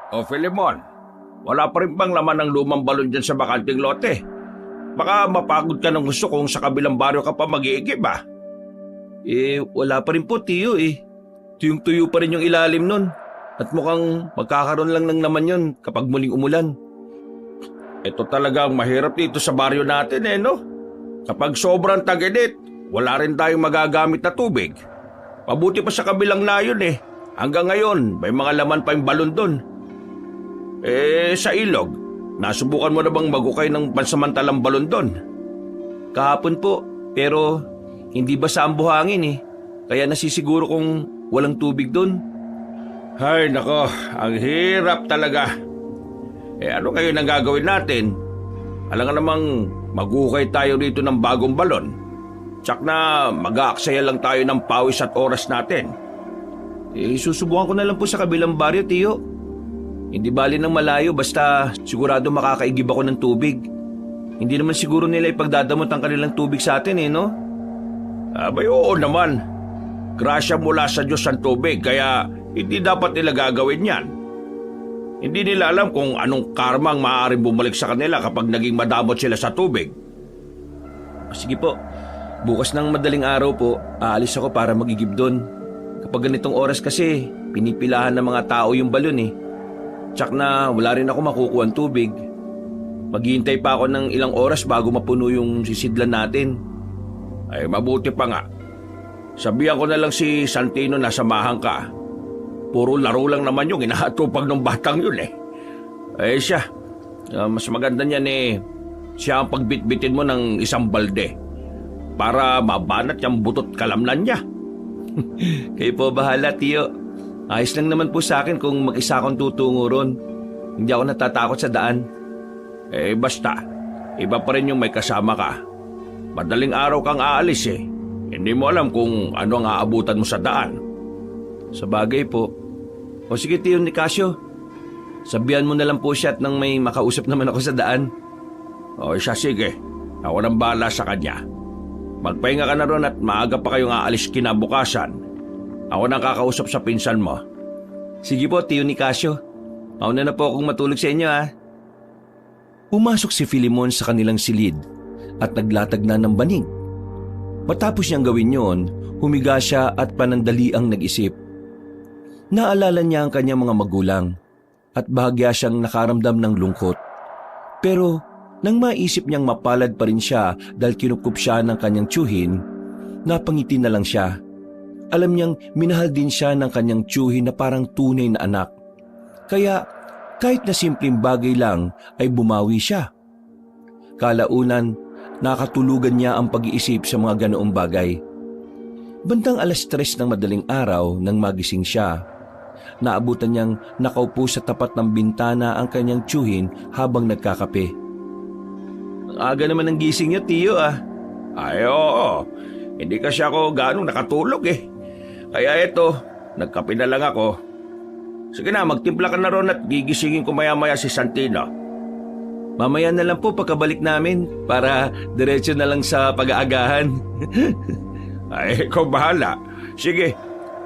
O Filemon, wala pa rin bang laman ng lumang balon dyan sa bakanting lote? Baka mapagod ka ng gusto kung sa kabilang baryo ka pa mag-iigib ah. Wala pa rin po, Tiyo eh. Tuyong-tuyo pa rin yung ilalim nun. At mukhang magkakaroon lang ng naman yun kapag muling umulan. Ito talagang mahirap dito sa baryo natin no? Kapag sobrang tag-init, wala rin tayong magagamit na tubig. Pabuti pa sa kabilang layon Hanggang ngayon, may mga laman pa yung balon doon. Sa ilog, nasubukan mo na bang magukay ng pansamantalang balon doon? Kahapon po, pero hindi basa ang buhangin Kaya nasisiguro kung walang tubig doon. Ay nako, ang hirap talaga. Ano kayo nang gagawin natin? Alam nga namang magukay tayo rito ng bagong balon. Tsak na mag-aaksaya lang tayo ng pawis at oras natin. Susubukan ko na lang po sa kabilang baryo, Tiyo. Hindi bali ng malayo basta sigurado makakaigib ako ng tubig. Hindi naman siguro nila ipagdadamot ang kanilang tubig sa atin no? Abay oo naman. Grasya mula sa Diyos ang tubig kaya hindi dapat nila gagawin yan. Hindi nila alam kung anong karma ang maaaring bumalik sa kanila kapag naging madamot sila sa tubig. Sige po, bukas ng madaling araw po, aalis ako para magigib doon. Kapag ganitong oras kasi, pinipilahan ng mga tao yung balon Tsak na wala rin ako makukuha ng tubig. Maghihintay pa ako ng ilang oras bago mapuno yung sisidlan natin. Ay mabuti pa nga. Sabihan ko na lang si Santino na samahan ka. Puro laro lang naman yung inahatupag ng batang yun siya, mas maganda niyan siya ang pagbitbitin mo ng isang balde para mabanat yung butot kalamnan niya. Kayo po bahala, Tiyo. Ayos lang naman po sa akin kung mag-isa akong tutungo ron. Hindi ako natatakot sa daan. Basta, iba pa rin yung may kasama ka. Madaling araw kang aalis Hindi mo alam kung ano ang aabutan mo sa daan. Sa bagay po. O sige, Tiyo Nicasio. Sabihan mo na lang po siya at nang may makausap naman ako sa daan. O siya, sige. Ako nang bahala sa kanya. Magpahinga ka na ron at maaga pa kayong aalis kinabukasan. Ako nang kakausap sa pinsan mo. Sige po, Tiyo Nicasio. Mauna na po akong matulog sa inyo Pumasok si Filemon sa kanilang silid at naglatag na ng banig. Matapos niyang gawin yon, humiga siya at panandaliang nag-isip. Naalala niya ang kanyang mga magulang at bahagya siyang nakaramdam ng lungkot. Pero nang maisip niyang mapalad pa rin siya dahil kinukup siya ng kanyang tiyuhin, napangiti na lang siya. Alam niyang minahal din siya ng kanyang tiyuhin na parang tunay na anak. Kaya kahit na simpleng bagay lang ay bumawi siya. Kalaunan, nakatulugan niya ang pag-iisip sa mga ganoong bagay. Bandang 3:00 ng madaling araw nang magising siya, naabutan niyang nakaupo sa tapat ng bintana ang kanyang tiyuhin habang nagkakape. Ang aga naman ng gising niyo, Tiyo Ay oo, hindi kasi ako ganong nakatulog Kaya eto, nagkape na lang ako. Sige na, magtimpla ka na ron at gigisingin ko maya-maya si Santino. Mamaya na lang po pagkabalik namin para diretso na lang sa pag-aagahan. Ay, ikaw bahala. Sige,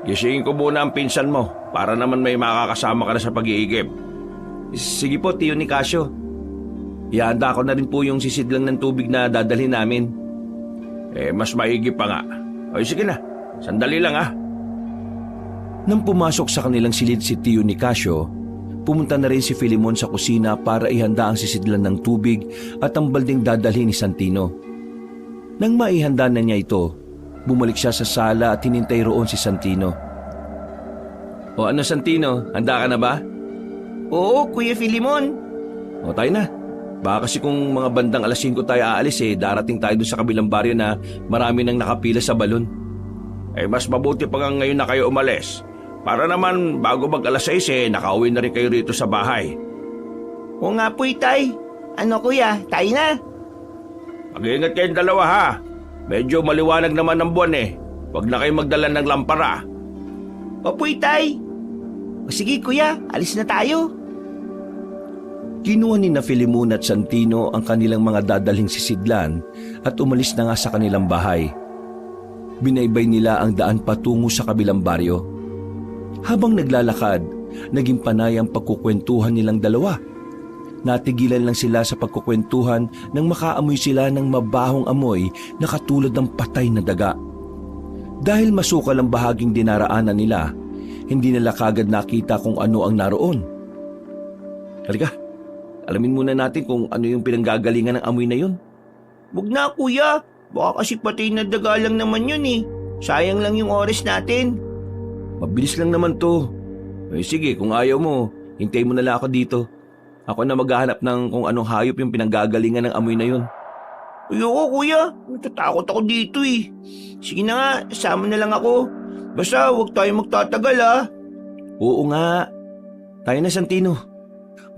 gisingin ko muna ang pinsan mo para naman may makakasama ka na sa pag-iigib. Sige po, Tiyo Nicasio. Ihanda ko na rin po yung sisidlang ng tubig na dadalhin namin. Mas maigi pa nga. Ay, sige na, sandali lang Nang pumasok sa kanilang silid si Tiyo Nicasio, pumunta na rin si Filemon sa kusina para ihanda ang sisidlan ng tubig at ang balding dadalhin ni Santino. Nang maihanda na niya ito, bumalik siya sa sala at hinintay roon si Santino. O ano Santino, handa ka na ba? Oo, Kuya Filemon. O tayo na. Baka kasi kung mga bandang 5:00 tayo aalis darating tayo dun sa kabilang baryo na marami nang nakapila sa balon. Mas mabuti pa nga ngayon na kayo umalis. Para naman bago mag 6:00 nakauwi na rin kayo rito sa bahay. Oo nga po, Tay. Ano kuya, tayo na. Mag-iingat kayong dalawa ha. Medyo maliwanag naman ang buwan Huwag na kayong magdala ng lampara. Opo, Tay. O sige kuya, alis na tayo. Kinuha ni Filemon at Santino ang kanilang mga dadalhing sisidlan at umalis na nga sa kanilang bahay. Binaybay nila ang daan patungo sa kabilang baryo. Habang naglalakad, naging panay ang pagkukwentuhan nilang dalawa. Natigilan lang sila sa pagkukwentuhan nang makaamoy sila ng mabahong amoy na katulad ng patay na daga. Dahil masukal ang bahaging dinaraanan nila, hindi nila kagad nakita kung ano ang naroon. Halika, alamin muna natin kung ano yung pinanggagalingan ng amoy na yun. Wag na kuya, baka kasi patay na daga lang naman yun eh. Sayang lang yung oras natin. Mabilis lang naman to. Sige, kung ayaw mo, hintay mo na lang ako dito. Ako na maghahanap ng kung anong hayop yung pinanggagalingan ng amoy na yun. Ayoko kuya, natatakot ako dito eh. Sige na nga, sama na lang ako. Basta huwag tayo magtatagal ah. Oo nga. Tayo na, Santino.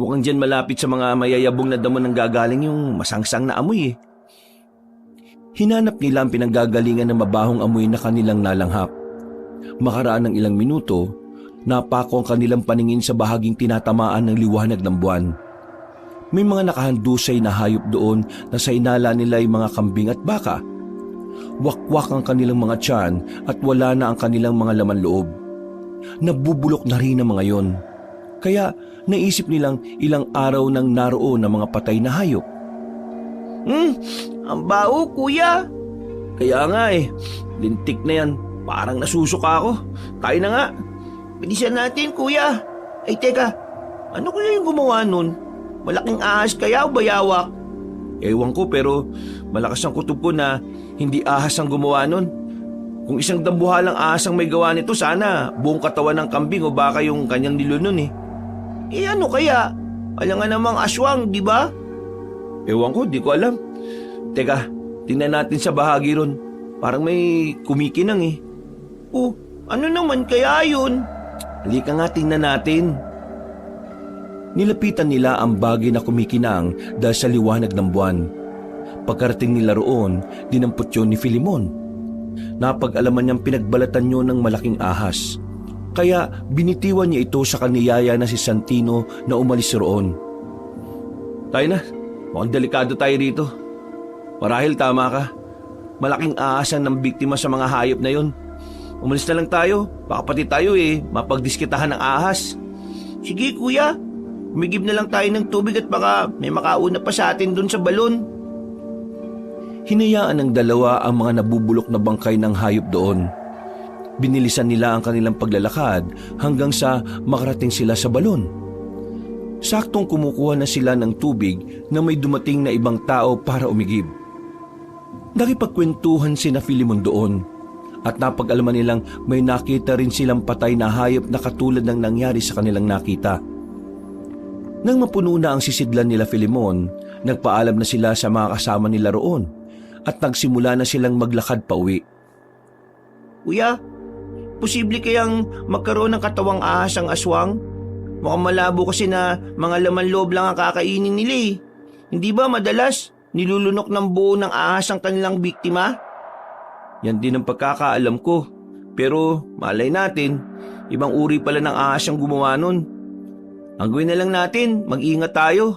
Mukhang dyan malapit sa mga mayayabong na damo ng gagaling yung masangsang na amoy eh. Hinanap nila ang pinanggagalingan ng mabahong amoy na kanilang nalanghap. Makaraan ng ilang minuto, napako ang kanilang paningin sa bahaging tinatamaan ng liwanag ng buwan. May mga nakahandusay na hayop doon na sa inala nila ay mga kambing at baka. Wakwak ang kanilang mga tiyan at wala na ang kanilang mga laman loob. Nabubulok na rin ang mga yon. Kaya naisip nilang ilang araw nang naroon ang mga patay na hayop. Ang bao kuya. Kaya nga lintik na yan. Parang nasusuka ako. Tayo na nga. Bilisan natin kuya. Ay teka, ano kaya yung gumawa nun? Malaking ahas kaya o bayawak? Ewan ko pero malakas ang kutob ko na hindi ahas ang gumawa nun. Kung isang dambuhalang ahas ang may gawa nito, sana buong katawan ng kambing o baka yung kanyang nilunon eh. Eh ano kaya? Alam nga namang aswang, di ba? Ewan ko, di ko alam. Teka, tingnan natin sa bahagi ron. Parang may kumikinang eh. Oh, ano naman kaya yun? Halika nga, tingnan natin. Nilapitan nila ang bagay na kumikinang dahil sa liwanag ng buwan. Pagkarating nila roon, dinampot yun ni Filimon. Napag-alaman niyang pinagbalatan yun ng malaking ahas. Kaya binitiwan niya ito sa kaniyaya na si Santino na umalis roon. Tayo na, mukhang delikado tayo rito. Marahil tama ka. Malaking ahas ang ng biktima sa mga hayop na yun. Umalis na lang tayo, baka pati tayo mapagdiskitahan ng ahas. Sige kuya, umigib na lang tayo ng tubig at baka may makauna pa sa atin dun sa balon. Hinayaan ng dalawa ang mga nabubulok na bangkay ng hayop doon. Binilisan nila ang kanilang paglalakad hanggang sa makarating sila sa balon. Saktong kumukuha na sila ng tubig na may dumating na ibang tao para umigib. Nakipagkwentuhan sina Filimon doon at napag-alaman nilang may nakita rin silang patay na hayop na katulad ng nangyari sa kanilang nakita. Nang mapuno na ang sisidlan nila Filimon, nagpaalam na sila sa mga kasama nila roon at nagsimula na silang maglakad pa uwi. Kuya, posible kayang magkaroon ng katawang ahas ang aswang? Mukhang malabo kasi na mga laman loob lang ang kakainin nila eh. Hindi ba madalas nilulunok ng buo ng ahas ang kanilang biktima? Yan din ang pagkakaalam ko. Pero malay natin, ibang uri pala ng ahas ang gumawa nun. Ang gawin na lang natin, mag-ingat tayo.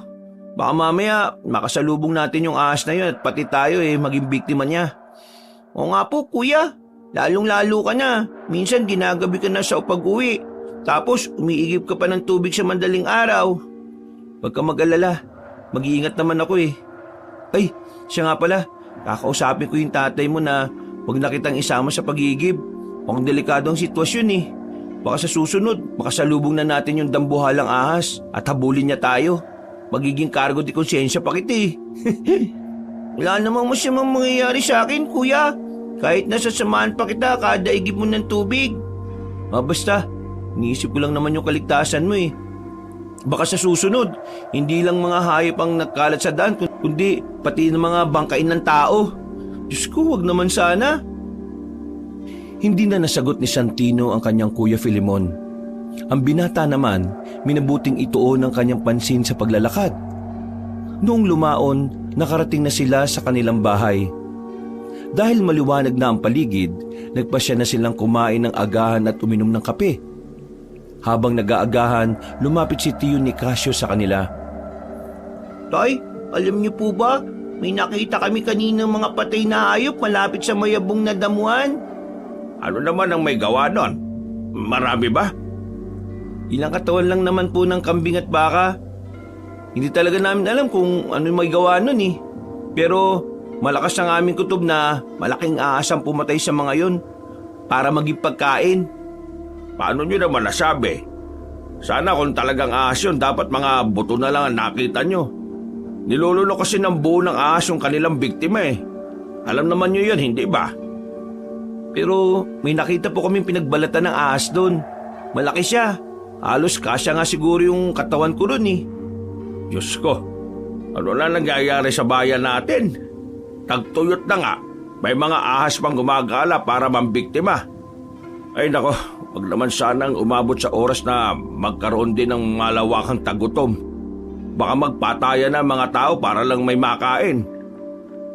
Baka mamaya makasalubong natin yung ahas na yun at pati tayo maging biktima niya. Oo nga po kuya, lalong-lalo ka na. Minsan ginagabi ka na sa pag-uwi. Tapos umiigib ka pa ng tubig sa mandaling araw. Huwag ka mag-alala, mag-iingat naman ako eh. Ay, siya nga pala, kakausapin ko yung tatay mo na huwag na kitang isama sa pag-iigib. Mukhang delikado ang sitwasyon eh. Baka sa susunod, makasalubong na natin yung dambuhalang ahas at habulin niya tayo. Magiging kargo di konsensya pa kita eh. Wala namang masamang mangyayari sa akin kuya. Kahit nasasamahan pa kita kada igib mo ng tubig. Basta, iniisip ko lang naman yung kaligtasan mo eh. Baka sa susunod, hindi lang mga hayop ang nagkalat sa daan, kundi pati ng mga bangkain ng tao. Diyos ko, wag naman sana. Hindi na nasagot ni Santino ang kanyang kuya Filimon. Ang binata naman, minabuting ituon ang kanyang pansin sa paglalakad. Noong lumaon, nakarating na sila sa kanilang bahay. Dahil maliwanag na ang paligid, nagpasya na silang kumain ng agahan at uminom ng kape. Habang nag-aagahan, lumapit si Tiyo Nicasio sa kanila. Tay, alam niyo po ba, may nakita kami kaninang mga patay na hayop malapit sa mayabong na damuhan. Ano naman ang may gawa nun? Marami ba? Ilang katawan lang naman po ng kambing at baka. Hindi talaga namin alam kung ano yung may gawa nun eh. Pero malakas ang aming kutob na malaking ahas ang pumatay sa mga yon para maging pagkain. Paano nyo naman nasabi? Sana kung talagang ahas yun, dapat mga buto na lang ang nakita nyo. Niluluno kasi ng buo ng ahas yung kanilang biktima eh. Alam naman nyo yun, hindi ba? Pero may nakita po kaming pinagbalatan ng ahas doon. Malaki siya. Halos kasya nga siguro yung katawan ko ron eh. Diyos ko, ano na nangyayari sa bayan natin? Tagtuyot na nga, may mga ahas pang gumagala para mambiktima. Ay nako, wag naman sanang umabot sa oras na magkaroon din ng malawakang tagutom. Baka magpatayan na mga tao para lang may makain.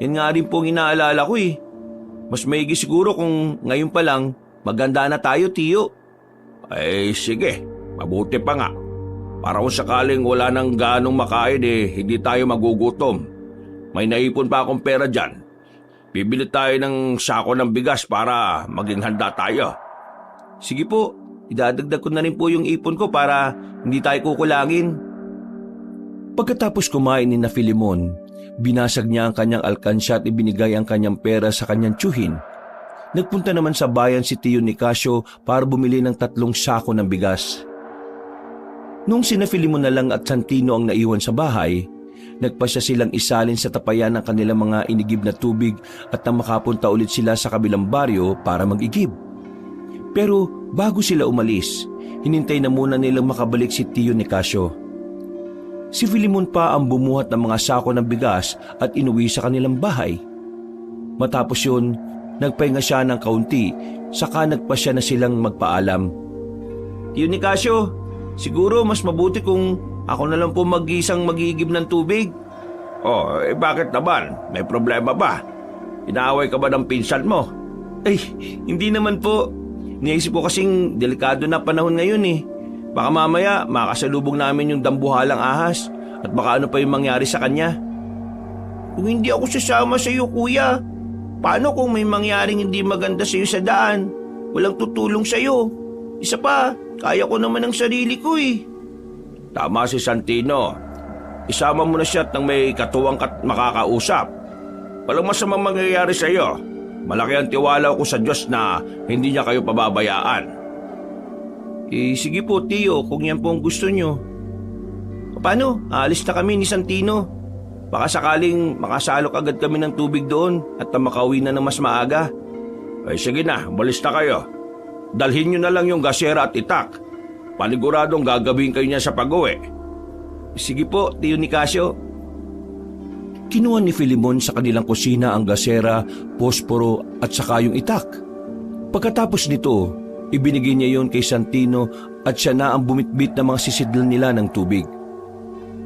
Yan nga rin po ang inaalala ko eh. Mas maigi siguro kung ngayon pa lang maganda na tayo, Tiyo. Ay sige, mabuti pa nga. Para kung sakaling wala nang ganong makain hindi tayo magugutom. May naipon pa akong pera dyan. Bibili tayo ng sako ng bigas para maging handa tayo. Sige po, idadagdag ko na rin po yung ipon ko para hindi tayo kukulangin. Pagkatapos kumain ni na Filemon, binasag niya ang kanyang alkansya at ibinigay ang kanyang pera sa kanyang tiyuhin. Nagpunta naman sa bayan si Tiyo Nicasio para bumili ng 3 sako ng bigas. Nung sina Filemon na lang at Santino ang naiwan sa bahay, nagpasya silang isalin sa tapayan ng kanilang mga inigib na tubig at nang makapunta ulit sila sa kabilang baryo para mag-igib. Pero bago sila umalis, hinintay na muna nilang makabalik si Tiyo Nicasio. Si Filemon pa ang bumuhat ng mga sako ng bigas at inuwi sa kanilang bahay. Matapos yun, nagpahinga siya ng kaunti, saka nagpasya na silang magpaalam. Tiyo Nicasio, siguro mas mabuti kung ako na lang po mag-isang mag-iigib ng tubig. Oh, bakit naman? May problema ba? Inaaway ka ba ng pinsan mo? Ay, hindi naman po. Naisip ko kasing delikado na panahon ngayon eh. Baka mamaya makasalubong namin yung dambuhalang ahas at baka ano pa yung mangyari sa kanya. Kung hindi ako sasama sa iyo, kuya, paano kung may mangyaring hindi maganda sa iyo sa daan? Walang tutulong sa iyo. Isa pa, kaya ko naman ang sarili ko eh. Tama si Santino. Isama mo na siya at nang may katuwang makakausap. Walang masamang mangyayari sa iyo. Malaki ang tiwala ko sa Diyos na hindi niya kayo pababayaan. Sige po, Tiyo, kung yan po ang gusto nyo. Paano? Aalis na kami ni Santino. Baka sakaling makasalok agad kami ng tubig doon at makauwi na ng mas maaga. Ay sige na, umalis na kayo. Dalhin nyo na lang yung gasera at itak. Paniguradong gagawin kayo niya sa pag-uwi. Sige po, Tiyo Nicasio. Kinuha ni Filemon sa kanilang kusina ang gasera, posporo at saka yung itak. Pagkatapos nito, ibinigay niya yon kay Santino at siya na ang bumitbit ng mga sisidlan nila ng tubig.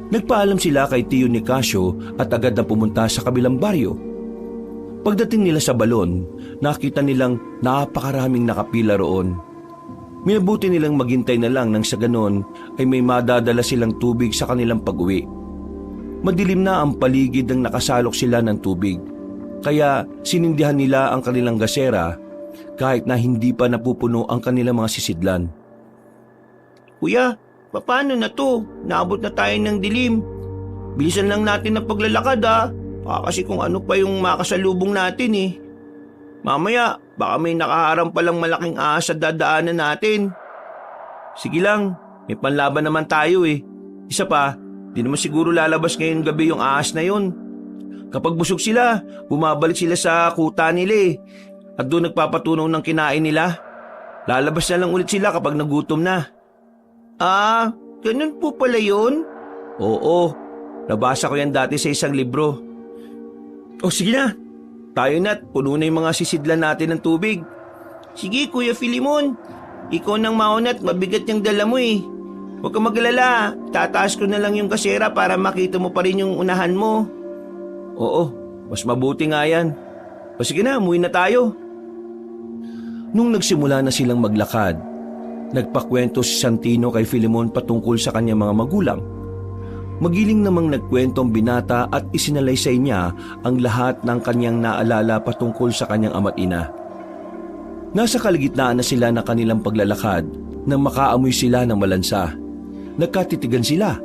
Nagpaalam sila kay Tiyo Nicasio at agad na pumunta sa kabilang baryo. Pagdating nila sa balon, nakita nilang napakaraming nakapila roon. Minabuti nilang maghintay na lang nang sa ganon ay may madadala silang tubig sa kanilang pag-uwi. Madilim na ang paligid nang nakasalok sila ng tubig, kaya sinindihan nila ang kanilang gasera kahit na hindi pa napupuno ang kanilang mga sisidlan. Kuya, paano na to? Naabot na tayo ng dilim. Bilisan lang natin ang paglalakad ah. Baka kasi kung ano pa yung makasalubong natin eh. Mamaya, baka may nakaharang palang malaking ahas sa dadaanan natin. Sige lang, may panlaban naman tayo eh. Isa pa, di naman siguro lalabas ngayong gabi yung ahas na yun. Kapag busog sila, bumabalik sila sa kuta nila eh. At doon nagpapatunaw ng kinain nila. Lalabas na lang ulit sila kapag nagutom na. Ah, ganun po pala yun? Oo, nabasa ko yan dati sa isang libro. O sige na, tayo na't puno na yung mga sisidlan natin ng tubig. Sige Kuya Filemon, ikaw nang mauna at mabigat yung dala mo eh. Huwag kang maglala, tataas ko na lang yung kasera para makita mo pa rin yung unahan mo. Oo, mas mabuti nga yan. O sige na, umuwi na tayo. Nung nagsimula na silang maglakad, nagpakwento si Santino kay Filemon patungkol sa kanyang mga magulang. Magiling namang nagkwento ang binata at isinalaysay niya ang lahat ng kanyang naalala patungkol sa kanyang ama't ina. Nasa kalagitnaan na sila ng kanilang paglalakad Nang makaamoy sila ng malansa, nagkatitigan sila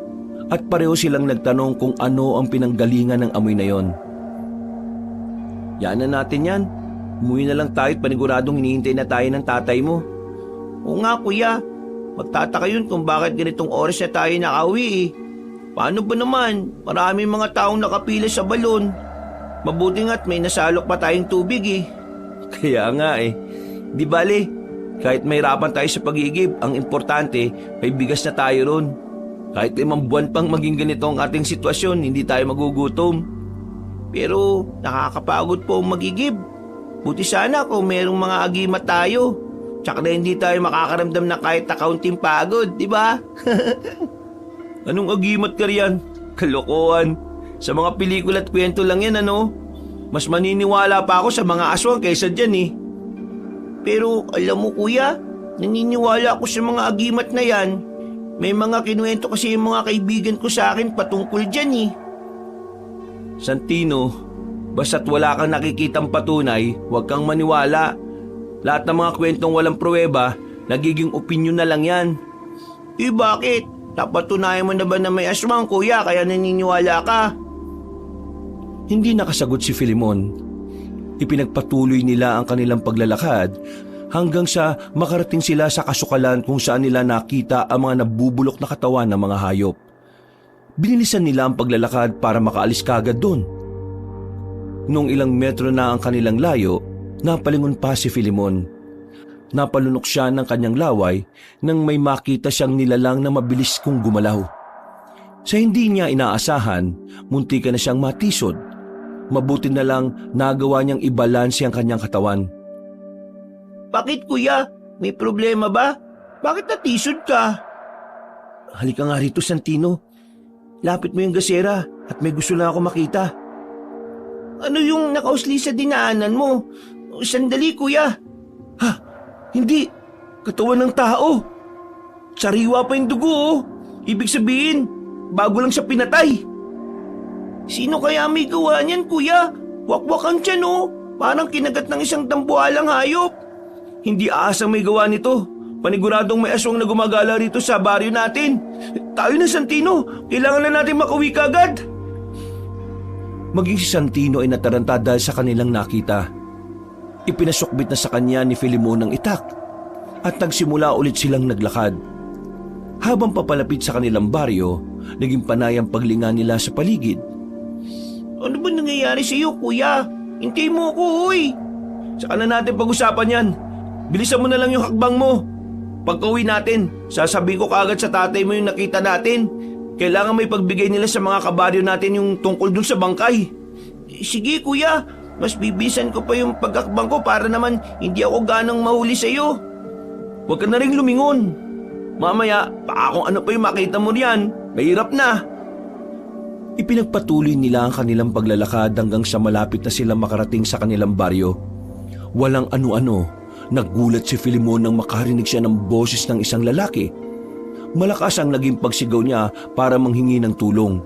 at pareho silang nagtanong kung ano ang pinanggalingan ng amoy na yon. Yan na natin yan. Umuwi na lang tayo at paniguradong hinihintay na tayo ng tatay mo. Oo nga kuya, magtataka yun kung bakit ganitong oras na tayo nakauwi eh. Paano ba naman? Maraming mga taong nakapila sa balon. Mabuti nga't may nasalok pa tayong tubig eh. Kaya nga eh, di bale, kahit mahirapan tayo sa pag-iigib, ang importante, may bigas na tayo ron. Kahit 5 buwan pang maging ganito ang ating sitwasyon, hindi tayo magugutom. Pero nakakapagod po ang mag-igib. Buti sana kung merong mga agimat tayo. Tsaka na hindi tayo makakaramdam na kahit na kaunting pagod, di ba? Anong agimat ka riyan? Kalokohan. Sa mga pelikula at kwento lang yan, ano? Mas maniniwala pa ako sa mga aswang kaysa dyan eh. Pero alam mo kuya, naniniwala ako sa mga agimat na yan. May mga kinuwento kasi yung mga kaibigan ko sa akin patungkol dyan eh. Santino, basta't wala kang nakikitang patunay, huwag kang maniwala. Lahat ng mga kwentong walang pruweba, nagiging opinyon na lang yan. Eh bakit? Napatunayan mo na ba na may aswang kuya kaya naniniwala ka? Hindi nakasagot si Filimon. Ipinagpatuloy nila ang kanilang paglalakad hanggang sa makarating sila sa kasukalan kung saan nila nakita ang mga nabubulok na katawan ng mga hayop. Binilisan nila ang paglalakad para makaalis kagad doon. Nung ilang metro na ang kanilang layo, napalingon pa si Filimon. Napalunok siya ng kanyang laway nang may makita siyang nilalang na mabilis kong gumalaw. Sa hindi niya inaasahan, munti ka na siyang matisod. Mabuti na lang nagawa niyang ibalanse ang kanyang katawan. Bakit kuya? May problema ba? Bakit natisod ka? Halika nga rito, Santino. Lapit mo yung gasera at may gusto na ako makita. Ano yung nakausli sa dinaanan mo? Sandali kuya. Ha? Hindi. Katawan ng tao. Sariwa pa yung dugo oh. Ibig sabihin, bago lang siya pinatay. Sino kaya may gawa niyan kuya? Wakwak ang tiyan oh. Parang kinagat ng isang dambuhalang hayop. Hindi aasang may gawa nito. Paniguradong may aswang na gumagala rito sa baryo natin. Tayo na, Santino. Kailangan na natin makauwi kagad. Maging si Santino ay nataranta dahil sa kanilang nakita. Ipinasukbit na sa kanya ni Filimon ang itak at nagsimula ulit silang naglakad. Habang papalapit sa kanilang baryo, naging panay ang paglinga nila sa paligid. Ano ba nangyayari sa iyo kuya? Hintay mo ako uy. Saka na natin pag-usapan yan. Bilisan mo na lang yung hakbang mo. Pagka-uwi natin, sasabihin ko kaagad sa tatay mo yung nakita natin. Kailangan may pagbigay nila sa mga kabaryo natin yung tungkol dun sa bangkay. Sige kuya, mas bibisan ko pa yung pagkakbang ko para naman hindi ako ganang mahuli sa iyo. Huwag ka na rin lumingon. Mamaya, baka kung ano pa yung makita mo riyan, mahirap na. Ipinagpatuloy nila ang kanilang paglalakad hanggang sa malapit na sila makarating sa kanilang baryo. Walang ano-ano, nagulat si Filimon nang makarinig siya ng boses ng isang lalaki. Malakas ang naging pagsigaw niya para manghingi ng tulong.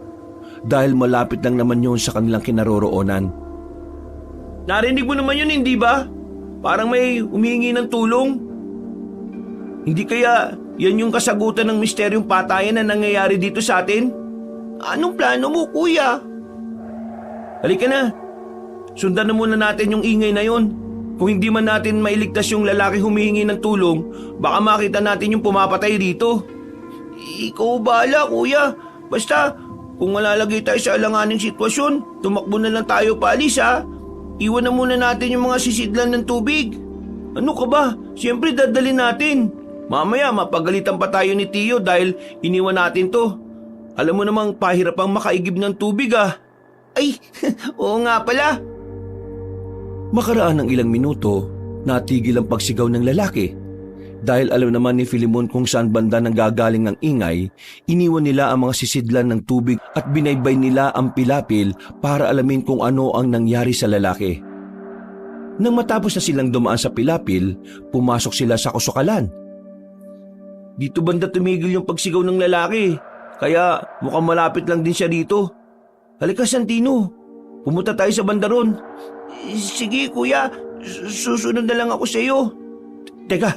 Dahil malapit lang naman yun sa kanilang kinaroroonan. Narinig mo naman yun, hindi ba? Parang may humihingi ng tulong. Hindi kaya yan yung kasagutan ng misteryong patayan na nangyayari dito sa atin? Anong plano mo, kuya? Halika na. Sundan na muna natin yung ingay na yon. Kung hindi man natin mailigtas yung lalaki humihingi ng tulong, baka makita natin yung pumapatay rito. Ikaw bahala, kuya. Basta, kung malalagay tayo sa alanganing sitwasyon, tumakbo na lang tayo paalis, ha? Iwan na muna natin yung mga sisidlan ng tubig. Ano ka ba? Siyempre dadalhin natin. Mamaya mapagalitan pa tayo ni Tio dahil iniwan natin to. Alam mo namang pahirap ang makaigib ng tubig ah. Ay, oo nga pala. Makaraan ng ilang minuto, natigil ang pagsigaw ng lalaki. Dahil alam naman ni Filimon kung saan banda nanggagaling ang ingay, iniwan nila ang mga sisidlan ng tubig at binaybay nila ang pilapil para alamin kung ano ang nangyari sa lalaki. Nang matapos na silang dumaan sa pilapil, pumasok sila sa kusukalan. Dito banda tumigil yung pagsigaw ng lalaki, kaya mukhang malapit lang din siya dito. Halika Santino, pumunta tayo sa banda ron. Sige kuya, susunod na lang ako sa iyo. Teka,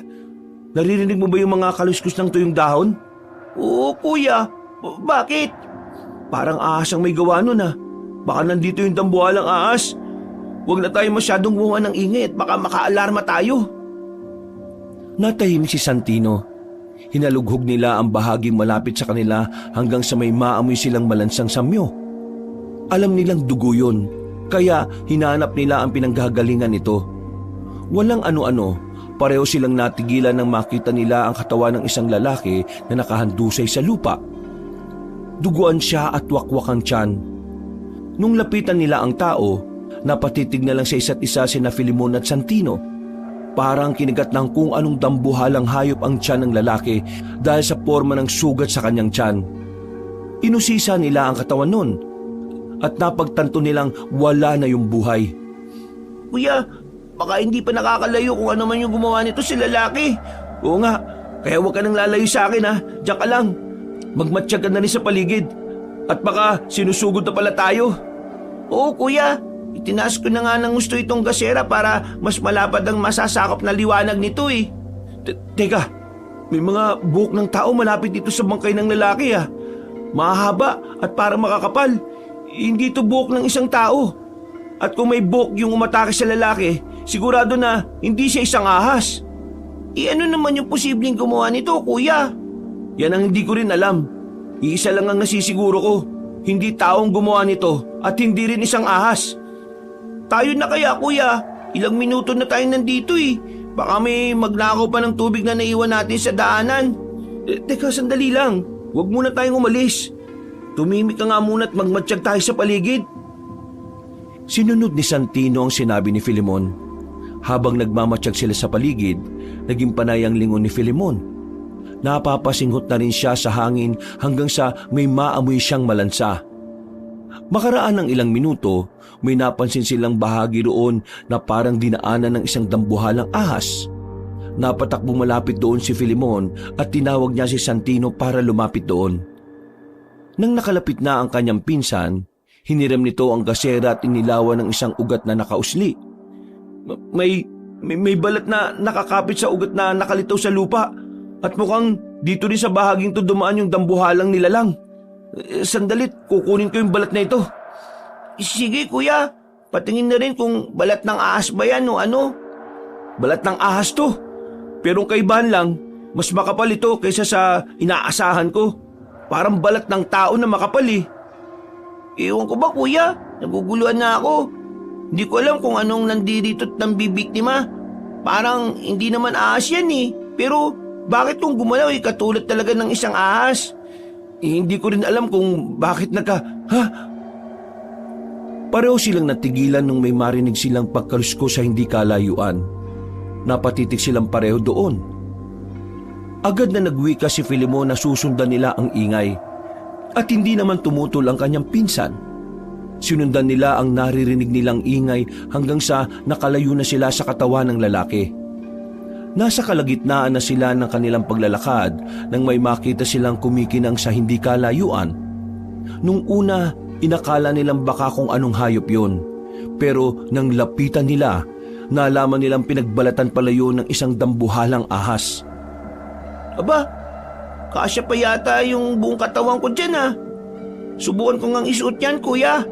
Naririnig mo ba yung mga kaluskos ng tuyong dahon? Oo, kuya. Bakit? Parang ahas ang may gawa nun ah. Baka nandito yung dambuhalang ahas. Huwag na tayo masyadong gumawa ng ingay at baka makaalarma tayo. Natahimik si Santino. Hinalughog nila ang bahaging malapit sa kanila hanggang sa may maamoy silang malansang samyo. Alam nilang dugo yun, kaya hinanap nila ang pinanggagalingan nito. Walang ano-ano, pareho silang natigilan nang makita nila ang katawan ng isang lalaki na nakahandusay sa lupa. Duguan siya at wakwak ang tiyan. Nung lapitan nila ang tao, napatitig na lang sa isa't isa sina Filemon at Santino. Parang kinigat ng kung anong dambuhalang hayop ang tiyan ng lalaki dahil sa forma ng sugat sa kanyang tiyan. Inusisa nila ang katawan nun at napagtanto nilang wala na yung buhay. Kuya, baka hindi pa nakakalayo kung ano man yung gumawa nito si lalaki. Oo nga, kaya huwag ka nang lalayo sa akin ha, diyan ka lang. Magmatsyag ka na rin sa paligid at baka sinusugod na pala tayo. Oo, kuya. Itinaas ko na nga ng gusto itong gasera para mas malapad ang masasakop na liwanag nito eh. Teka, may mga buhok ng tao malapit dito sa bangkay ng lalaki ah. Mahaba at parang makakapal. Hindi ito buhok ng isang tao. At kung may buhok yung umatake sa lalaki, sigurado na hindi siya isang ahas. Ano naman yung posibleng gumawa nito, kuya? Yan ang hindi ko rin alam. Iisa lang ang nasisiguro ko. Hindi taong gumawa nito at hindi rin isang ahas. Tayo na kaya, kuya. Ilang minuto na tayo nandito eh. Baka may magnakaw pa ng tubig na naiwan natin sa daanan. Teka, sandali lang. Huwag muna tayong umalis. Tumimik ka nga muna at magmatsyag tayo sa paligid. Sinunod ni Santino ang sinabi ni Filemon. Habang nagmamatsyag sila sa paligid, naging panay ang lingon ni Filemon. Napapasinghot na rin siya sa hangin hanggang sa may maamoy siyang malansa. Makaraan ng ilang minuto, may napansin silang bahagi roon na parang dinaanan ng isang dambuhalang ahas. Napatakbo malapit doon si Filemon at tinawag niya si Santino para lumapit doon. Nang nakalapit na ang kanyang pinsan, hiniram nito ang gasera at inilawan ng isang ugat na nakausli. May balat na nakakapit sa ugat na nakalitaw sa lupa at mukhang dito rin sa bahaging to dumaan yung dambuhalang nilalang. Sandalit, kukunin ko yung balat na ito. Sige, kuya. Patingin na rin kung balat ng ahas ba yan o ano. Balat ng ahas to. Pero kaibahan lang, mas makapal ito kaysa sa inaasahan ko. Parang balat ng tao na makapal eh. Ewan ko ba, kuya? Naguguluhan na ako. Hindi ko alam kung anong nandirito't nang bibiktima. Parang hindi naman ahas yan eh. Pero bakit kung gumalaw ay katulad talaga ng isang ahas? Hindi ko rin alam kung bakit Pareho silang natigilan nung may marinig silang pagkalusko sa hindi kalayuan. Napatitig silang pareho doon. Agad na nagwika si Filemon na susundan nila ang ingay. At hindi naman tumutol ang kanyang pinsan. Sinundan nila ang naririnig nilang ingay hanggang sa nakalayo na sila sa katawan ng lalaki. Nasa kalagitnaan na sila ng kanilang paglalakad nang may makita silang kumikinang sa hindi kalayuan. Nung una, inakala nilang baka kung anong hayop yon. Pero nang lapitan nila, nalaman nilang pinagbalatan pala yun ng isang dambuhalang ahas. Aba, kasya pa yata yung buong katawan ko dyan ah. Subukan ko ngang isuot yan, kuya.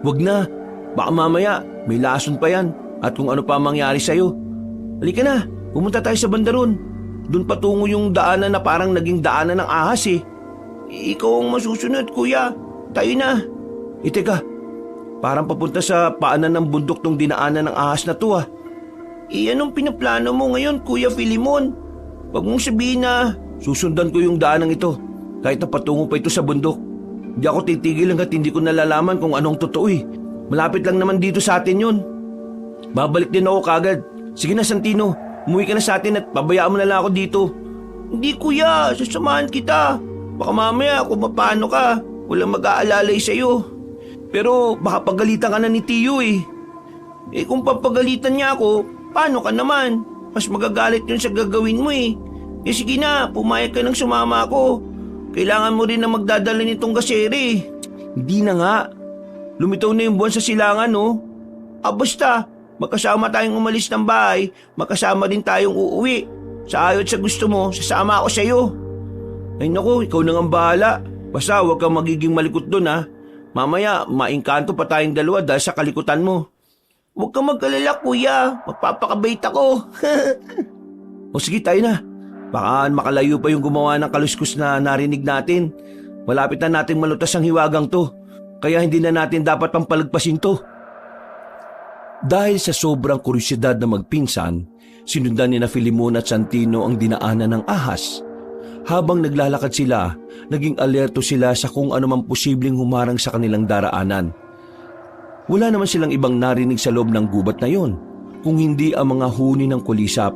Wag na, baka mamaya may lason pa yan at kung ano pa mangyari sa'yo. Halika na, pumunta tayo sa banda ron. Doon patungo yung daanan na parang naging daanan ng ahas eh. Ikaw ang masusunod, kuya. Tayo na. Teka, parang papunta sa paanan ng bundok tong dinaanan ng ahas na to ah. Anong pinaplano mo ngayon, Kuya Filemon? Huwag mong sabihin na susundan ko yung daanang ito kahit na patungo pa ito sa bundok. Hindi ako titigil hanggat hindi ko nalalaman kung anong totoo eh. Malapit lang naman dito sa atin yun. Babalik din ako kagad. Sige na Santino, umuwi ka na sa atin at pabayaan mo na lang ako dito. Hindi kuya, sasamahan kita. Baka mamaya kung paano ka, walang mag-aalalay sa'yo. Pero baka pagalitan ka na ni Tiyo eh. Kung papagalitan niya ako, paano ka naman? Mas magagalit yun sa gagawin mo eh. Sige na, pumayag ka ng sumama ako. Kailangan mo rin na magdadala nitong gasere. Hindi na nga. Lumitaw na yung buwan sa silangan no? Basta, magkasama tayong umalis ng bahay, magkasama din tayong uuwi. Sa ayaw at sa gusto mo, sasama ako sa'yo. Ay naku, ikaw na nga bahala. Basta huwag kang magiging malikot doon ha. Mamaya, maingkanto pa tayong dalawa dahil sa kalikutan mo. Huwag kang mag-alala kuya, magpapakabait ako. O sige, tayo na. Baka makalayo pa yung gumawa ng kaluskus na narinig natin. Malapit na nating malutas ang hiwagang to. Kaya hindi na natin dapat pampalagpasin to. Dahil sa sobrang kuryosidad na magpinsan, sinundan ni na Filimon at Santino ang dinaanan ng ahas. Habang naglalakad sila, naging alerto sila sa kung anumang posibleng humarang sa kanilang daraanan. Wala naman silang ibang narinig sa loob ng gubat na yon, kung hindi ang mga huni ng kulisap.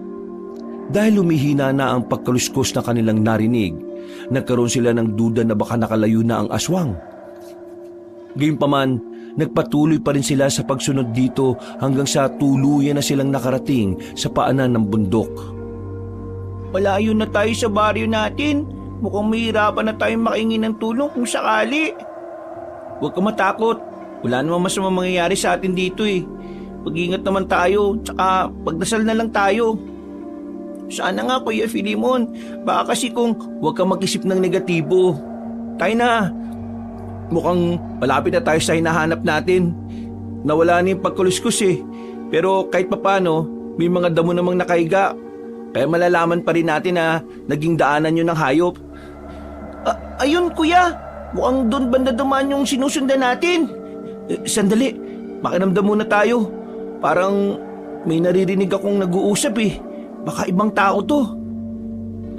Dahil lumihina na ang pagkaluskos na kanilang narinig, nagkaroon sila ng duda na baka nakalayo na ang aswang. Gayunpaman, nagpatuloy pa rin sila sa pagsunod dito hanggang sa tuluyan na silang nakarating sa paanan ng bundok. Malayo na tayo sa baryo natin. Mukhang mahirapan na tayong makahingi ng tulong kung sakali. Huwag ka matakot. Wala namang masamang mangyayari sa atin dito eh. Pag-ingat naman tayo, tsaka pagdasal na lang tayo. Sana nga Kuya Filimon, baka kasi kung huwag kang mag-isip ng negatibo. Tayo na. Mukhang malapit na tayo sa hinahanap natin. Nawala na yung pagkuluskus eh. Pero kahit papano, may mga damo namang nakahiga. Kaya malalaman pa rin natin na naging daanan yun ng hayop. Ayun kuya, mukhang doon banda dumaan yung sinusundan natin. Sandali, makiramdam muna tayo. Parang may naririnig akong nag-uusap eh. Baka ibang tao to.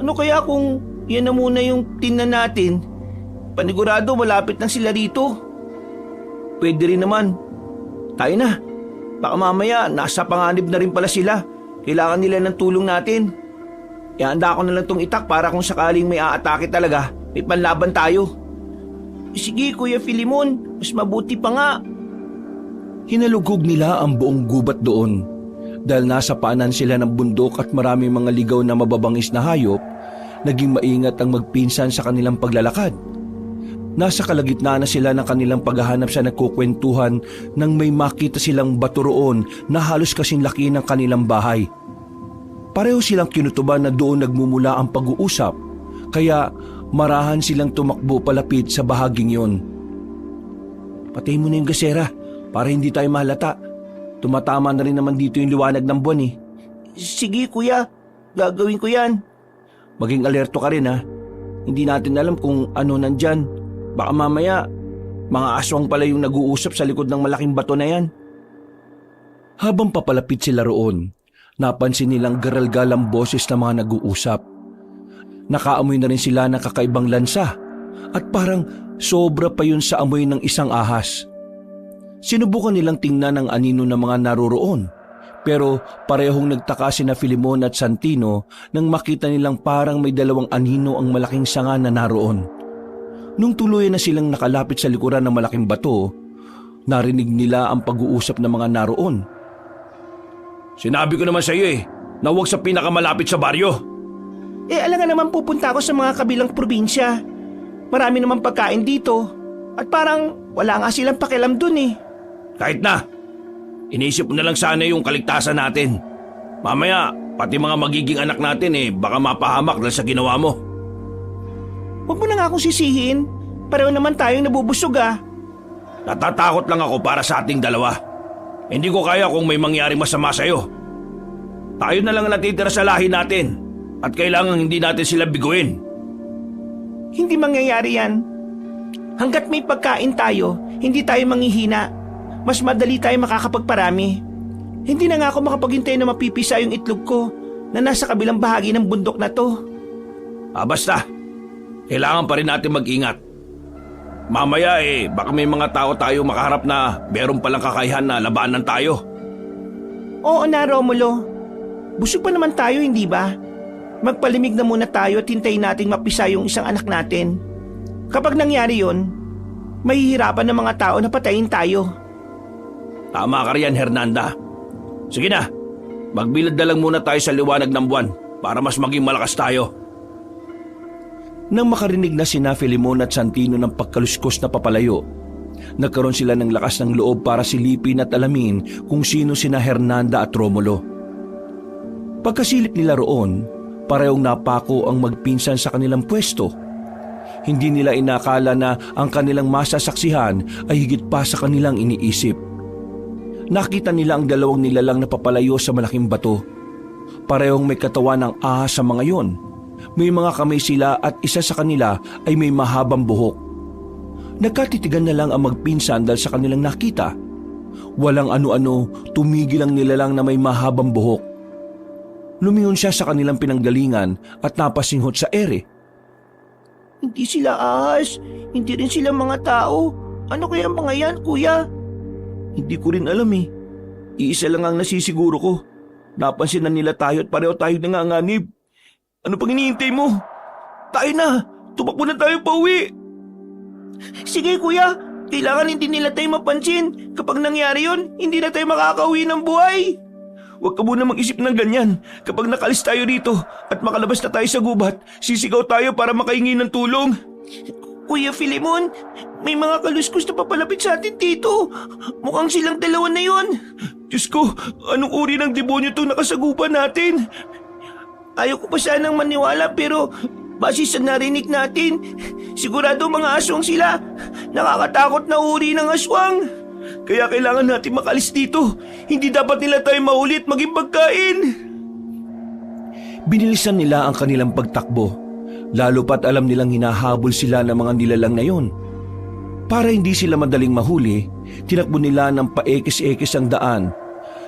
Ano kaya kung yan na muna yung tingnan natin? Panigurado malapit na sila rito. Pwede rin naman. Tayo na. Baka mamaya nasa panganib na rin pala sila. Kailangan nila ng tulong natin. Ihanda ko na lang tong itak para kung sakaling may aatake talaga, may panlaban tayo. Sige Kuya Filimon, mas mabuti pa nga. Hinalugog nila ang buong gubat doon. Dahil nasa paanan sila ng bundok at maraming mga ligaw na mababangis na hayop, naging maingat ang magpinsan sa kanilang paglalakad. Nasa kalagitnaan na sila ng kanilang paghahanap sa nagkukwentuhan nang may makita silang bato roon na halos kasing laki ng kanilang bahay. Pareho silang kinutuban na doon nagmumula ang pag-uusap, kaya marahan silang tumakbo palapit sa bahaging yon. Patayin mo na yung gasera para hindi tayo mahalata. Tumatama na rin naman dito yung liwanag ng buwan eh. Sige kuya, gagawin ko yan. Maging alerto ka rin ha. Hindi natin alam kung ano nandyan. Baka mamaya, mga aswang pala yung nag-uusap sa likod ng malaking bato na yan. Habang papalapit sila roon, napansin nilang garalgal ang boses ng mga nag-uusap. Nakaamoy na rin sila ng kakaibang lansa at parang sobra pa yun sa amoy ng isang ahas. Sinubukan nilang tingnan ang anino ng mga naroroon, pero parehong nagtaka sina Filimon at Santino nang makita nilang parang may dalawang anino ang malaking sanga na naroon. Nung tuluyan na silang nakalapit sa likuran ng malaking bato, narinig nila ang pag-uusap ng mga naroon. Sinabi ko naman sa iyo na huwag sa pinakamalapit sa baryo. Alam naman pupunta ako sa mga kabilang probinsya. Marami naman pagkain dito. At parang wala nga silang pakialam dun eh. Kahit na, inisip mo na lang sana yung kaligtasan natin. Mamaya, pati mga magiging anak natin baka mapahamak dahil sa ginawa mo. Huwag mo na nga akong sisihin. Pareho naman tayong nabubusog ah. Natatakot lang ako para sa ating dalawa. Hindi ko kaya kung may mangyari masama sa'yo. Tayo na lang natitira sa lahi natin at kailangan hindi natin sila biguin. Hindi mangyayari yan. Hanggat may pagkain tayo, hindi tayo manghihina. Mas madali tayo makakapagparami. Hindi na nga ako makapaghintay na mapipisa yung itlog ko na nasa kabilang bahagi ng bundok na to. Basta. Kailangan pa rin natin mag-ingat. Mamaya baka may mga tao tayo makaharap na meron palang kakayahan na labanan tayo. Oo na Romulo. Busog pa naman tayo hindi ba? Magpalimig na muna tayo at hintayin nating mapisa yung isang anak natin. Kapag nangyari yun, mahihirapan ng mga tao na patayin tayo. Tama ka riyan Hernanda. Sige na, magbilad na lang muna tayo sa liwanag ng buwan para mas maging malakas tayo. Nang makarinig na sina Filimon at Santino ng pagkaluskos na papalayo, nagkaroon sila ng lakas ng loob para silipin at alamin kung sino sina Hernanda at Romulo. Pagkasilip nila roon, Parehong napako ang magpinsan sa kanilang pwesto. Hindi nila inakala na ang kanilang masasaksihan ay higit pa sa kanilang iniisip. Nakita nila ang dalawang nilalang na papalayo sa malaking bato. Parehong may katawan ng ahas sa mga yon. May mga kamay sila at isa sa kanila ay may mahabang buhok. Nagkatitigan na lang ang magpinsan dahil sa kanilang nakita. Walang ano-ano, tumigil ang nilalang na may mahabang buhok. Lumingon siya sa kanilang pinanggalingan at napasinghot sa ere. Hindi sila ahas, hindi rin sila mga tao. Ano kaya ang mga yan, kuya? Hindi ko rin alam eh. Iisa lang ang nasisiguro ko. Napansin na nila tayo at pareho tayo nanganganib. Ano pang hinihintay mo? Tayo na! Tumakbo na tayo pauwi! Sige kuya, kailangan hindi nila tayo mapansin. Kapag nangyari yon, hindi na tayo makakauwi ng buhay. Huwag ka muna mag-isip ng ganyan. Kapag nakalis tayo dito at makalabas na tayo sa gubat, sisigaw tayo para makahingi ng tulong. Kuya Filemon, may mga kaluskos na papalapit sa atin dito. Mukhang silang dalawa na yon. Diyos ko, anong uri ng demonyo itong nakasagupan natin? Ayaw ko pa sanang maniwala pero base sa narinig natin, sigurado mga aswang sila. Nakakatakot na uri ng aswang. Kaya kailangan natin makalis dito. Hindi dapat nila tayo mahuli at maging pagkain. Binilisan nila ang kanilang pagtakbo. Lalo pat alam nilang hinahabol sila ng mga nilalang na yon. Para hindi sila madaling mahuli, tinakbo nila ng paekis-ekis ang daan.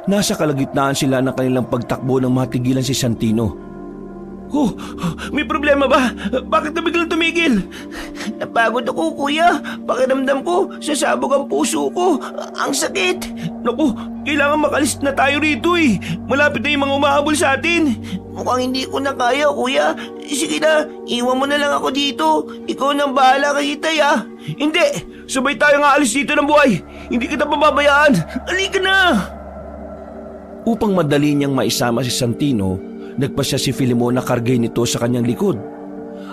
Nasa kalagitnaan sila ng kanilang pagtakbo nang matigilan si Santino. Oh, may problema ba? Bakit na biglang tumigil? Napagod ako, kuya. Pakiramdam ko, sasabog ang puso ko. Ang sakit. Naku, kailangan makalis na tayo rito eh. Malapit na yung mga umahabol sa atin. Mukhang hindi ko na kaya, kuya. Sige na, iwan mo na lang ako dito. Ikaw nang bahala kay Itay, ah. Hindi, sabay tayo nga alis dito ng buhay. Hindi kita pababayaan. Halika na! Upang madali niyang maisama si Santino, nagpasya si Filemon na kargay nito sa kanyang likod.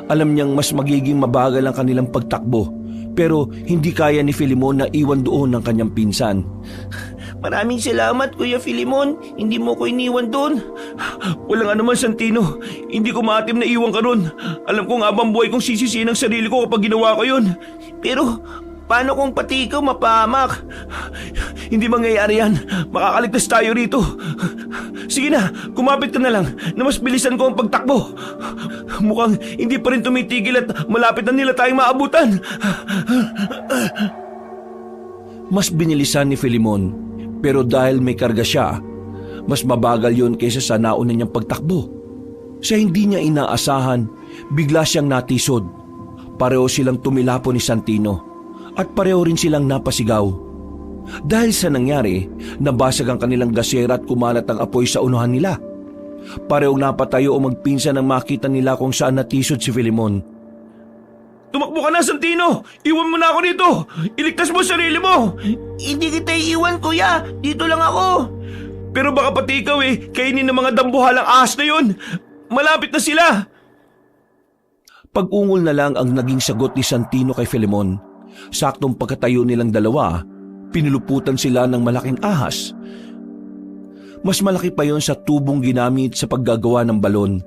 Alam niyang mas magiging mabagal ang kanilang pagtakbo, pero hindi kaya ni Filemon na iwan doon ang kanyang pinsan. Maraming salamat, Kuya Filemon. Hindi mo ko iniwan doon. Walang anuman, Santino. Hindi ko maatim na iwan ka ron. Alam kong habang buhay kong sisisihin ang sarili ko kapag ginawa ko yun. Pero paano kung pati ikaw mapahamak? Hindi mangyayari yan. Makakaligtas tayo rito. Sige na, kumapit ka na lang na mas bilisan ko ang pagtakbo. Mukhang hindi pa rin tumitigil at malapit na nila tayong maabutan. Mas binilisan ni Filemon, pero dahil may karga siya, mas mabagal yun kaysa sa nauna niyang pagtakbo. Sa hindi niya inaasahan, bigla siyang natisod. Pareho silang tumilapo ni Santino at pareho rin silang napasigaw. Dahil sa nangyari, nabasag ang kanilang gasera at kumalat ang apoy sa unuhan nila. Parehong napatayo o magpinsan nang makita nila kung saan natisod si Filemon. Tumakbo ka na, Santino! Iwan mo na ako dito! Iligtas mo sarili mo! Hindi kita iiwan, kuya. Dito lang ako. Pero baka pati ikaw kainin ng mga dambuhalang ahas na yun. Malapit na sila! Pag-ungol na lang ang naging sagot ni Santino kay Filemon. Saktong pagkatayo nilang dalawa, pinuluputan sila ng malaking ahas. Mas malaki pa yon sa tubong ginamit sa paggagawa ng balon.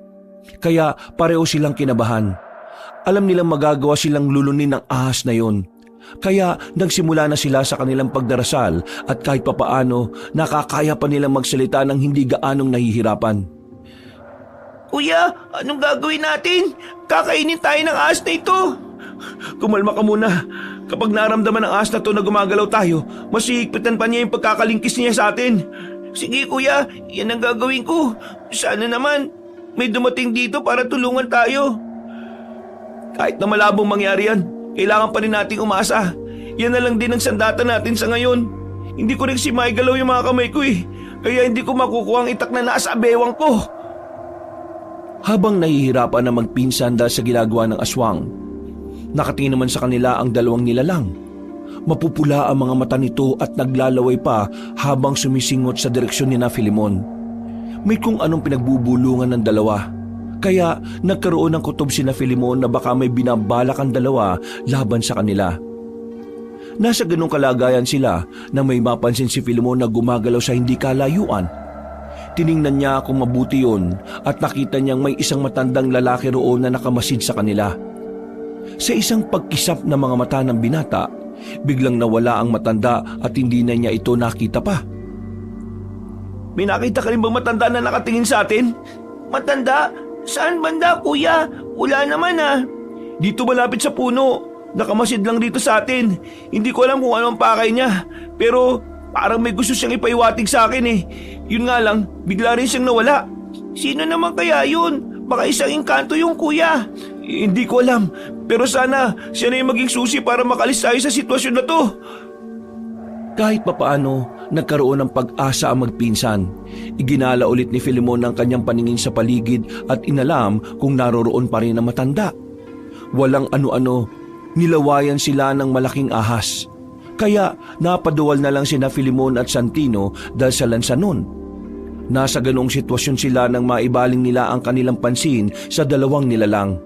Kaya pareho silang kinabahan. Alam nilang magagawa silang lulunin ng ahas na yon. Kaya nagsimula na sila sa kanilang pagdarasal at kahit papaano nakakaya pa nilang magsalita ng hindi gaanong nahihirapan. Kuya, anong gagawin natin? Kakainin tayo ng ahas na ito. Kumalma ka muna. Kapag naramdaman ng ahas na to na gumagalaw tayo, mas hihigpitan pa niya yung pagkakalingkis niya sa atin. Sige kuya, yan ang gagawin ko. Sana naman may dumating dito para tulungan tayo. Kahit na malabong mangyari yan, kailangan pa rin nating umasa. Yan na lang din ang sandata natin sa ngayon. Hindi ko rin si maigalaw yung mga kamay ko kaya hindi ko makukuha ang itak na nasa bewang ko. Habang nahihirapan na magpinsan dahil sa ginagawa ng aswang, nakatingin naman sa kanila ang dalawang nilalang. Mapupula ang mga mata nito at naglalaway pa habang sumisingot sa direksyon ni na Filemon. May kung anong pinagbubulungan ng dalawa. Kaya nagkaroon ng kutob si na Filemon na baka may binabalak ang dalawa laban sa kanila. Nasa ganong kalagayan sila na may mapansin si Filemon na gumagalaw sa hindi kalayuan. Tiningnan niya kung mabuti yun at nakita niyang may isang matandang lalaki roon na nakamasid sa kanila. Sa isang pagkisap ng mga mata ng binata, biglang nawala ang matanda at hindi na niya ito nakita pa. May nakita ka rin bang matanda na nakatingin sa atin? Matanda? Saan banda, kuya? Wala naman ah. Dito malapit sa puno. Nakamasid lang dito sa atin. Hindi ko alam kung ano ang pakay niya. Pero parang may gusto siyang ipaiwatig sa akin eh. Yun nga lang, bigla rin siyang nawala. Sino naman kaya yun? Baka isang engkanto yung kuya. Hindi ko alam. Pero sana siya na yung maging susi para makalis tayo sa sitwasyon na to. Kahit papaano, nagkaroon ng pag-asa ang magpinsan. Iginala ulit ni Filemon ang kanyang paningin sa paligid at inalam kung naroroon pa rin ang matanda. Walang ano-ano, nilawayan sila ng malaking ahas. Kaya napaduwal na lang sina Filemon at Santino dahil sa lansanon. Nasa ganong sitwasyon sila nang maibaling nila ang kanilang pansin sa dalawang nilalang.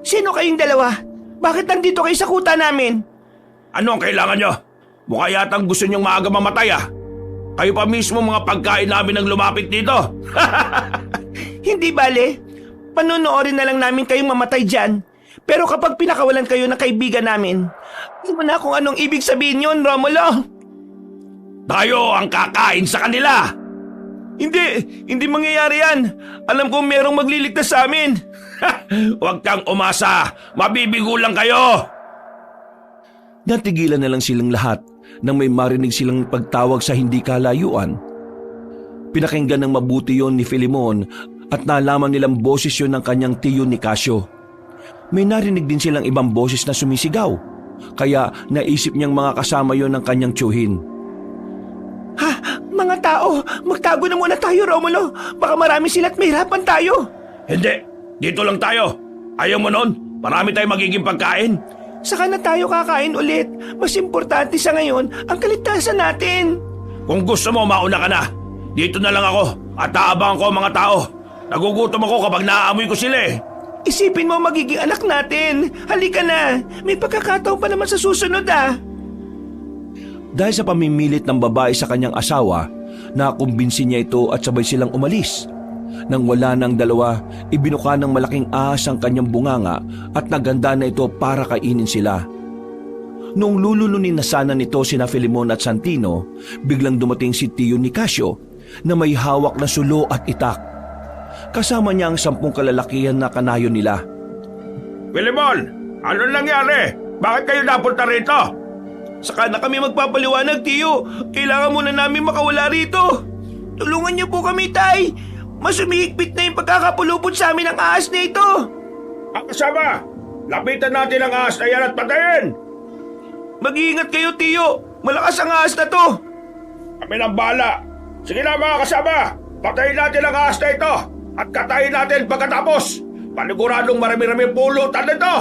Sino kayong dalawa? Bakit nandito kayo sa kuta namin? Ano ang kailangan nyo? Mukha yatang gusto nyong maaga mamatay ah. Kayo pa mismo mga pagkain namin ang lumapit dito. Hindi bale. Panonoorin na lang namin kayong mamatay dyan. Pero kapag pinakawalan kayo ng kaibigan namin, alam mo na kung anong ibig sabihin yun, Romulo. Tayo ang kakain sa kanila. Hindi mangyayari yan. Alam kong merong magliligtas sa amin. Huwag kang umasa. Mabibigo lang kayo. Natigilan na lang silang lahat nang may marinig silang pagtawag sa hindi kalayuan. Pinakinggan ng mabuti yon ni Filemon at nalaman nilang boses yon ng kanyang tiyo ni Casio. May narinig din silang ibang boses na sumisigaw, kaya naisip niyang mga kasama yon ng kanyang tiyuhin. Ha? Mga tao, magtago na muna tayo, Romulo. Baka marami sila at mahirapan tayo. Hindi, dito lang tayo. Ayaw mo nun? Marami tayong magiging pagkain. Saka na tayo kakain ulit. Mas importante sa ngayon ang kaligtasan natin. Kung gusto mo, mauna ka na. Dito na lang ako at aabangan ko ang mga tao. Nagugutom ako kapag naaamoy ko sila eh. Isipin mo magiging anak natin. Halika na. May pagkakataon pa naman sa susunod ah. Dahil sa pamimilit ng babae sa kanyang asawa, nakumbinsi niya ito at sabay silang umalis. Nang wala ng dalawa, ibinuka ng malaking ahas ang kanyang bunganga at naganda na ito para kainin sila. Noong lulununin na sana nito sina Filemon at Santino, biglang dumating si tiyo ni Casio na may hawak na sulo at itak. Kasama niya ang 10 kalalakihan na kanayon nila. Filemon, ano nangyari? Bakit kayo napunta rito? Saka na kami magpapaliwanag, tiyo. Kailangan muna namin makawala rito. Tulungan niyo po kami, tay. Mas umihigpit na yung pagkakapulupot sa amin ng ahas na ito. Ang kasama, lapitan natin ang ahas na yan at patayin. Mag-iingat kayo, tiyo. Malakas ang ahas na to. Kami nang bala. Sige na mga kasama, patayin natin ang ahas na ito at katayin natin pagkatapos. Paniguradong marami-rami pulutan nito.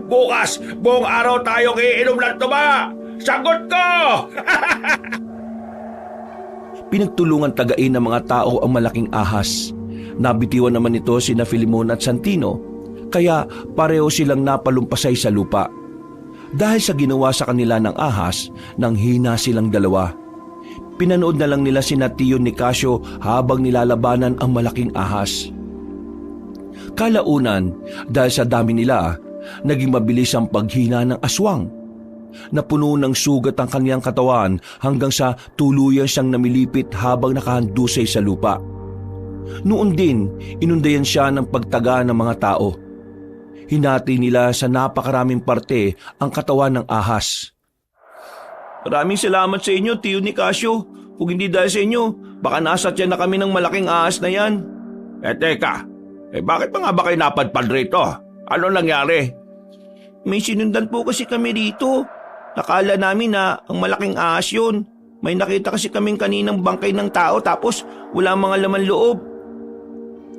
Bukas, buong araw tayong iinom ng tuba. Sagot ko! Pinagtulungan tagain ng mga tao ang malaking ahas. Nabitiwan naman ito sina Filemon at Santino, kaya pareho silang napalumpasay sa lupa. Dahil sa ginawa sa kanila ng ahas, nang hina silang dalawa. Pinanood na lang nila sina tiyo ni Casio habang nilalabanan ang malaking ahas. Kalaunan, dahil sa dami nila, naging mabilis ang paghina ng aswang. Napuno ng sugat ang kaniyang katawan hanggang sa tuluyan siyang namilipit habang nakahandusay sa lupa. Noon din, inundayan siya ng pagtaga ng mga tao. Hinati nila sa napakaraming parte ang katawan ng ahas. Maraming salamat sa inyo, tiyo ni Casio. Kung hindi dahil sa inyo, baka nasatyan na kami ng malaking ahas na yan. Teka, bakit pa nga ba kayo napadpad rito? Ano nangyari? May sinundan po kasi kami rito. Nakala namin na ang malaking ahas yun. May nakita kasi kaming kaninang bangkay ng tao tapos wala mga laman loob.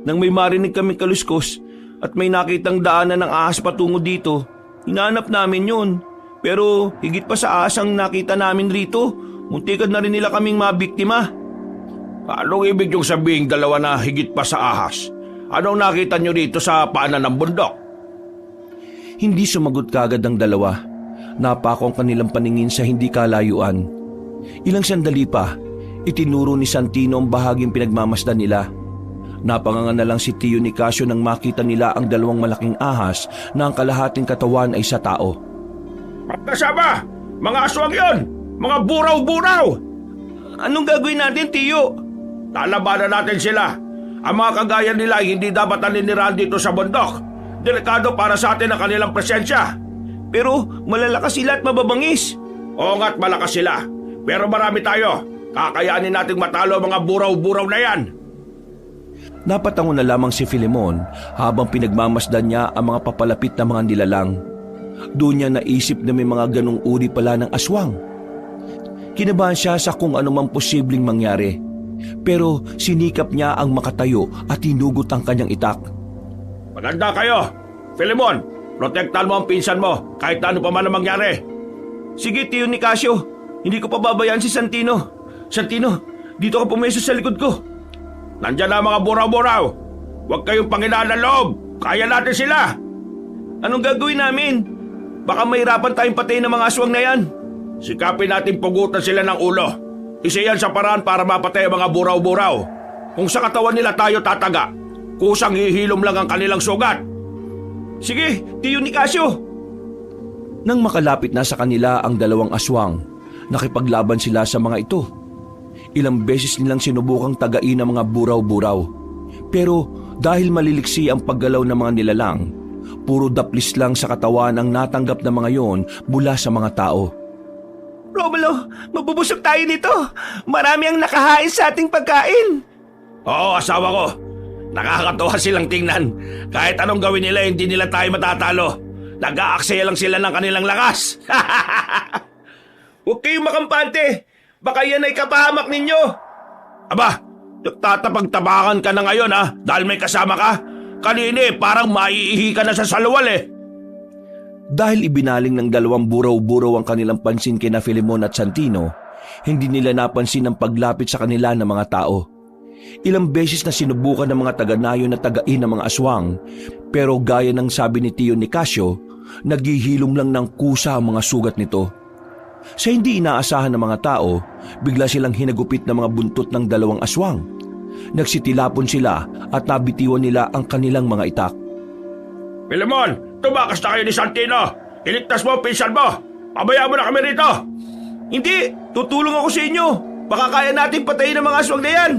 Nang may marinig kaming kaluskos at may nakitang daanan ng ahas patungo dito, hinanap namin yun. Pero higit pa sa ahas ang nakita namin rito, muntikan na rin nila kaming mabiktima. Anong ibig yung sabihin dalawa na higit pa sa ahas? Anong nakita nyo dito sa paanan ng bundok? Hindi sumagot kagad ang dalawa. Napako ang kanilang paningin sa hindi kalayuan. Ilang sandali pa, Itinuro ni Santino ang bahaging pinagmamasdan nila. Napanganga na lang si Tio Nicasio nang makita nila ang dalawang malaking ahas na ang kalahating katawan ay sa tao. Magkasama! Mga aswang yon! Mga buraw-buraw! Anong gagawin natin, Tiyo? Lalabanan natin sila. Ang mga kagaya nila ay hindi dapat naninirahan dito sa bundok. Delikado para sa atin ang kanilang presensya. Pero malalakas sila at mababangis. Oo nga't malakas sila. Pero marami tayo. Kakayanin nating matalo ang mga buraw-buraw na yan. Napatango na lamang si Filemon habang pinagmamasdan niya ang mga papalapit na mga nilalang. Doon niya naisip na may mga ganong uri pala ng aswang. Kinabahan siya sa kung anumang posibleng mangyari. Pero sinikap niya ang makatayo at hinugot ang kanyang itak. Maganda kayo. Filemon, protektahan mo ang pinsan mo kahit ano pa man ang mangyari. Sige, Tio Nicasio. Hindi ko pababayaan si Santino. Santino, dito ka pumeso sa likod ko. Nandyan na ang mga buraw-buraw. Huwag kayong panghinaan ng loob. Kaya natin sila. Anong gagawin namin? Baka mahirapan tayong patayin ng mga aswang na yan. Sikapin natin pugutan sila ng ulo. Isa yan sa paraan para mapatay ang mga buraw-buraw. Kung sa katawan nila tayo tataga, kusang hihilom lang ang kanilang sugat. Sige, Tio Nicasio. Nang makalapit na sa kanila ang dalawang aswang, nakipaglaban sila sa mga ito. Ilang beses nilang sinubukang tagain ang mga buraw-buraw. Pero dahil maliliksi ang paggalaw ng mga nilalang, puro daplis lang sa katawan ang natanggap ng mga yon mula sa mga tao. Romulo, mabubusog tayo nito. Marami ang nakahain sa ating pagkain. Oo, asawa ko. Nakakatuwa silang tingnan. Kahit anong gawin nila, hindi nila tayo matatalo. Nag-aaksaya lang sila ng kanilang lakas. Huwag kayong makampante. Baka yan ay kapahamak ninyo. Aba, nagtatapag-tabakan ka na ngayon ha, dahil may kasama ka. Kanina parang maiihi ka na sa salwal eh. Dahil ibinaling ng dalawang buraw-buraw ang kanilang pansin kina Filemon at Santino, hindi nila napansin ang paglapit sa kanila ng mga tao. Ilang beses na sinubukan ng mga taga-nayo na tagain ng mga aswang, pero gaya ng sabi ni Tio Nicasio, naghihilom lang ng kusa ang mga sugat nito. Sa hindi inaasahan ng mga tao, bigla silang hinagupit ng mga buntot ng dalawang aswang. Nagsitilapon sila at nabitiwan nila ang kanilang mga itak. Filemon, tumakas na kayo ni Santino. Iligtas mo ang pinsan mo. Pabayaan mo na kami rito. Hindi, tutulong ako sa inyo. Baka kaya natin patayin ang mga aswang na yan.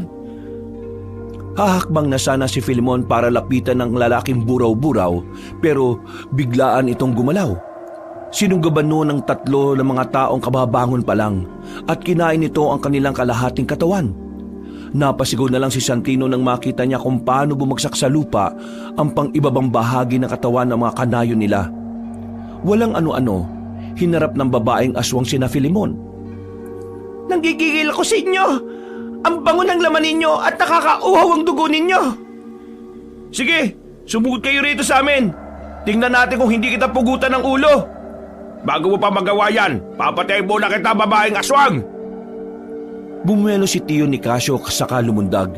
Hahakbang na sana si Filemon para lapitan ng lalaking buraw-buraw, pero biglaan itong gumalaw. Sinunggaban noon ng tatlo ng mga taong kababangon pa lang at kinain nito ang kanilang kalahating katawan. Napasigaw na lang si Santino nang makita niya kung paano bumagsak sa lupa ang pang-ibabang bahagi ng katawan ng mga kanayo nila. Walang ano-ano, hinarap ng babaeng aswang sina Filemon. Nanggigigil ako sa inyo. Ang bango ng laman ninyo at nakakauhaw ang dugo ninyo. Sige, sumugod kayo rito sa amin. Tingnan natin kung hindi kita pugutan ng ulo. Bago mo pa magawa yan, papatayin muna kita, babaeng aswang. Bumuelo si Tio Nicasio saka lumundag.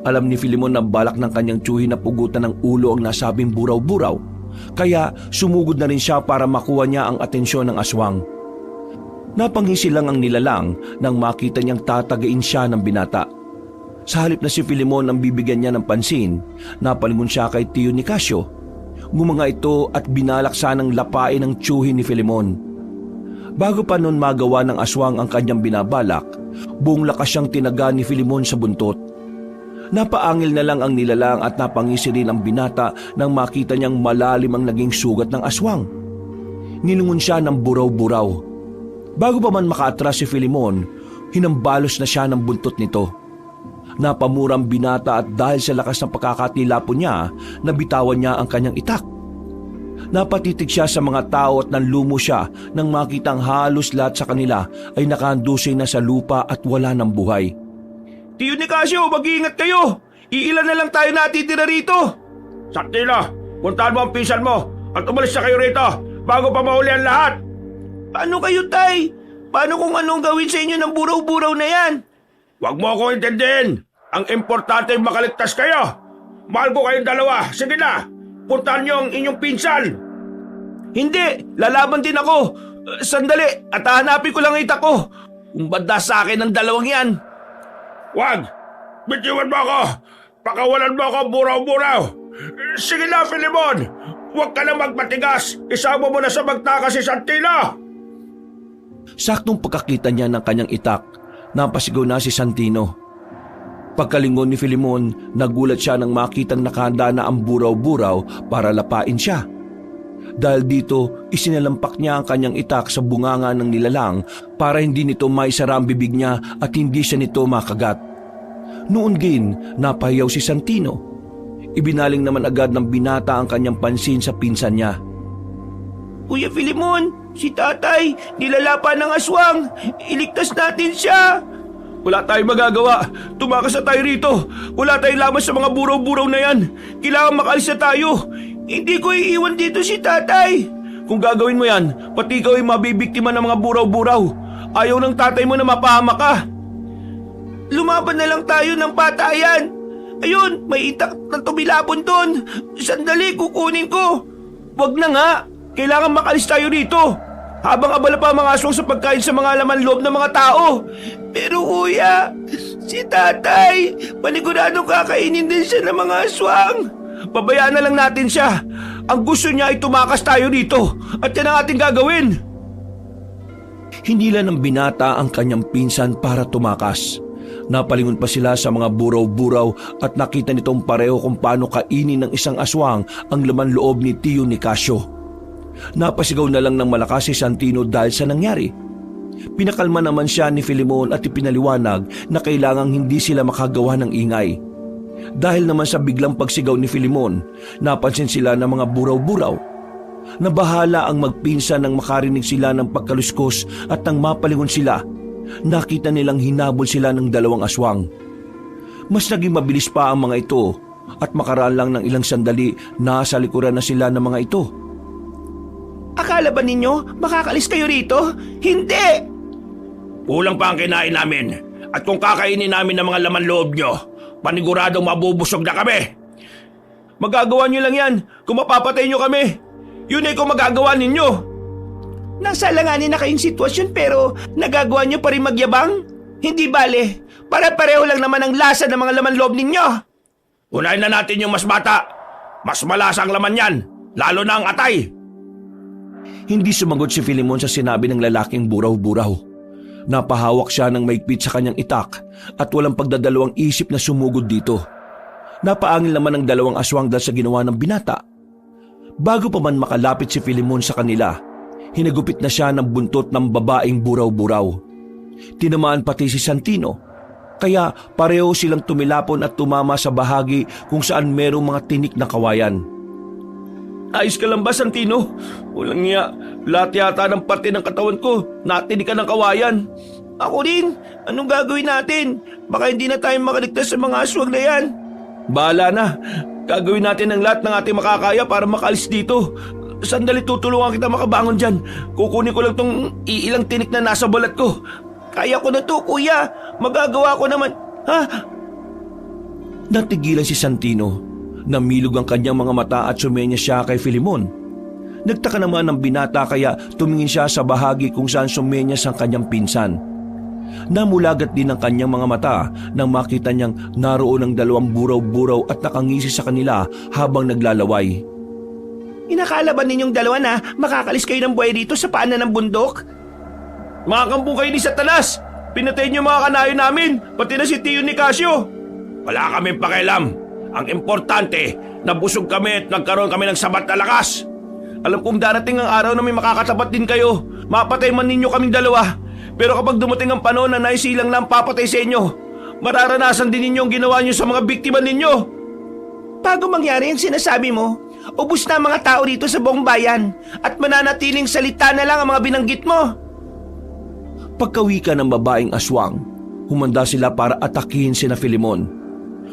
Alam ni Filemon na balak ng kanyang tiyuhin na pugutan ng ulo ang nasabing buraw-buraw, kaya sumugod na rin siya para makuha niya ang atensyon ng aswang. Napangisi lang ang nilalang nang makita niyang tatagain siya ng binata. Sa halip na si Filemon ang bibigyan niya ng pansin, napalingon siya kay Tio Nicasio. Gumanga ito at binalak sanang lapain ang tiyuhin ni Filemon. Bago pa noon magawa ng aswang ang kanyang binabalak, buong lakas siyang tinaga ni Filemon sa buntot. Napaangil na lang ang nilalang at napangisi rin ang binata nang makita niyang malalim ang naging sugat ng aswang. Ninungon siya ng buraw-buraw. Bago pa man makaatras si Filemon, hinambalos na siya ng buntot nito. Napamurang binata at dahil sa lakas ng pagkakatilapon niya, nabitawan niya ang kanyang itak. Napatitig siya sa mga tao at nanlumo siya nang makitang halos lahat sa kanila ay nakahandusay na sa lupa at wala ng buhay. Tio Nicasio, mag-iingat kayo. Iilan na lang tayo natitira rito. Santino, puntahan mo ang pinsan mo at umalis na kayo rito bago pa mahuli ang lahat. Paano kayo, Tay? Paano kung anong gawin sa inyo ng buraw-buraw na yan? Huwag mo akong intindihin. Ang importante ay makaligtas kayo. Mahal ko kayong dalawa. Sige na, puntahan niyo ang inyong pinsan. Hindi, lalaban din ako. Sandali, at hahanapin ko lang ang itak ko. Kung banda sa akin ang dalawang yan. Wag! Bitiwan mo ako! Pakawalan mo ako, buraw-buraw! Sige na, Filimon! Huwag ka na magmatigas! Isama mo na sa magtaka si Santino! Saktong pagkakita niya ng kanyang itak, napasigaw na si Santino. Pagkalingon ni Filimon, nagulat siya nang makitang nakahanda na ang buraw-buraw para lapain siya. Dahil dito, isinalampak niya ang kanyang itak sa bunganga ng nilalang para hindi nito maisara ang bibig niya at hindi siya nito makagat. Noon din, napahiyaw si Santino. Ibinaling naman agad ng binata ang kanyang pansin sa pinsan niya. Kuya Filimon, si tatay, nilalapa ng aswang. Iligtas natin siya. Wala tayong magagawa. Tumakas na tayo rito. Wala tayong laman sa mga buraw-buraw na yan. Kailangan makalis na tayo. Hindi ko iiwan dito si tatay. Kung gagawin mo yan, pati ikaw ay mabibiktima ng mga buraw-buraw. Ayaw ng tatay mo na mapahamak ka. Lumaban na lang tayo ng patayan. Ayun, may itak na tumilapon doon. Sandali, kukunin ko. Wag na nga. Kailangan makalis tayo rito. Habang abala pa ang mga aswang sa pagkain sa mga laman loob ng mga tao. Pero kuya, si tatay, paniguradong kakainin din siya ng mga aswang. Pabayaan na lang natin siya. Ang gusto niya ay tumakas tayo dito. At yan ang ating gagawin. Hinila ng binata ang kanyang pinsan para tumakas. Napalingon pa sila sa mga buraw-buraw at nakita nitong pareho kung paano kainin ng isang aswang ang laman loob ni Tio Nicasio. Napasigaw na lang ng malakas si Santino dahil sa nangyari. Pinakalma naman siya ni Filimon at ipinaliwanag na kailangang hindi sila makagawa ng ingay. Dahil naman sa biglang pagsigaw ni Filimon, napansin sila ng mga buraw-buraw. Nabahala ang magpinsan nang makarinig sila ng pagkaluskos at nang mapalingon sila, nakita nilang hinabol sila ng dalawang aswang. Mas naging mabilis pa ang mga ito at makaraan lang ng ilang sandali nasa likuran na sila ng mga ito. Akala ba ninyo makakalis kayo rito? Hindi! Kulang pa ang kinain namin. At kung kakainin namin ng mga laman loob nyo, paniguradong mabubusog na kami. Magagawa nyo lang yan kung mapapatay nyo kami. Yun ay kung magagawa ninyo. Nasa langanin na kayong sitwasyon pero nagagawa nyo pa rin magyabang? Hindi bale, pare-pareho lang naman ang lasa ng mga laman loob ninyo. Unahin na natin yung mas bata. Mas malasa ang laman yan, lalo na ang atay. Hindi sumagot si Filimon sa sinabi ng lalaking buraw-buraw. Napahawak siya ng maigpit sa kanyang itak at walang pagdadalawang isip na sumugod dito. Napaangil naman ang dalawang aswang dahil sa ginawa ng binata. Bago pa man makalapit si Filimon sa kanila, hinagupit na siya ng buntot ng babaeng buraw-buraw. Tinamaan pati si Santino, kaya pareho silang tumilapon at tumama sa bahagi kung saan merong mga tinik na kawayan. Ayos ka lang ba, Santino? Walang niya, lahat yata ng parte ng katawan ko, natinikan ng kawayan. Ako din, anong gagawin natin? Baka hindi na tayo makaligtas sa mga aswang na yan. Bahala na, gagawin natin ang lahat ng ating makakaya para makalis dito. Sandali, tutulungan kita makabangon dyan. Kukunin ko lang tong iilang tinik na nasa balat ko. Kaya ko na to, kuya. Magagawa ko naman. Ha? Natigilan si Santino. Namilog ang kanyang mga mata at sumenya siya kay Filimon. Nagtaka naman ng binata kaya tumingin siya sa bahagi kung saan sumenyas ang kanyang pinsan. Namulagat din ang kanyang mga mata nang makita niyang naroon ang dalawang buraw-buraw at nakangisi sa kanila habang naglalaway. Inakala ba ninyong dalawa na makakalis kayo ng buhay dito sa paanan ng bundok? Mga kampo kayo ni Satanas! Pinatay niyo mga kanayo namin, pati na si Tio Nicasio! Wala kaming pakialam. Ang importante, nabusog kami at nagkaroon kami ng sabat na lakas. Alam kong darating ang araw na may makakatapat din kayo. Mapatay man ninyo kaming dalawa. Pero kapag dumating ang panahon na naisilang lang papatay sa inyo, mararanasan din ninyo ang ginawa niyo sa mga biktima ninyo. Bago mangyari ang sinasabi mo, ubus na ang mga tao dito sa buong bayan at mananatiling salita na lang ang mga binanggit mo. Pagkawika ng babaeng aswang, humanda sila para atakihin sina Filimon.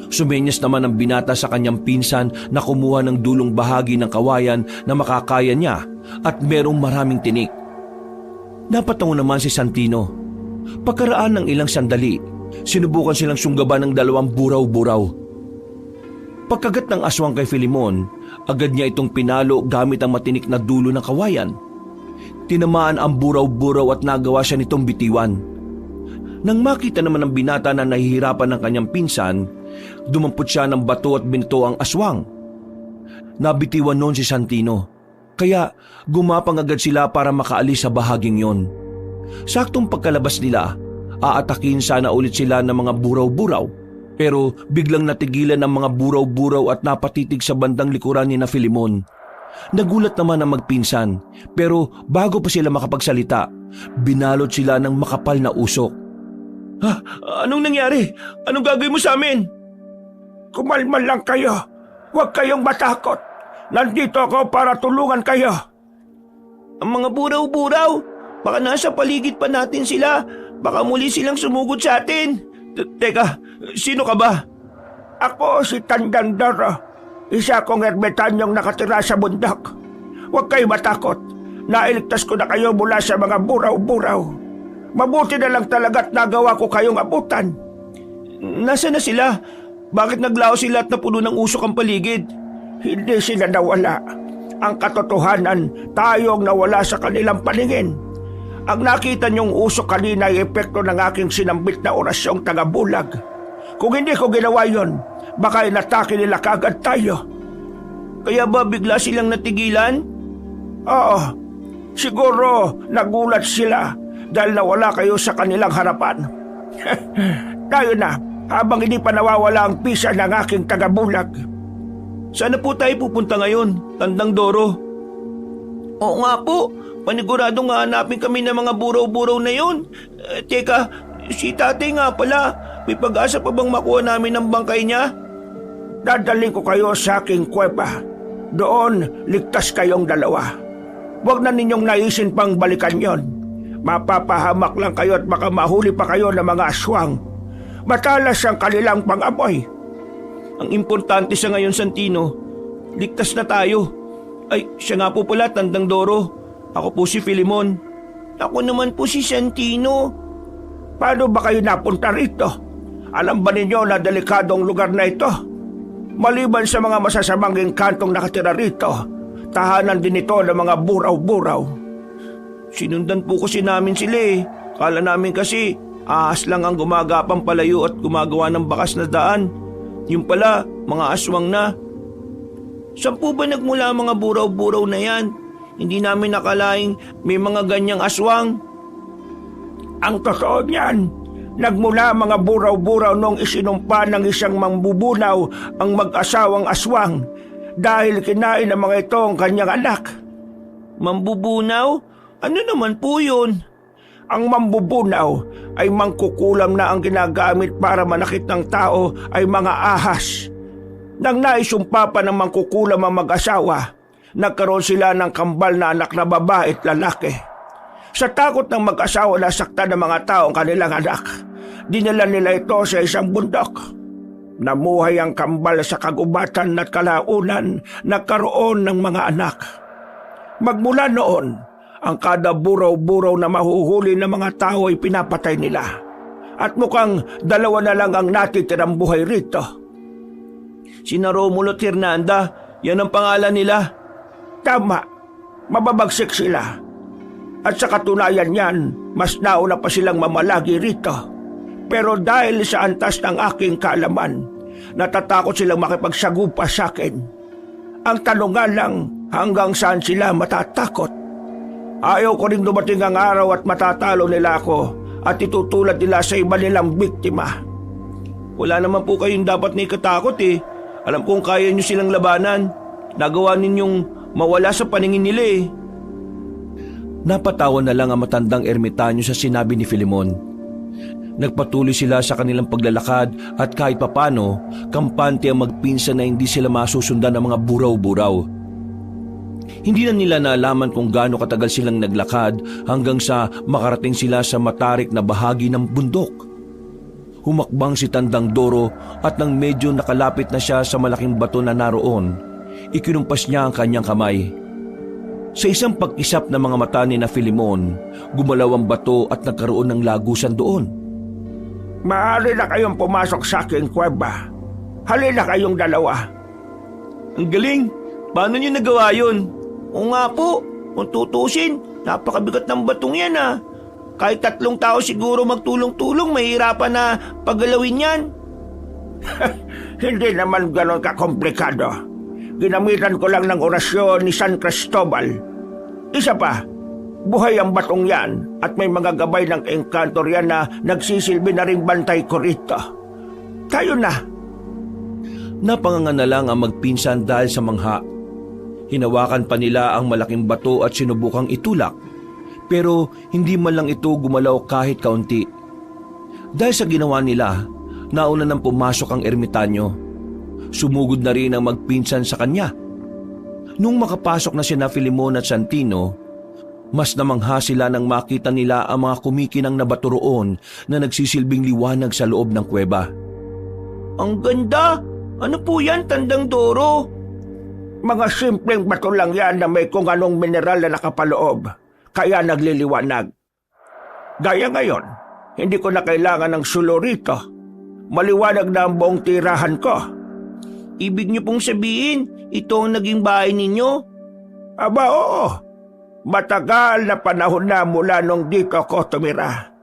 Sumenyas naman ang binata sa kanyang pinsan na kumuha ng dulong bahagi ng kawayan na makakaya niya at merong maraming tinik. Napatango naman si Santino. Pagkaraan ng ilang sandali, sinubukan silang sunggaban ng dalawang buraw-buraw. Pagkagat ng aswang kay Filimon, agad niya itong pinalo gamit ang matinik na dulo ng kawayan. Tinamaan ang buraw-buraw at nagawa siya nitong bitiwan. Nang makita naman ng binata na nahihirapan ng kanyang pinsan, dumampot siya ng bato at binto ang aswang. Nabitiwan noon si Santino, kaya gumapang agad sila para makaalis sa bahaging yon. Saktong pagkalabas nila, aatakin sana ulit sila ng mga buraw-buraw, pero biglang natigilan ng mga buraw-buraw at napatitig sa bandang likuran ni na Filimon. Nagulat naman ang magpinsan, pero bago pa sila makapagsalita, binalot sila ng makapal na usok. Anong nangyari? Anong gagawin mo sa amin? Kumalma lang kayo. Huwag kayong matakot. Nandito ako para tulungan kayo. Ang mga buraw-buraw, baka nasa paligid pa natin sila. Baka muli silang sumugod sa atin. Teka, sino ka ba? Ako si Tandandoro. Isa kong ermitanyong nakatira sa bundok. Huwag kayong matakot. Nailigtas ko na kayo mula sa mga buraw-buraw. Mabuti na lang talaga't nagawa ko kayong abutan. Nasaan na sila? Bakit naglaho sila at napuno ng usok ang paligid? Hindi sila nawala. Ang katotohanan, tayo ang nawala sa kanilang paningin. Ang nakita niyong usok kanina ay epekto ng aking sinambit na orasyong tagabulag. Kung hindi ko ginawa yon, baka inatake nila kagad tayo. Kaya ba bigla silang natigilan? Oo, siguro nagulat sila dahil nawala kayo sa kanilang harapan. Tayo na, habang hindi pa nawawala ang pisa ng aking tagabulag. Saan po tayo pupunta ngayon, Tandandoro? Oo nga po, paniguradong hanapin kami ng mga buraw-buraw na yun. Teka, si tatay nga pala, may pag-asa pa bang makuha namin ng bangkay niya? Dadaling ko kayo sa aking kuweba. Doon, ligtas kayong dalawa. Huwag na ninyong naisin pang balikan yon. Mapapahamak lang kayo at baka mahuli pa kayo ng mga aswang. Matalas ang kanilang pang-amoy. Ang importante sa ngayon, Santino, ligtas na tayo. Ay, siya nga po pala, Tandandoro. Ako po si Filimon. Ako naman po si Santino. Paano ba kayo napunta rito? Alam ba ninyo na delikadong lugar na ito? Maliban sa mga masasamang engkantong nakatira rito, tahanan din ito ng mga buraw-buraw. Sinundan po kasi namin sila eh. Kala namin kasi ahas lang ang gumagapang palayo at gumagawa ng bakas na daan. Yung pala, mga aswang na. Saan po ba nagmula ang mga buraw-buraw na yan? Hindi namin nakalaing may mga ganyang aswang. Ang totoo niyan, nagmula mga buraw-buraw nung isinumpa ng isang mambubunaw ang mag-asawang aswang dahil kinain ng mga ito ang kanyang anak. Mambubunaw? Ano naman po yun? Ang mambubunaw ay mangkukulam na ang ginagamit para manakit ng tao ay mga ahas. Nang naisumpa pa ng mangkukulam ang mag-asawa, nagkaroon sila ng kambal na anak na babae at lalaki. Sa takot ng mag-asawa na saktan ng mga tao ang kanilang anak, dinala nila ito sa isang bundok. Namuhay ang kambal sa kagubatan at kalaunan, nagkaroon ng mga anak. Magmula noon, ang kada buraw-buraw na mahuhuli ng mga tao ay pinapatay nila. At mukhang dalawa na lang ang natitirang buhay rito. Sina Romulo at Hernanda, yan ang pangalan nila. Tama, mababagsik sila. At sa katunayan yan, mas nauna pa silang mamalagi rito. Pero dahil sa antas ng aking kaalaman, natatakot silang makipagsagupa sa akin. Ang tanong lang, hanggang saan sila matatakot? Ayaw ko rin dumating ang araw at matatalo nila ako at itutulad nila sa iba nilang biktima. Wala naman po kayong dapat na ikatakot eh. Alam kong kaya nyo silang labanan. Nagawa ninyong mawala sa paningin nila eh. Napatawa na lang ang matandang ermitanyo sa sinabi ni Filimon. Nagpatuloy sila sa kanilang paglalakad at kahit papano, kampante ang magpinsan na hindi sila masusundan ng mga buraw-buraw. Hindi na nila naalaman kung gaano katagal silang naglakad hanggang sa makarating sila sa matarik na bahagi ng bundok. Humakbang si Tandandoro at nang medyo nakalapit na siya sa malaking bato na naroon, ikinumpas niya ang kanyang kamay. Sa isang pag-isap ng mga mata ni na Filimon, gumalaw ang bato at nagkaroon ng lagusan doon. Maaari na kayong pumasok sa aking kuweba. Halina kayong dalawa. Ang galing! Paano niyo nagawa yun? Oo nga po, kung tutusin, napakabigat ng batong yan ah. Kahit 3 tao siguro magtulong-tulong, mahirapan na paggalawin yan. Hindi naman ganon kakomplikado. Ginamitan ko lang ng orasyon ni San Cristobal. Isa pa, buhay ang batong yan at may mga gabay ng engkantor yan na nagsisilbi na ring bantay ko rito. Tayo na. Napanganga na lang ang magpinsan dahil sa mangha. Hinawakan pa nila ang malaking bato at sinubukang itulak, pero hindi man lang ito gumalaw kahit kaunti. Dahil sa ginawa nila, nauna nang pumasok ang ermitanyo. Sumugod na rin ang magpinsan sa kanya. Nung makapasok na sina Filemon at Santino, mas namangha sila nang makita nila ang mga kumikinang na bato roon na nagsisilbing liwanag sa loob ng kuweba. Ang ganda! Ano po yan, Tandang Doro? Mga simpleng bato lang yan na may kung anong mineral na nakapaloob, kaya nagliliwanag. Gaya ngayon, hindi ko na kailangan ng sulo rito. Maliwanag na ang buong tirahan ko. Ibig niyo pong sabihin, ito ang naging bahay ninyo? Aba oo, matagal na panahon na mula nung dito ako tumira.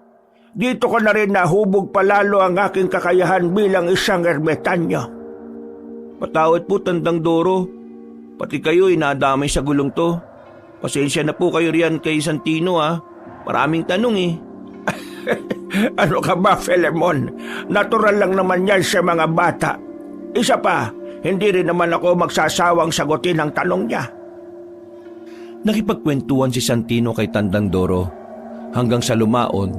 Dito ko na rin nahubog palalo ang aking kakayahan bilang isang ermitanyo. Patawad po, Tandang Doro. Pati kayo inadamay sa gulong to. Pasensya na po kayo riyan kay Santino Maraming tanong eh. Ano ka ba, Filemon? Natural lang naman yan sa mga bata. Isa pa, hindi rin naman ako magsasawang sagutin ang tanong niya. Nakipagkwentuhan si Santino kay Tandang Doro hanggang sa lumaon,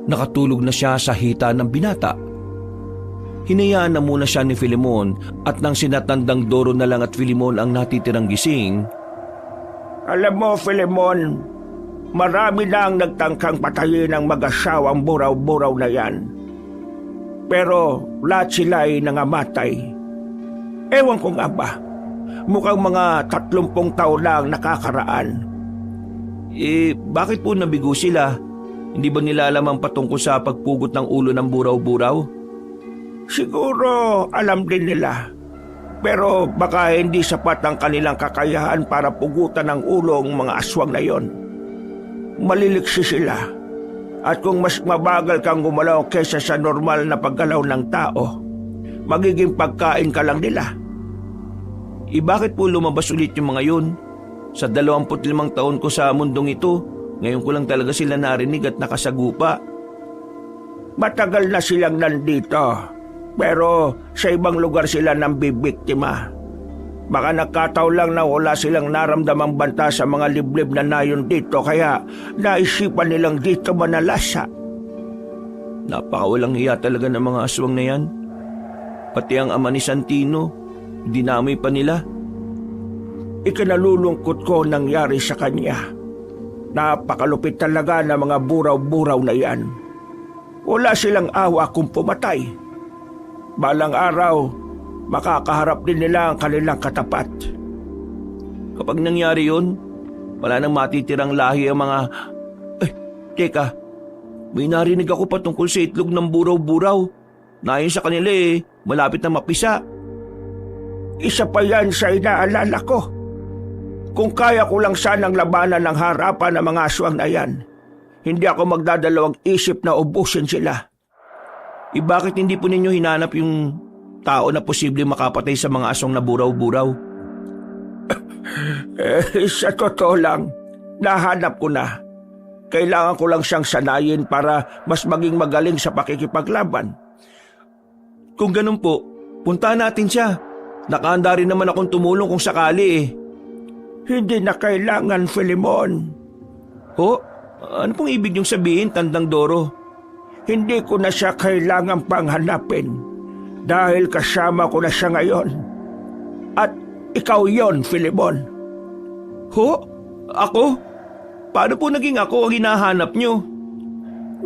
nakatulog na siya sa hita ng binata. Hinayaan na muna siya ni Filemon at nang sina Tandang Doro na lang at Filemon ang natitirang gising. Alam mo, Filemon, marami na ang nagtangkang patayin ang mag-asawang buraw-buraw na yan. Pero lahat sila ay nangamatay. Ewan ko nga ba, mukhang mga 30 taon lang nakakaraan. Bakit po nabigo sila? Hindi ba nila alam ang patungkol sa pagpugot ng ulo ng buraw-buraw? Siguro alam din nila. Pero baka hindi sapat ang kanilang kakayahan para pugutan ng ulo ang mga aswang na yon. Maliliksi sila. At kung mas mabagal kang gumalaw kaysa sa normal na paggalaw ng tao, magiging pagkain ka lang nila. Bakit po lumabas ulit yung mga yun? Sa 25 taon ko sa mundong ito, ngayon ko lang talaga sila narinig at nakasagupa. Matagal na silang nandito. Pero sa ibang lugar sila nang bibiktima. Baka nagkataon lang na wala silang naramdamang banta sa mga liblib na nayon dito kaya naisipan nilang dito manalasa. Napakawalang hiya talaga ng mga aswang na yan. Pati ang ama ni Santino, dinamay pa nila. Ikinalulungkot ko nangyari sa kanya. Napakalupit talaga ng mga buraw-buraw na yan. Wala silang awa kung pumatay. Balang araw, makakaharap din nila ang kanilang katapat. Kapag nangyari yun, wala nang matitirang lahi ang mga... Teka, may narinig ako patungkol sa itlog ng buraw-buraw. Nayon sa kanila malapit na mapisa. Isa pa yan sa inaalala ko. Kung kaya ko lang sanang labanan ng harapan ng mga aswang na yan, hindi ako magdadalawang isip na ubusin sila. Bakit hindi po ninyo hinanap yung tao na posible makapatay sa mga aswang na buraw-buraw? Sa totoo lang, nahanap ko na. Kailangan ko lang siyang sanayin para mas maging magaling sa pakikipaglaban. Kung ganun po, puntahan natin siya. Nakahanda rin naman akong tumulong kung sakali Hindi na kailangan, Filemon. Ano pong ibig niyong sabihin, Tandang Doro? Hindi ko na siya kailangang panghanapin dahil kasama ko na siya ngayon. At ikaw yon, Filemon. Ako? Paano po naging ako ang hinahanap niyo?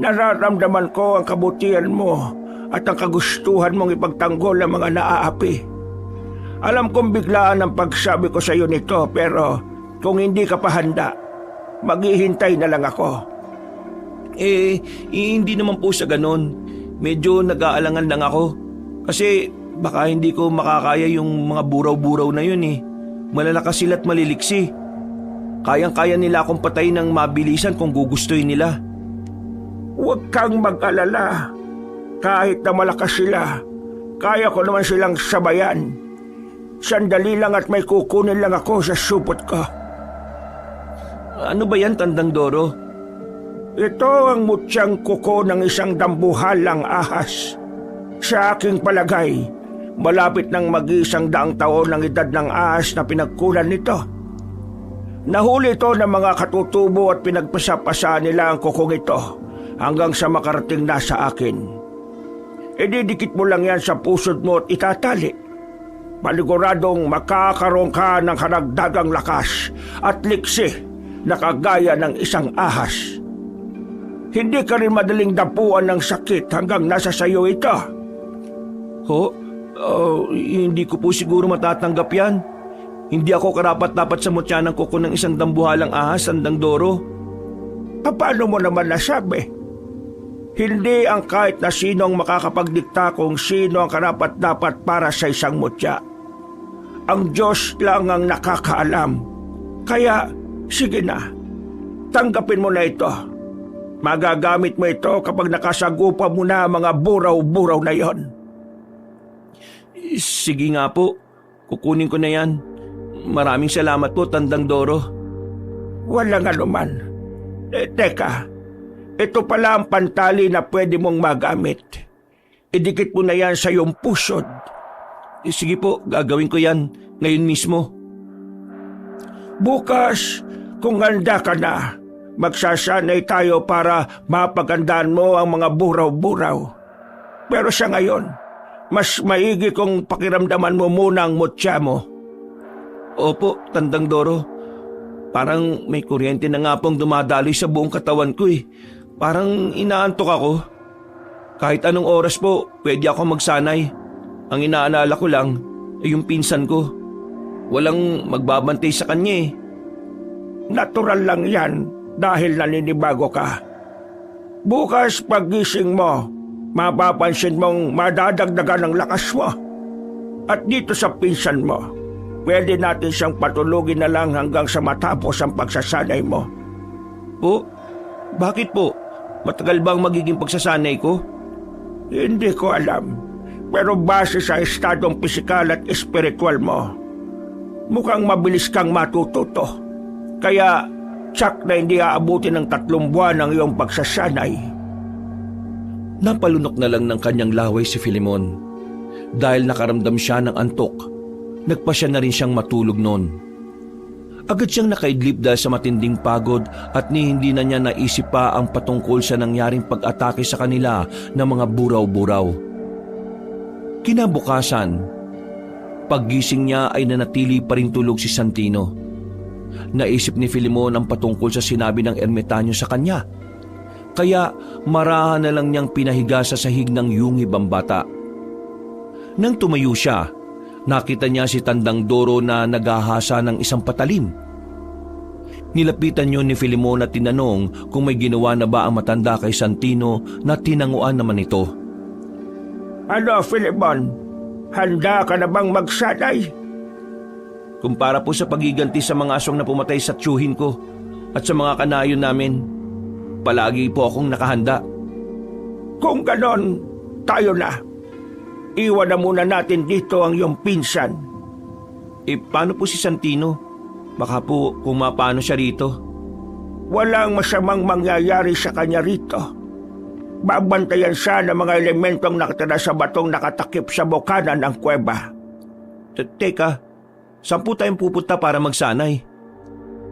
Nararamdaman ko ang kabutihan mo at ang kagustuhan mong ipagtanggol ang mga naaapi. Alam kong biglaan ang pagsabi ko sa iyo nito pero kung hindi ka pa handa, maghihintay na lang ako. Hindi naman po sa ganon. Medyo nag-aalangan lang ako. Kasi baka hindi ko makakaya yung mga buraw-buraw na yun Malalakas sila at maliliksi. Kayang-kaya nila akong patayin ng mabilisan kung gugustuhin nila. Huwag kang mag-alala. Kahit na malakas sila, kaya ko naman silang sabayan. Sandali lang at may kukunin lang ako sa supot ko. Ano ba yan, Tandang Doro? Ito ang mutyang kuko ng isang dambuhalang ahas. Sa aking palagay, malapit nang mag-100 taon ng edad ng ahas na pinagkulan nito. Nahuli ito ng mga katutubo at pinagpasapasa nila ang kukong ito hanggang sa makarating na sa akin. Ididikit mo lang yan sa pusod mo at itatali. Paniguradong makakaroon ka ng karagdagang lakas at liksi na kagaya ng isang ahas. Hindi ka rin madaling dapuan ng sakit hanggang nasa sayo ito. Hindi ko po siguro matatanggap yan. Hindi ako karapat-dapat sa mutya ng kuko ng isang dambuhalang ahas, Tandang Doro. Paano mo naman nasabi? Hindi ang kahit na sino ang makakapagdikta kung sino ang karapat-dapat para sa isang mutya. Ang Diyos lang ang nakakaalam. Kaya, sige na, tanggapin mo na ito. Magagamit mo ito kapag nakasagupa mo na mga buraw-buraw na yon. Sige nga po, kukunin ko na yan. Maraming salamat po, Tandang Doro. Walang anuman. Teka, ito pala ang pantali na pwede mong magamit. Idikit mo na yan sa iyong pusod. Sige po, gagawin ko yan ngayon mismo. Bukas, kung handa ka na, magsasanay tayo para mapagandaan mo ang mga buraw-buraw. Pero sa ngayon, mas maigi kung pakiramdaman mo muna ang mutya mo. Opo, Tandang Doro. Parang may kuryente na nga pong dumadaloy sa buong katawan ko eh. Parang inaantok ako. Kahit anong oras po, pwede ako magsanay. Ang inaalala ko lang ay yung pinsan ko. Walang magbabantay sa kanya eh. Natural lang yan dahil naninibago ka. Bukas paggising mo, mapapansin mong madadagdagan ng lakas mo. At dito sa pinsan mo, pwede natin siyang patulugin na lang hanggang sa matapos ang pagsasanay mo. Po? Bakit po? Matagal bang magiging pagsasanay ko? Hindi ko alam. Pero base sa estadong pisikal at espiritual mo, mukhang mabilis kang matututo. Kaya, tsak na hindi aabutin ng 3 buwan ang iyong pagsasanay. Napalunok na lang ng kanyang laway si Filemon. Dahil nakaramdam siya ng antok, nagpasya na rin siyang matulog noon. Agad siyang nakaidlip dahil sa matinding pagod at hindi na niya naisip pa ang patungkol sa nangyaring pag-atake sa kanila ng mga buraw-buraw. Kinabukasan, paggising niya ay nanatili pa rin tulog si Santino. Naisip ni Filemon ang patungkol sa sinabi ng ermitanyo sa kanya. Kaya marahan na lang niyang pinahiga sa sahig ng yungib ang bata. Nang tumayo siya, nakita niya si Tandang Doro na naghahasa ng isang patalim. Nilapitan niyo ni Filemon at tinanong kung may ginawa na ba ang matanda kay Santino na tinanguan naman ito. Ano, Filemon? Handa ka na bang magsanay? Kumpara po sa pagiganti sa mga aswang na pumatay sa tiyuhin ko at sa mga kanayon namin, palagi po akong nakahanda. Kung ganon, tayo na. Iwan na muna natin dito ang iyong pinsan. Paano po si Santino? Baka po kung mapano siya rito. Walang masamang mangyayari sa kanya rito. Babantayan siya ng mga elementong nakatira sa batong nakatakip sa bukana ng kuweba. Teka, saan po tayong pupunta para magsanay?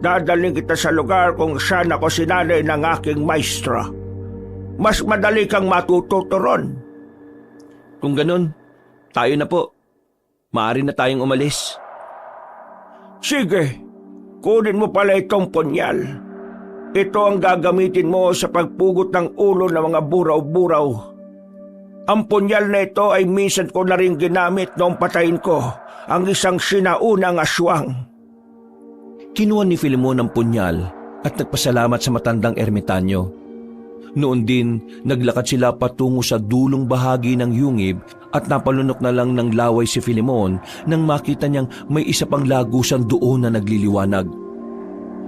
Dadaling kita sa lugar kung saan ako sinanay ng aking maestro. Mas madali kang matututo ron. Kung ganun, tayo na po. Maaari na tayong umalis. Sige, kunin mo pala itong punyal. Ito ang gagamitin mo sa pagpugot ng ulo ng mga buraw-buraw. Ang punyal na ito ay minsan ko na rin ginamit noong patayin ko ang isang sinaunang aswang. Kinuha ni Filemon ang punyal at nagpasalamat sa matandang ermitanyo. Noon din, naglakad sila patungo sa dulong bahagi ng yungib at napalunok na lang ng laway si Filemon nang makita niyang may isa pang lagusan doon na nagliliwanag.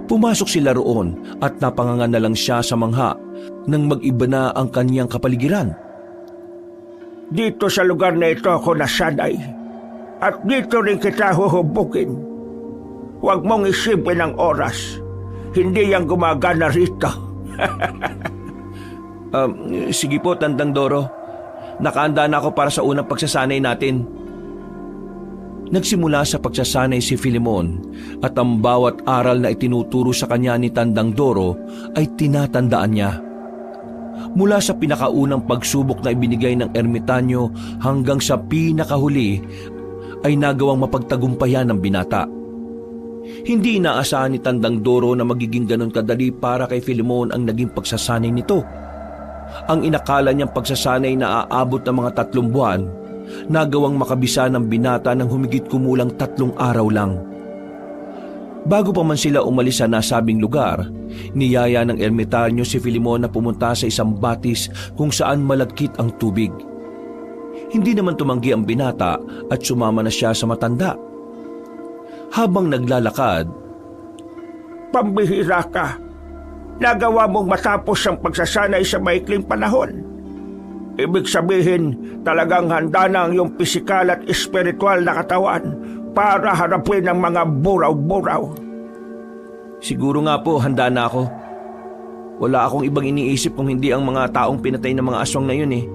Pumasok sila roon at napangangan na lang siya sa mangha nang mag-iba na ang kanyang kapaligiran. Dito sa lugar na ito ako nasanay. At dito rin kita huhubukin. Huwag mong isipin ang oras. Hindi yan gumagana rito. Sige po, Tandang Doro. Nakaanda na ako para sa unang pagsasanay natin. Nagsimula sa pagsasanay si Filemon at ang bawat aral na itinuturo sa kanya ni Tandang Doro ay tinatandaan niya. Mula sa pinakaunang pagsubok na ibinigay ng ermitanyo hanggang sa pinakahuli ay nagawang mapagtagumpayan ng binata. Hindi inaasahan ni Tandang Doro na magiging ganon kadali para kay Filemon ang naging pagsasanay nito. Ang inakala niyang pagsasanay na aabot ng mga 3 buwan, nagawang makabisa ng binata ng humigit kumulang 3 araw lang. Bago pa man sila umalis sa nasabing lugar, niyaya ng ermitanyo si Filemon na pumunta sa isang batis kung saan malagkit ang tubig. Hindi naman tumanggi ang binata at sumama na siya sa matanda. Habang naglalakad, Pambihira ka. Nagawa mong matapos ang pagsasanay sa maikling panahon. Ibig sabihin, talagang handa na ang iyong pisikal at espiritual na katawan para harapin ang mga buraw-buraw. siguro nga po handa na ako. Wala akong ibang iniisip kung hindi ang mga taong pinatay ng mga aswang na yun eh.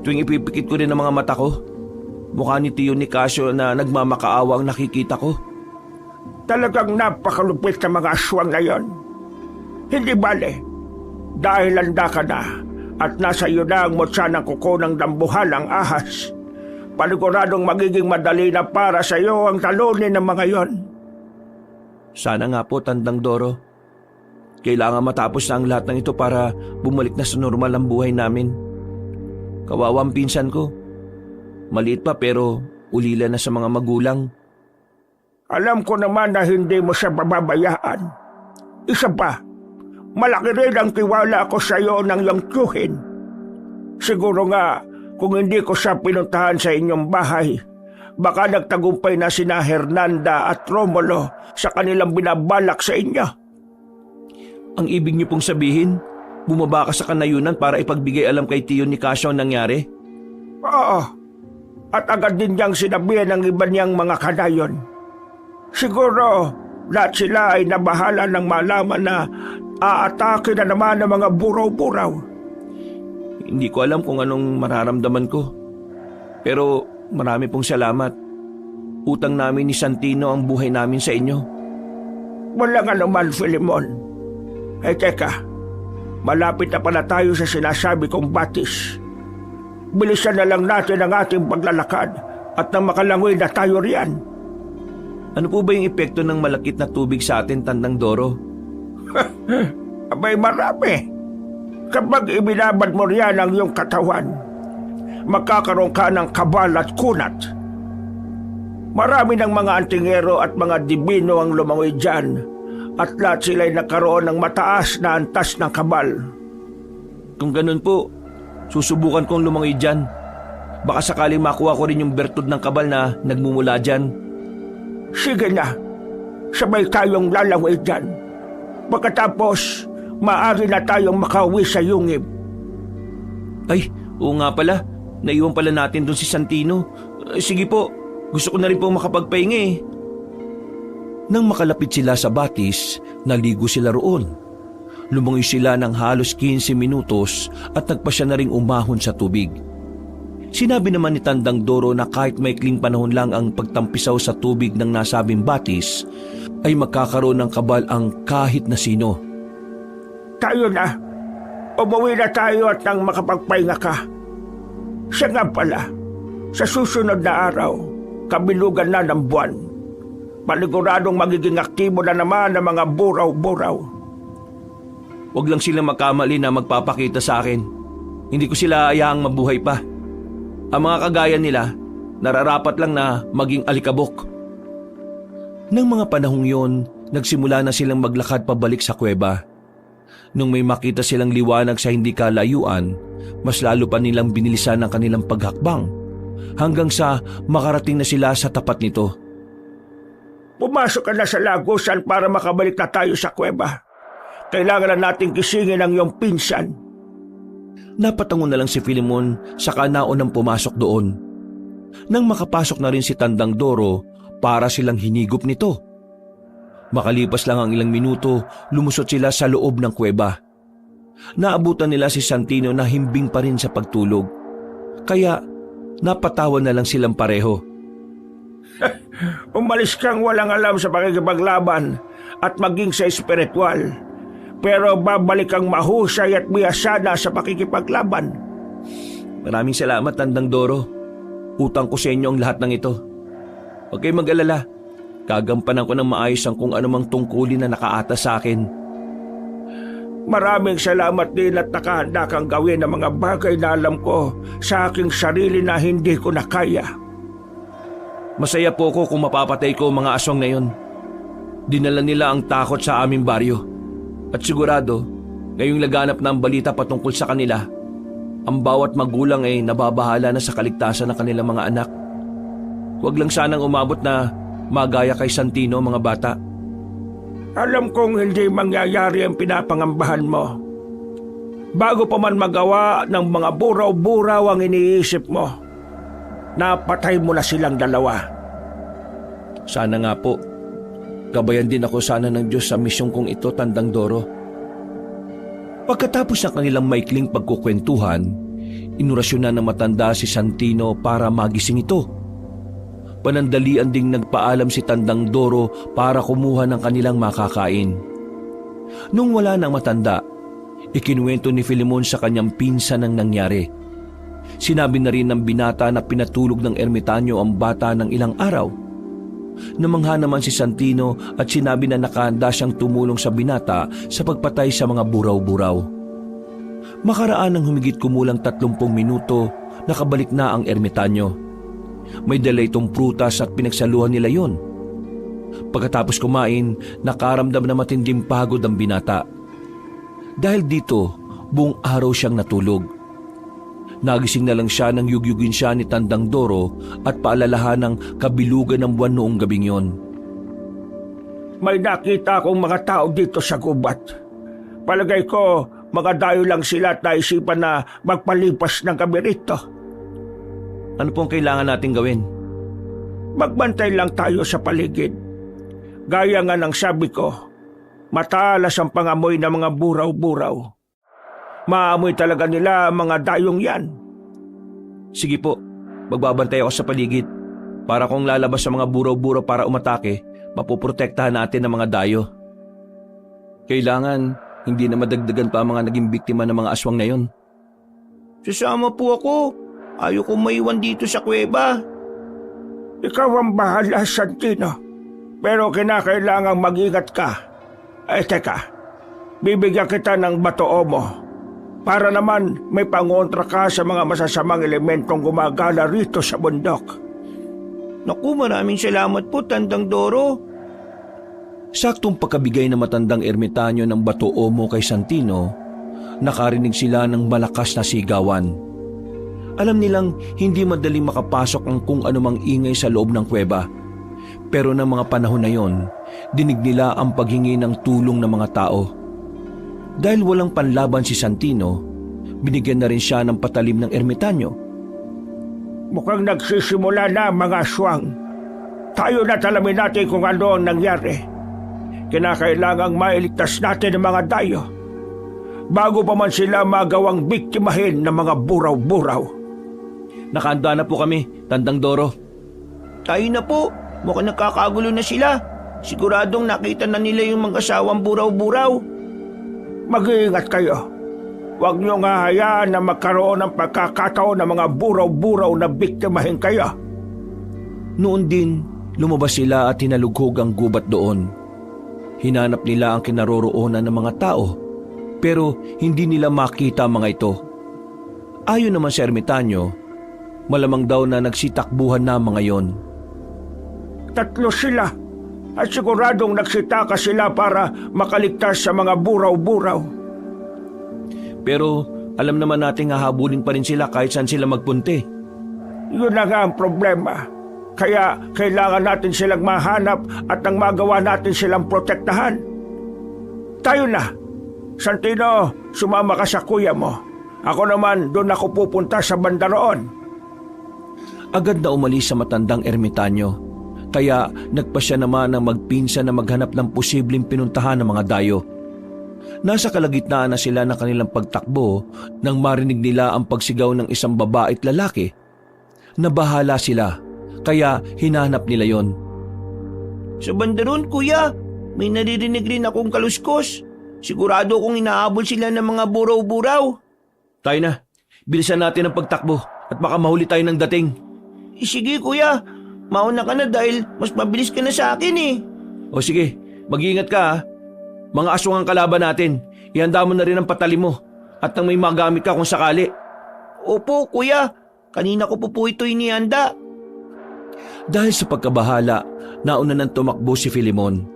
Tuwing ipipikit ko rin ang mga mata ko, mukha ni Tio Nicasio na nagmamakaawa ang nakikita ko. Talagang napakalupit ng mga aswang na yon. Hindi bale, dahil handa ka na at nasa iyo na ang mutsa ng kuko ng dambuhalang ahas. Paniguradong magiging madali na para sa iyo ang talunin ng mga yon. Sana nga po, Tandang Doro. Kailangan matapos na ang lahat ng ito para bumalik na sa normal ang buhay namin. Kawawa ang pinsan ko. Maliit pa pero ulila na sa mga magulang. Alam ko naman na hindi mo siya bababayaan. Isa pa, malaki rin ang tiwala ko sa iyo ng iyong tiyuhin. Siguro nga, kung hindi ko siya pinuntahan sa inyong bahay, baka nagtagumpay na sina Hernanda at Romulo sa kanilang binabalak sa inyo. Ang ibig niyo pong sabihin, bumaba ka sa kanayunan para ipagbigay alam kay Tio Nicasio ang nangyari? Oo, at agad din niyang sinabihan ng iba niyang mga kanayon. Siguro, lahat sila ay nabahala ng malaman na aatake na naman ng mga buraw-buraw. Hindi ko alam kung anong mararamdaman ko. Pero marami pong salamat. Utang namin ni Santino ang buhay namin sa inyo. Walang anuman, Filemon. Teka, malapit na pala tayo sa sinasabi kong batis. Bilisan na lang natin ang ating paglalakad at nang makalangoy na tayo riyan. Ano po ba yung epekto ng malakit na tubig sa atin, Tandang Doro? Abay, marami. Kapag ibinabad mo riyan ang iyong katawan, magkakaroon ka ng kabal at kunat. Marami ng mga antingero at mga dibino ang lumangoy dyan at lahat sila'y nagkaroon ng mataas na antas ng kabal. Kung ganun po, susubukan kong lumangoy dyan. Baka sakaling makuha ko rin yung bertud ng kabal na nagmumula dyan. Sige na, sabay tayong lalangoy dyan. Pagkatapos, maaari na tayong makauwi sa yungib. Ay, oo nga pala. Naiwan pala natin doon si Santino. Sige po, gusto ko na rin po makapagpahinga eh. Nang makalapit sila sa batis, naligo sila roon. Lumangoy sila ng halos 15 minutos at nagpa siya na ring umahon sa tubig. Sinabi naman ni Tandang Doro na kahit maikling panahon lang ang pagtampisaw sa tubig ng nasabing batis, ay magkakaroon ng kabal ang kahit na sino. Tayo na. Umuwi na tayo at nang makapagpahinga ka. Siya nga pala, sa susunod na araw, kabilugan na ng buwan. Paniguradong magiging aktibo na naman ang mga buraw-buraw. Huwag lang silang magkamali na magpapakita sa akin. Hindi ko sila ayaang mabuhay pa. Ang mga kagaya nila, nararapat lang na maging alikabok. Nang mga panahong yon, nagsimula na silang maglakad pabalik sa kuweba. Nung may makita silang liwanag sa hindi kalayuan, mas lalo pa nilang binilisan ang kanilang paghakbang hanggang sa makarating na sila sa tapat nito. Pumasok ka na sa lagusan para makabalik na tayo sa kuweba. Kailangan na nating kisingin ang iyong pinsan. Napatango na lang si Filimon saka naunang pumasok doon. Nang makapasok na rin si Tandang Doro, para silang hinigop nito. Makalipas lang ang ilang minuto, lumusot sila sa loob ng kuweba. Naabutan nila si Santino na himbing pa rin sa pagtulog. Kaya napatawa na lang silang pareho. Umalis kang walang alam sa pakikipaglaban at maging sa espiritual. Pero babalik kang mahusay at biyasada sa pakikipaglaban. Maraming salamat, Tandang Doro. Utang ko sa inyo ang lahat ng ito. Huwag kayong mag-alala. Gagampanan ko ng maayos ang kung anumang tungkulin na nakaata sa akin. Maraming salamat din at nakahanda kang gawin ang mga bagay na alam ko sa aking sarili na hindi ko na kaya. Masaya po ko kung mapapatay ko ang mga aswang na yun. Dinala nila ang takot sa aming baryo. At sigurado, ngayong laganap na ang balita patungkol sa kanila, ang bawat magulang ay nababahala na sa kaligtasan ng kanilang mga anak. Huwag lang sanang umabot na magaya kay Santino, mga bata. Alam kong hindi mangyayari ang pinapangambahan mo. Bago pa man magawa ng mga buraw-buraw ang iniisip mo, napatay mo na silang dalawa. Sana nga po. Gabayan din ako sana ng Diyos sa misyong kong ito, Tandang Doro. Pagkatapos ng kanilang maikling pagkukwentuhan, inurasyon na ng matanda si Santino para magising ito. Panandalian ding nagpaalam si Tandang Doro para kumuha ng kanilang makakain. Nung wala nang matanda, ikinuwento ni Filimon sa kanyang pinsan ang nangyari. Sinabi na rin ng binata na pinatulog ng ermitanyo ang bata ng ilang araw. Namangha naman si Santino at sinabi na nakahanda siyang tumulong sa binata sa pagpatay sa mga buraw-buraw. Makaraan ng humigit kumulang 30 minuto, nakabalik na ang ermitanyo. May dala itong prutas at pinagsaluhan nila yon. Pagkatapos kumain, nakaramdam na matinding pagod ang binata. Dahil dito, buong araw siyang natulog. Nagising na lang siya nang yugyugin siya ni Tandang Doro at paalalahan ng kabilugan ng buwan noong gabing yon. May nakita akong mga tao dito sa gubat. Palagay ko, mga dayo lang sila at naisipan na magpalipas ng gabi rito. Ano pong kailangan nating gawin? Magbantay lang tayo sa paligid. Gaya nga ng sabi ko, matalas ang pangamoy ng mga buraw-buraw. Maamoy talaga nila ang mga dayong yan. Sige po, magbabantay ako sa paligid. Para kung lalabas sa mga buraw-buraw para umatake, mapoprotektahan natin ang mga dayo. Kailangan hindi na madagdagan pa ang mga naging biktima ng mga aswang na yon. Sasama po ako. Ayoko maiwan dito sa kuweba. Ikaw ang bahala, Santino. Pero kinakailangang mag-ingat ka. Teka, bibigyan kita ng bato mo. Para naman may pangontra ka sa mga masasamang elementong gumagala rito sa bundok. Naku, maraming salamat po, Tandang Doro. Saktong pagkabigay ng matandang ermitanyo ng bato mo kay Santino, nakarinig sila ng malakas na sigawan. Alam nilang hindi madaling makapasok ang kung anumang ingay sa loob ng kuweba. Pero ng mga panahon na yon, dinig nila ang paghingi ng tulong ng mga tao. Dahil walang panlaban si Santino, binigyan na rin siya ng patalim ng ermitanyo. Mukhang nagsisimula na mga aswang. Tayo na talamin natin kung ano ang nangyari. Kinakailangang mailigtas natin ang mga dayo bago pa man sila magawang biktimahin ng mga buraw-buraw. Nakahanda na po kami, Tandang Doro. Tayo na po. Mukhang nakakagulo na sila. Siguradong nakita na nila yung mga asawang buraw-buraw. Mag-iingat kayo. Huwag niyo nga hayaan na magkaroon ng pagkakataon ng mga buraw-buraw na biktimahin kayo. Noon din, lumabas sila at hinalughog ang gubat doon. Hinanap nila ang kinaroroonan ng mga tao, pero hindi nila makita ang mga ito. Ayon naman sa ermitanyo, malamang daw na nagsitakbuhan na mga yon. 3 sila at siguradong nagsitaka sila para makaligtas sa mga buraw-buraw. Pero alam naman nating hahabulin pa rin sila kahit saan sila magpunti. Yun na nga ang problema. Kaya kailangan natin silang mahanap at nang magawa natin silang protektahan. Tayo na, Santino, sumama ka sa kuya mo. Ako naman, doon ako pupunta sa banda roon. Agad na umalis sa matandang ermitanyo. Kaya nagpasya naman ng magpinsan na maghanap ng posibleng pinuntahan ng mga dayo. Nasa kalagitnaan na sila ng kanilang pagtakbo nang marinig nila ang pagsigaw ng isang babae at lalaki. Nabahala sila, kaya hinanap nila yon. Sa banda ron, kuya, may naririnig rin akong kaluskos. Sigurado kong inahabol sila ng mga buraw-buraw. Tayo na, bilisan natin ang pagtakbo at baka mahuli tayo ng dating. Sige, kuya. Mauna ka na dahil mas mabilis ka na sa akin eh. O sige, mag-iingat ka ha. Mga aswang ang kalaban natin. Ihanda mo na rin ang patali mo at nang may magamit ka kung sakali. Opo, kuya. Kanina ko po ito inihanda. Dahil sa pagkabahala, nauna nang tumakbo si Filemon.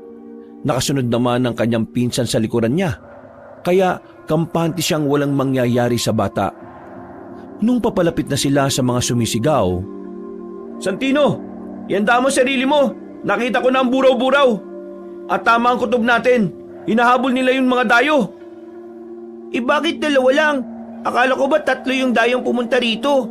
Nakasunod naman ang kanyang pinsan sa likuran niya. Kaya kampante siyang walang mangyayari sa bata. Nung papalapit na sila sa mga sumisigaw, "Santino, ihanda mo sarili mo. Nakita ko na ang buraw-buraw. At tama ang kutob natin. Hinahabol nila yung mga dayo." Bakit dalawa lang? Akala ko ba 3 yung dayong pumunta rito?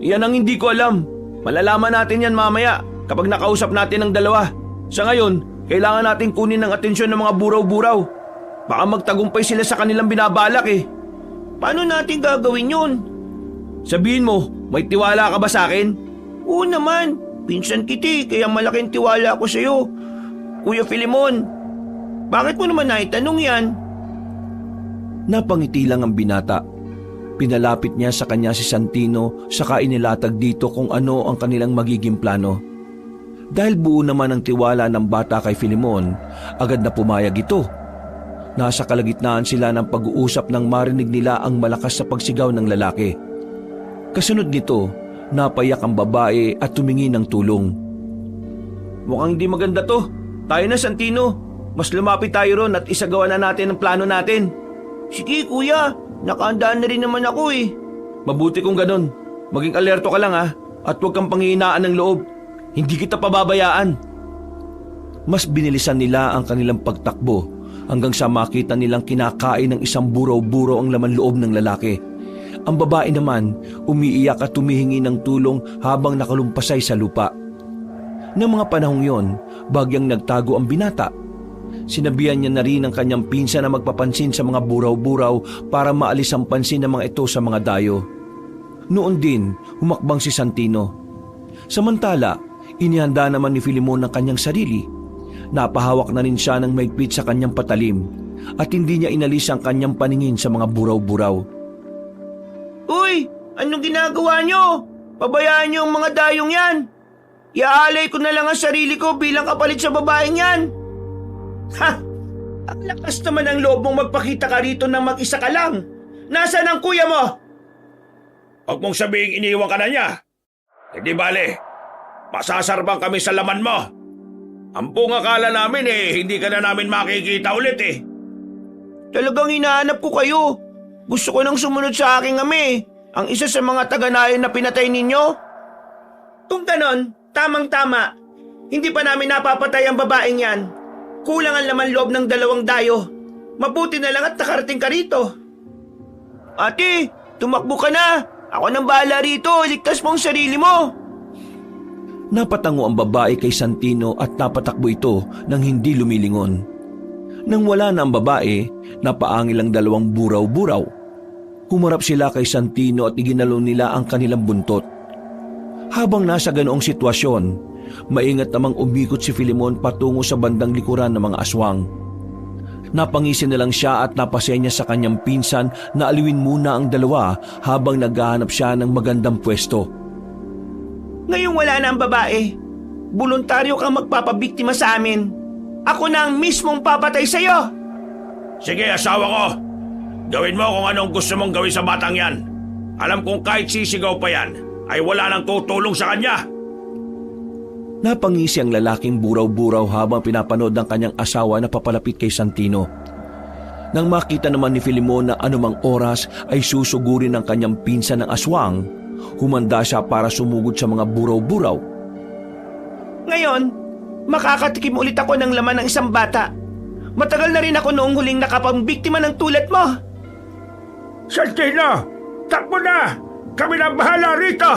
Iyan ang hindi ko alam. Malalaman natin yan mamaya kapag nakausap natin ang dalawa. Sa ngayon, kailangan natin kunin ang atensyon ng mga buraw-buraw. Baka magtagumpay sila sa kanilang binabalak eh. Paano natin gagawin yun? Sabihin mo, may tiwala ka ba sa akin? Oo naman. Pinsan kita kaya malaking tiwala ko sa'yo. Kuya Filemon, bakit mo naman naitanong yan? Napangiti lang ang binata. Pinalapit niya sa kanya si Santino saka inilatag dito kung ano ang kanilang magiging plano. Dahil buo naman ang tiwala ng bata kay Filemon, agad na pumayag ito. Nasa kalagitnaan sila ng pag-uusap nang marinig nila ang malakas sa pagsigaw ng lalaki. Kasunod nito, napayak ang babae at tumingi ng tulong. Mukhang di maganda to. Tayo na, Santino. Mas lumapit tayo ron at isagawa na natin ang plano natin. Sige, kuya. Nakahandaan na rin naman ako eh. Mabuti kung ganun. Maging alerto ka lang ha, at huwag kang panghihinaan ng loob. Hindi kita pababayaan. Mas binilisan nila ang kanilang pagtakbo hanggang sa makita nilang kinakain ng isang buraw-buraw ang laman loob ng lalaki. Ang babae naman umiiyak at tumihingi ng tulong habang nakalumpasay sa lupa. Noong mga panahong yon, bagyang nagtago ang binata. Sinabihan niya na rin ang kanyang pinsan na magpapansin sa mga buraw-buraw para maalis ang pansin ng mga ito sa mga dayo. Noon din, humakbang si Santino. Samantala, inihanda naman ni Filemon ang kanyang sarili. Napahawak na rin siya ng maigpit sa kanyang patalim at hindi niya inalis ang kanyang paningin sa mga buraw-buraw. Uy! Anong ginagawa niyo? Pabayaan niyo ang mga dayong yan. Iaalay ko na lang ang sarili ko bilang kapalit sa babaeng yan. Ha! Ang lakas naman ang loob mong magpakita ka rito nang mag-isa ka lang. Nasaan ang kuya mo? Huwag mong sabihing iniwan ka na niya. Hindi bale, masasarbang kami sa laman mo. Ang buong akala namin hindi ka na namin makikita ulit eh. Talagang hinahanap ko kayo. Gusto ko nang sumunod sa aking ami, ang isa sa mga taga-nayon na pinatay ninyo. Kung ganon, tamang-tama. Hindi pa namin napapatay ang babaeng yan. Kulang ang laman loob ng 2 dayo. Mabuti na lang at nakarating ka rito. Ate, tumakbo ka na. Ako nang bahala rito. Ligtas mo ang sarili mo. Napatango ang babae kay Santino at napatakbo ito nang hindi lumilingon. Nang wala na ang babae, napaangil ang 2 buraw-buraw. Humarap sila kay Santino at iginalon nila ang kanilang buntot. Habang nasa ganoong sitwasyon, maingat namang umikot si Filemon patungo sa bandang likuran ng mga aswang. Napangisi na lang siya at napasenya sa kanyang pinsan na aliwin muna ang 2 habang naghahanap siya ng magandang pwesto. Ngayong wala na ang babae, voluntaryo kang magpapabiktima sa amin. Ako na ang mismong papatay sa'yo. Sige, asawa ko. Gawin mo kung anong gusto mong gawin sa batang yan. Alam kong kahit sisigaw pa yan, ay wala nang tutulong sa kanya. Napangisi ang lalaking buraw-buraw habang pinapanood ng kanyang asawa na papalapit kay Santino. Nang makita naman ni Filemon na anumang oras ay susugurin ng kanyang pinsan ng aswang, humanda siya para sumugod sa mga buraw-buraw. Ngayon, makakatikim ulit ako ng laman ng isang bata. Matagal na rin ako noong huling nakapambiktima ng tulad mo. Santino, takbo na! Kami na bahala rito!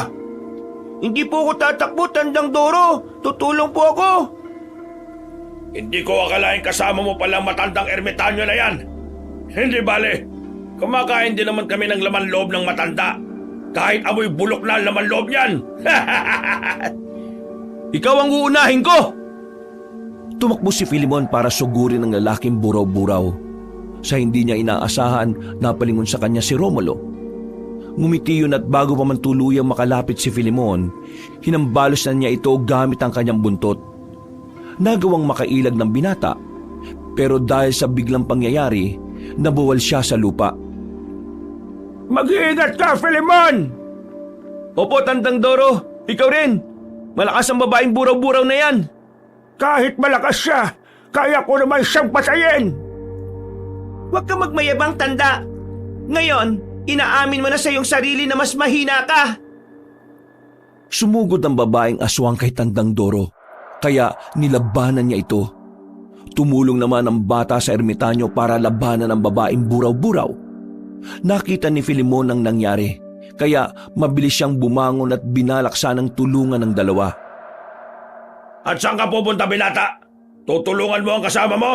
Hindi po ako tatakbo, Tandang Doro. Tutulong po ako. Hindi ko akalain kasama mo palang matandang ermitanyo na yan. Hindi bale. Kumakain din naman kami ng laman loob ng matanda. Kahit amoy bulok na ang laman loob niyan. Ikaw ang uunahin ko! Tumakbo si Filimon para sugurin ang lalaking buraw-buraw. Sa hindi niya inaasahan, napalingon sa kanya si Romulo. Ngumiti yun at bago pa man tuluyang makalapit si Filimon, hinambalos na niya ito gamit ang kanyang buntot. Nagawang makailag ng binata, pero dahil sa biglang pangyayari, nabuwal siya sa lupa. Mag-iingat ka, Filimon! Opo, Tandang Doro, ikaw rin. Malakas ang babaeng buraw-buraw na yan. Kahit malakas siya, kaya ko naman siyang patayin! Huwag ka magmayabang, Tanda. Ngayon, inaamin mo na sa iyong sarili na mas mahina ka. Sumugod ang babaeng aswang kay Tandang Doro, kaya nilabanan niya ito. Tumulong naman ang bata sa ermitanyo para labanan ang babaeng buraw-buraw. Nakita ni Filimon ang nangyari, kaya mabilis siyang bumangon at binalaksa ng tulungan ng dalawa. At saan ka pupunta, binata? Tutulungan mo ang kasama mo?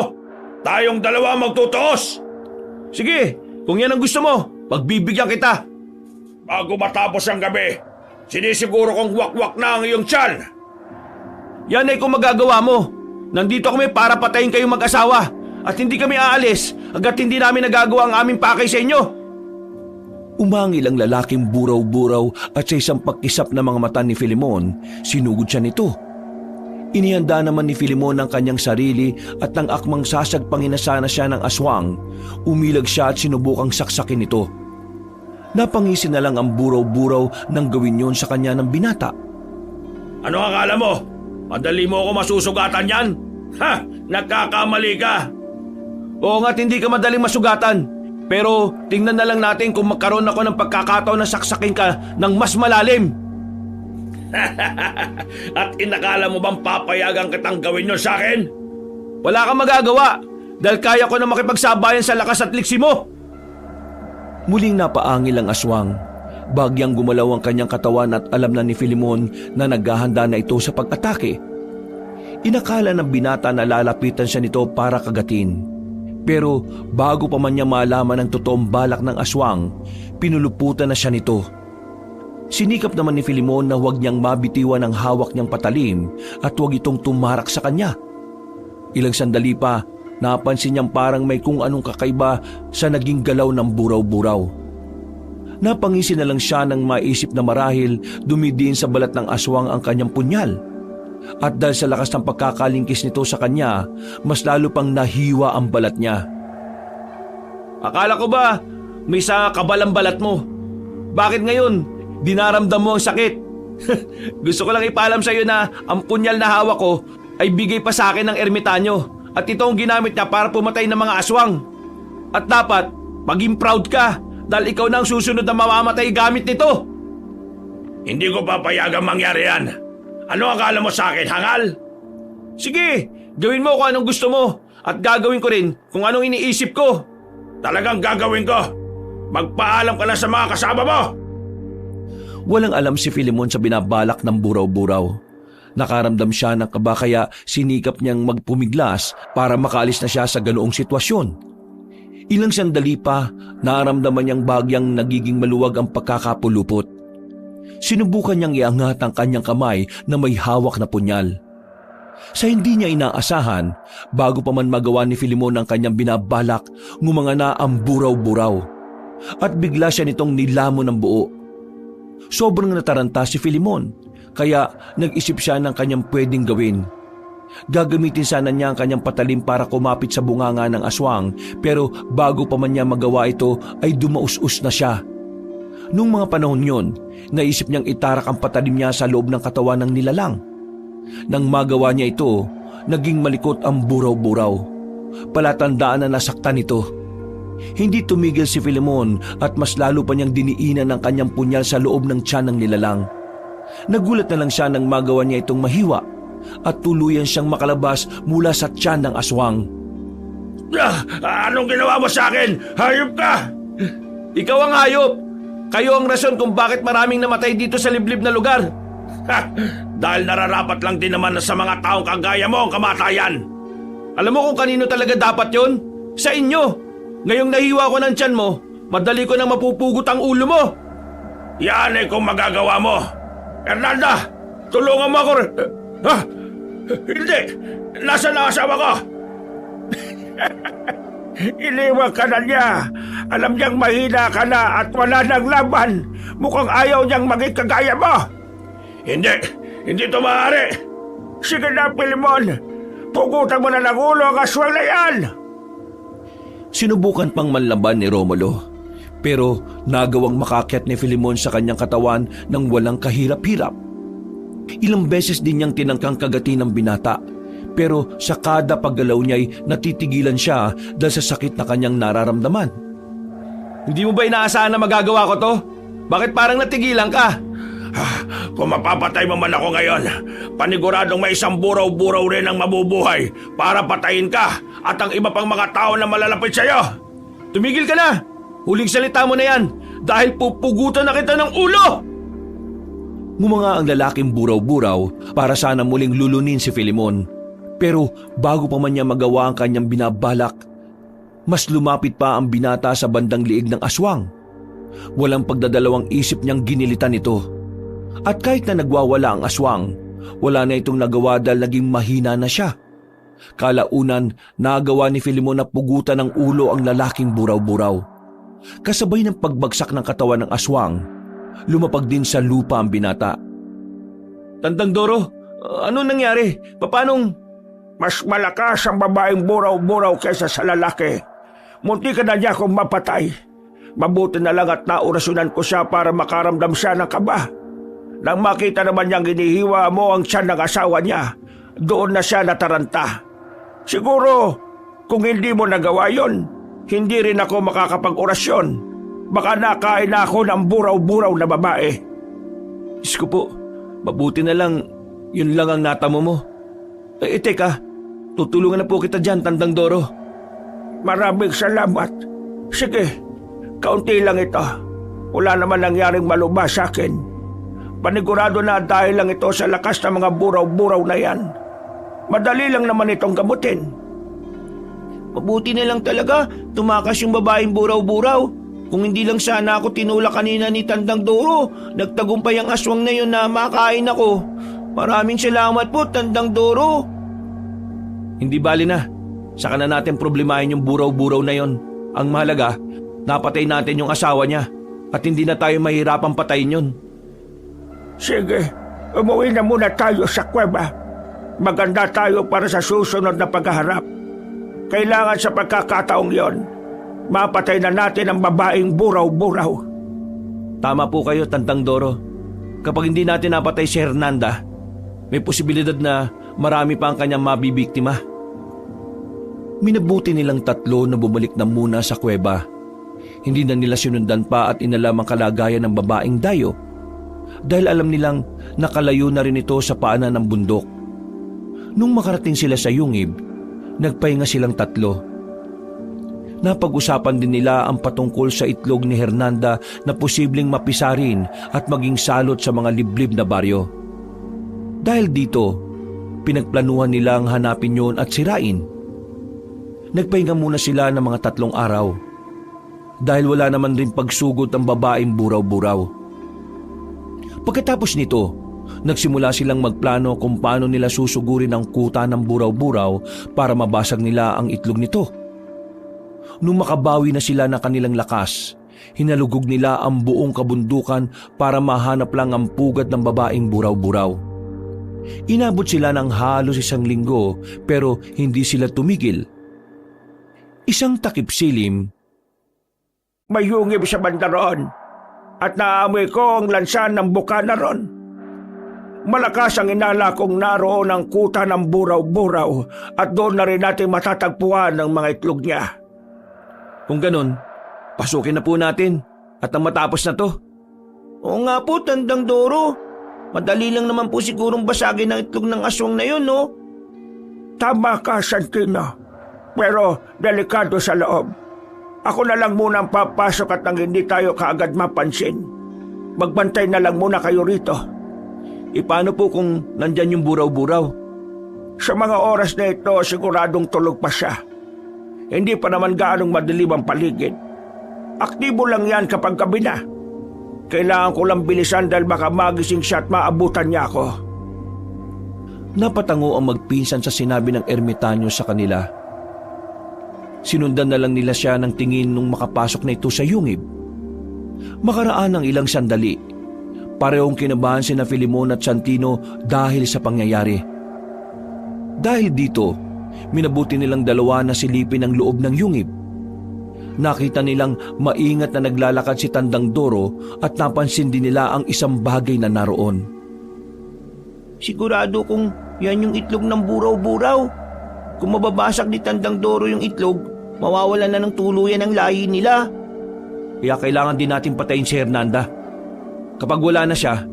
Tayong dalawa magtutuos! Sige, kung yan ang gusto mo, pagbibigyan kita. Bago matapos ang gabi, sinisiguro kong wakwak na ang iyong tiyan. Yan ay kung magagawa mo. Nandito kami para patayin kayong mag-asawa at hindi kami aalis hanggat hindi namin nagagawa ang aming pakay sa inyo. Umangil ang lalaking buraw-buraw at sa isang pagkisap ng mga mata ni Filimon, sinugod siya nito. Inihanda naman ni Filimon ang kanyang sarili at nang akmang sasagpanginasana siya ng aswang, umilag siya at sinubukang saksakin ito. Napangisi na lang ang buraw-buraw nang gawin yon sa kanya ng binata. Ano akala mo? Madali mo ako masusugatan yan? Ha! Nagkakamali ka! Oo nga't hindi ka madaling masugatan, pero tingnan na lang natin kung magkaroon ako ng pagkakataon na saksakin ka ng mas malalim. At inakala mo bang papayagan kitang gawin yun sa akin? Wala kang magagawa dahil kaya ko na makipagsabayan sa lakas at liksi mo. Muling napaangil ang aswang. Bagyang gumalaw ang kanyang katawan at alam na ni Filimon na naghahanda na ito sa pag-atake. Inakala ng binata na lalapitan siya nito para kagatin. Pero bago pa man niya malaman ang totoong balak ng aswang, pinuluputan na siya nito. Sinikap naman ni Filimon na huwag niyang mabitiwan ang hawak niyang patalim at huwag itong tumarak sa kanya. Ilang sandali pa, napansin niyang parang may kung anong kakaiba sa naging galaw ng buraw-buraw. Napangisi na lang siya nang maisip na marahil dumidiin sa balat ng aswang ang kanyang punyal. At dahil sa lakas ng pagkakalingkis nito sa kanya, mas lalo pang nahiwa ang balat niya. Akala ko ba may sa kabalang balat mo? Bakit ngayon dinaramdam mo ang sakit? Gusto ko lang ipaalam sa iyo na ang punyal na hawak ko ay bigay pa sa akin ng ermitanyo at ito ang ginamit niya para pumatay ng mga aswang. At dapat maging proud ka dahil ikaw na ang susunod na mamamatay gamit nito. Hindi ko papayagang mangyari yan. Ano akala mo sa akin, hangal? Sige, gawin mo kung anong gusto mo at gagawin ko rin kung anong iniisip ko. Talagang gagawin ko. Magpaalam ka na sa mga kasama mo. Walang alam si Filimon sa binabalak ng buraw-buraw. Nakaramdam siya ng kaba kaya sinikap niyang magpumiglas para makaalis na siya sa ganoong sitwasyon. Ilang sandali pa, naramdaman niyang bagyang nagiging maluwag ang pagkakapulupot. Sinubukan niyang iangat ang kanyang kamay na may hawak na punyal. Sa hindi niya inaasahan, bago pa man magawa ni Filimon ang kanyang binabalak, ngumanga na ang buraw-buraw. At bigla siya nitong nilamon ng buo. Sobrang nataranta si Filimon, kaya nag-isip siya ng kanyang pwedeng gawin. Gagamitin sana niya ang kanyang patalim para kumapit sa bunganga ng aswang, pero bago pa man niya magawa ito ay dumaus-us na siya. Nung mga panahon yon, naisip niyang itarak ang patalim niya sa loob ng katawan ng nilalang. Nang magawa niya ito, naging malikot ang buraw-buraw. Palatandaan na nasaktan ito. Hindi tumigil si Filimon at mas lalo pa niyang diniinan ang kanyang punyal sa loob ng tiyan ng nilalang. Nagulat na lang siya nang magawa niya itong mahiwa at tuluyan siyang makalabas mula sa tiyan ng aswang. Anong ginawa mo sa akin? Hayop ka! Ikaw ang hayop! Kayo ang rason kung bakit maraming namatay dito sa liblib na lugar. Dahil nararapat lang din naman sa mga taong kagaya mo ang kamatayan. Alam mo kung kanino talaga dapat yon? Sa inyo! Ngayong nahiwa ko ng tiyan mo, madali ko nang mapupugot ang ulo mo! Yan ay kung magagawa mo. Hernanda, tulungan mo ako. Hindi! Nasaan ang asawa ko? Iniwan ka na niya. Alam niyang mahina ka na at wala nang laban. Mukhang ayaw niyang maging kagaya mo. Hindi ito maaari. Sige na, Filemon. Pugutan mo na ng ulo ang aswang na yan. Sinubukan pang manlaban ni Romulo. Pero nagawang makakyat ni Filemon sa kanyang katawan ng walang kahirap-hirap. Ilang beses din niyang tinangkang kagatin ng binata. Pero sa kada paggalaw niya'y natitigilan siya dahil sa sakit na kanyang nararamdaman. Hindi mo ba inaasahan na magagawa ko to? Bakit parang natigilan ka? Kung mapapatay mo man ako ngayon, paniguradong may isang buraw-buraw rin ang mabubuhay para patayin ka at ang iba pang mga tao na malalapit sa'yo. Tumigil ka na! Huling salita mo na yan dahil pupugutan na kita ng ulo! Ngumanga ang lalaking buraw-buraw para sana muling lulunin si Filemon. Pero bago pa man niya magawa ang kanyang binabalak, mas lumapit pa ang binata sa bandang liig ng aswang. Walang pagdadalawang isip niyang ginilitan ito. At kahit na nagwawala ang aswang, wala na itong nagawa dahil naging mahina na siya. Kalaunan, nagawa ni Filemon na pugutan ng ulo ang lalaking buraw-buraw. Kasabay ng pagbagsak ng katawan ng aswang, lumapag din sa lupa ang binata. Tandang Doro, ano nangyari? Paanong... Mas malakas ang babaeng buraw-buraw kaysa sa lalaki. Munti ka na niya kung mapatay. Mabuti na lang at naorasyonan ko siya para makaramdam siya ng kaba. Nang makita naman niyang inihiwa mo ang tiyan ng asawa niya, doon na siya nataranta. Siguro, kung hindi mo nagawa yon, hindi rin ako makakapag-orasyon. Baka nakain na ako ng buraw-buraw na babae. Diyos ko po, mabuti na lang, yun lang ang natamo mo. Teka, tutulungan na po kita dyan, Tandang Doro. Maraming salamat. Sige, kaunti lang ito. Wala naman nangyaring maluma sa akin. Panigurado na dahil lang ito sa lakas ng mga buraw-buraw na yan. Madali lang naman itong gamutin. Mabuti na lang talaga, tumakas yung babaeng buraw-buraw. Kung hindi lang sana ako tinulak kanina ni Tandang Doro, nagtagumpay ang aswang na yun na makain ako. Maraming salamat po, Tandang Doro. Hindi bali na. Saka na natin problemahin yung buraw-buraw na yon. Ang mahalaga, napatay natin yung asawa niya at hindi na tayo mahirapang patayin yun. Sige, umuwi na muna tayo sa kuweba. Maganda tayo para sa susunod na paghaharap. Kailangan sa pagkakataong yon, mapatay na natin ang babaeng buraw-buraw. Tama po kayo, Tandang Doro. Kapag hindi natin napatay si Hernanda, may posibilidad na marami pa ang kanyang mabibiktima. Minabuti nilang tatlo na bumalik na muna sa kuweba. Hindi na nila sinundan pa at inalam ang kalagayan ng babaeng dayo dahil alam nilang nakalayo na rin ito sa paanan ng bundok. Nung makarating sila sa yungib, nagpahinga silang tatlo. Napag-usapan din nila ang patungkol sa itlog ni Hernanda na posibleng mapisarin at maging salot sa mga liblib na baryo. Dahil dito, pinagplanuhan nilang hanapin yon at sirain. Nagpahinga muna sila ng mga 3 araw dahil wala naman rin pagsugod ang babaeng buraw-buraw. Pagkatapos nito, nagsimula silang magplano kung paano nila susugurin ang kuta ng buraw-buraw para mabasag nila ang itlog nito. Nung makabawi na sila ng kanilang lakas, hinalugog nila ang buong kabundukan para mahanap lang ang pugad ng babaeng buraw-buraw. Inabot sila ng halos 1 linggo pero hindi sila tumigil. Isang takip silim, May yungib sa banda roon at naamoy ko ang lansan ng bukana ron. Malakas ang inala kong naroon ang kuta ng buraw-buraw at doon na rin natin matatagpuan ang mga itlog niya. Kung ganun, pasukin na po natin at ang matapos na to. Oo nga po, Tandang Doro. Madali lang naman po sigurong basagin ang itlog ng aswang na yun, no? Tama ka, Santino. Pero delikado sa loob. Ako na lang muna ang papasok at nang hindi tayo kaagad mapansin. Magbantay na lang muna kayo rito. Paano po kung nandyan yung buraw-buraw? Sa mga oras na ito, siguradong tulog pa siya. Hindi pa naman gaanong madilim ang paligid. Aktibo lang yan kapag gabi na. Kailangan ko lang bilisan dahil baka magising siya at maabutan niya ako. Napatango ang magpinsan sa sinabi ng ermitanyo sa kanila. Sinundan na lang nila siya ng tingin nung makapasok na ito sa yungib. Makaraan ng ilang sandali, parehong kinabahan sina Filemon at Santino dahil sa pangyayari. Dahil dito, minabuti nilang dalawa na silipin ang loob ng yungib. Nakita nilang maingat na naglalakad si Tandang Doro at napansin din nila ang isang bagay na naroon. Sigurado kung yan yung itlog ng buraw-buraw. Kung mababasag ni Tandang Doro yung itlog, mawawalan na ng tuluyan ang lahi nila. Kaya kailangan din natin patayin si Hernanda. Kapag wala na siya,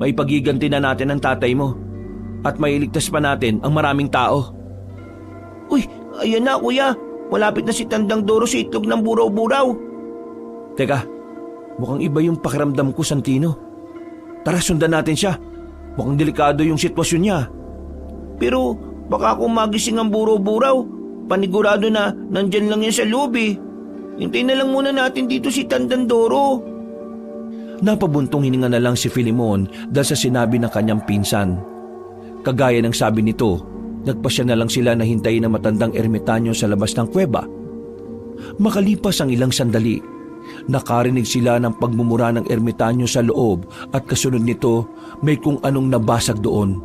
maipagiganti na natin ang tatay mo at mailigtas pa natin ang maraming tao. Uy, ayan na kuya. Malapit na si Tandang Doro sa itlog ng buraw-buraw. Teka, mukhang iba yung pakiramdam ko, Santino. Tara, sundan natin siya. Mukhang delikado yung sitwasyon niya. Pero baka kung magising ang buraw-buraw, panigurado na nandyan lang yan sa loob eh. Hintayin na lang muna natin dito si Tandang Doro. Napabuntong hininga na lang si Filemon dahil sa sinabi ng kanyang pinsan. Kagaya ng sabi nito, nagpasya na lang sila na hintayin ang matandang ermitanyo sa labas ng kuweba. Makalipas ang ilang sandali, nakarinig sila ng pagmumura ng ermitanyo sa loob at kasunod nito may kung anong nabasag doon.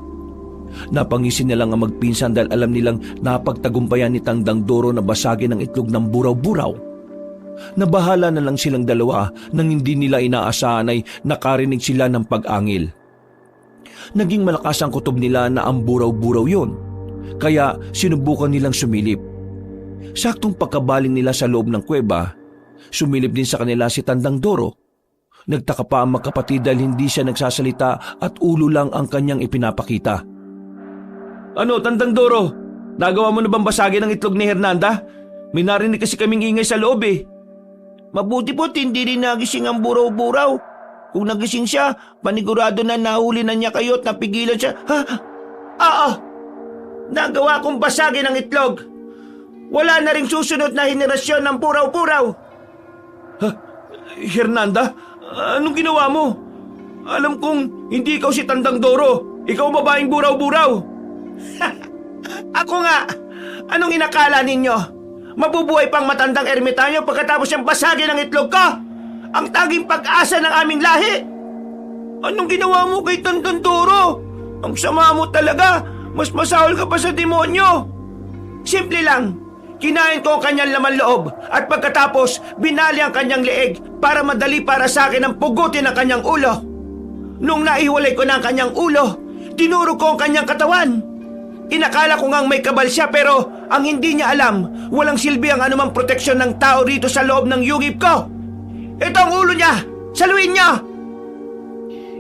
Napangisin na lang ang magpinsan dahil alam nilang napagtagumpayan ni Tandang Doro na basagin ang itlog ng buraw-buraw. Nabahala na lang silang dalawa nang hindi nila inaasahan ay nakarinig sila ng pag-angil. Naging malakas ang kutob nila na ang buraw-buraw yun, kaya sinubukan nilang sumilip. Saktong pagkabaling nila sa loob ng kuweba, sumilip din sa kanila si Tandang Doro. Nagtaka pa ang magkapatid dahil hindi siya nagsasalita at ulo lang ang kanyang ipinapakita. Ano, Tandang Doro? Nagawa mo na bang basagin ang itlog ni Hernanda? May narinig kasi kaming ingay sa loob eh. Mabuti po't hindi rin nagising ang buraw-buraw. Kung nagising siya, panigurado na nahuli na niya kayo at napigilan siya. Oo! Nagawa kong basagin ang itlog. Wala na ring susunod na henerasyon ng buraw-buraw. Hernanda, anong ginawa mo? Alam kong hindi ikaw si Tandang Doro. Ikaw babaeng buraw-buraw. Ako nga! Anong inakala ninyo? Mabubuhay pang matandang ermitanyo pagkatapos siyang basagin ang itlog ko? Ang taging pag-asa ng aming lahi! Anong ginawa mo kay Tandang Doro? Ang sama mo talaga! Mas masahol ka pa sa demonyo! Simple lang, kinain ko ang kanyang laman loob at pagkatapos binali ang kanyang leeg para madali para sa akin ang pugutin ang kanyang ulo. Nung naihiwalay ko na ang kanyang ulo, tinuro ko ang kanyang katawan. Inakala ko ngang may kabal siya pero ang hindi niya alam, walang silbi ang anumang proteksyon ng tao rito sa loob ng yungib ko. Ito ang ulo niya! Saluin niya!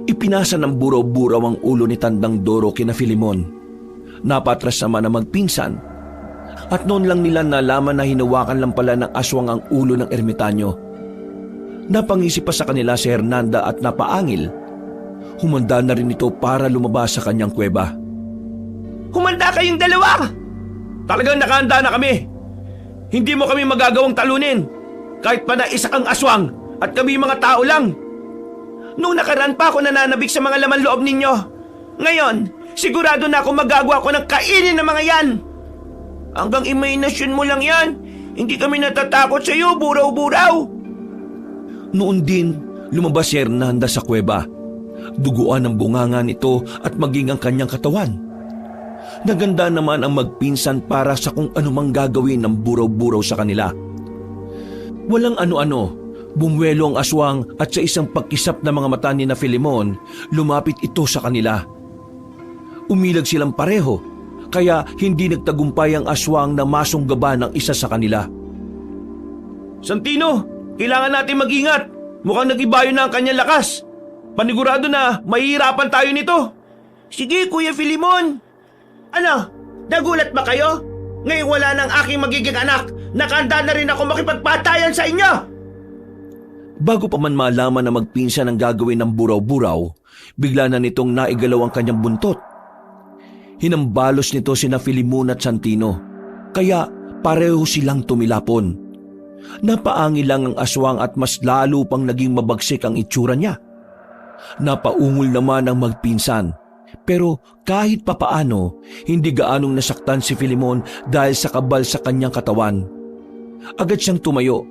Ipinasa ng buraw-buraw ang ulo ni Tandang Doro kina Filemon. Napatras naman ang magpinsan. At noon lang nila nalaman na hinawakan lang pala ng aswang ang ulo ng ermitanyo. Napangisip pa sa kanila si Hernanda at napaangil. Humanda na rin ito para lumabas sa kanyang kuweba. Humanda kayong dalawa! Talagang nakahanda na kami. Hindi mo kami magagawang talunin. Kahit pa na isa kang aswang at kami mga tao lang. Nung nakaraan pa ako nananabik sa mga laman loob ninyo. Ngayon, sigurado na ako magagawa ko ng kainin ng mga yan. Hanggang imahinasyon mo lang yan. Hindi kami natatakot sa iyo, buraw-buraw. Noon din, lumabas si Hernanda sa kuweba. Duguan ang bunganga nito at maging ang kanyang katawan. Naganda naman ang magpinsan para sa kung anumang gagawin ng buraw-buraw sa kanila. Walang ano-ano, bumwelo ang aswang at sa isang pagkisap na mga mata ni na Filemon, lumapit ito sa kanila. Umilag silang pareho, kaya hindi nagtagumpay ang aswang na masunggaban ng isa sa kanila. Santino, kailangan natin mag-ingat. Mukhang nag-ibayo na ang kanyang lakas. Panigurado na mahihirapan tayo nito. Sige, Kuya Filemon. Ano, nagulat ba kayo? Ngayon wala nang aking magiging anak. Nakahanda na rin ako makipagpatayan sa inyo. Bago pa man malaman na magpinsan ang gagawin ng buraw-buraw, bigla na nitong naigalaw ang kanyang buntot. Hinambalos nito sina Filimon at Santino, kaya pareho silang tumilapon. Napaangil lang ang aswang at mas lalo pang naging mabagsik ang itsura niya. Napaungol naman ang magpinsan, pero kahit papaano, hindi gaanong nasaktan si Filimon dahil sa kabal sa kanyang katawan. Agad siyang tumayo.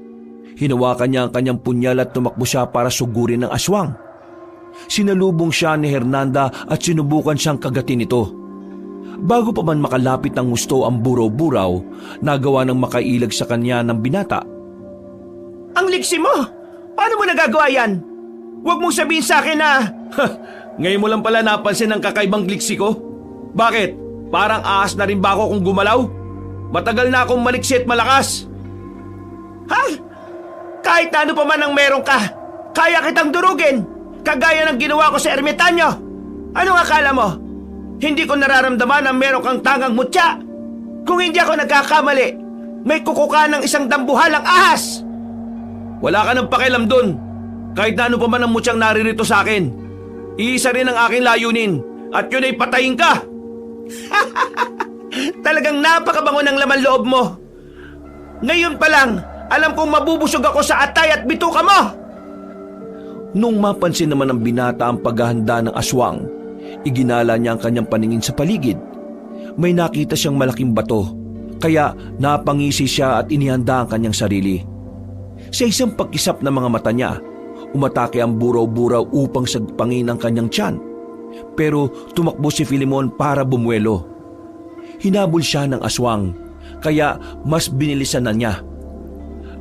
Hinawakan niya ang kanyang punyal at tumakbo siya para sugurin ng aswang. Sinalubong siya ni Hernanda at sinubukan siyang kagatin ito. Bago pa man makalapit ng gusto ang buraw-buraw, nagawa ng makailag sa kanya ng binata. Ang liksi mo! Paano mo nagagawa yan? Huwag mong sabihin sa akin na... Ngayon mo lang pala napansin ang kakaibang gliksi ko? Bakit? Parang ahas na rin ba ako kung gumalaw? Matagal na akong maliksi at malakas. Ha? Kahit na ano pa man ang meron ka, kaya kitang durugin, kagaya ng ginawa ko sa ermitanyo. Anong akala mo? Hindi ko nararamdaman na meron kang tangang mutya. Kung hindi ako nagkakamali, may kukuka ng isang dambuhalang ahas. Wala ka ng pakialam dun. Kahit na ano pa man ang mutyang naririto sa akin. Iisa rin ang aking layunin, at yun ay patayin ka. Talagang napakabango ng laman loob mo. Ngayon pa lang, alam kong mabubusog ako sa atay at bituka mo! Nung mapansin naman ng binata ang paghahanda ng aswang, iginala niya ang kanyang paningin sa paligid. May nakita siyang malaking bato, kaya napangisi siya at inihanda ang kanyang sarili. Sa isang pagkisap ng mga mata niya, umatake ang buraw-buraw upang sagpangin ang kanyang tiyan. Pero tumakbo si Filimon para bumuelo. Hinabol siya ng aswang, kaya mas binilisan na niya.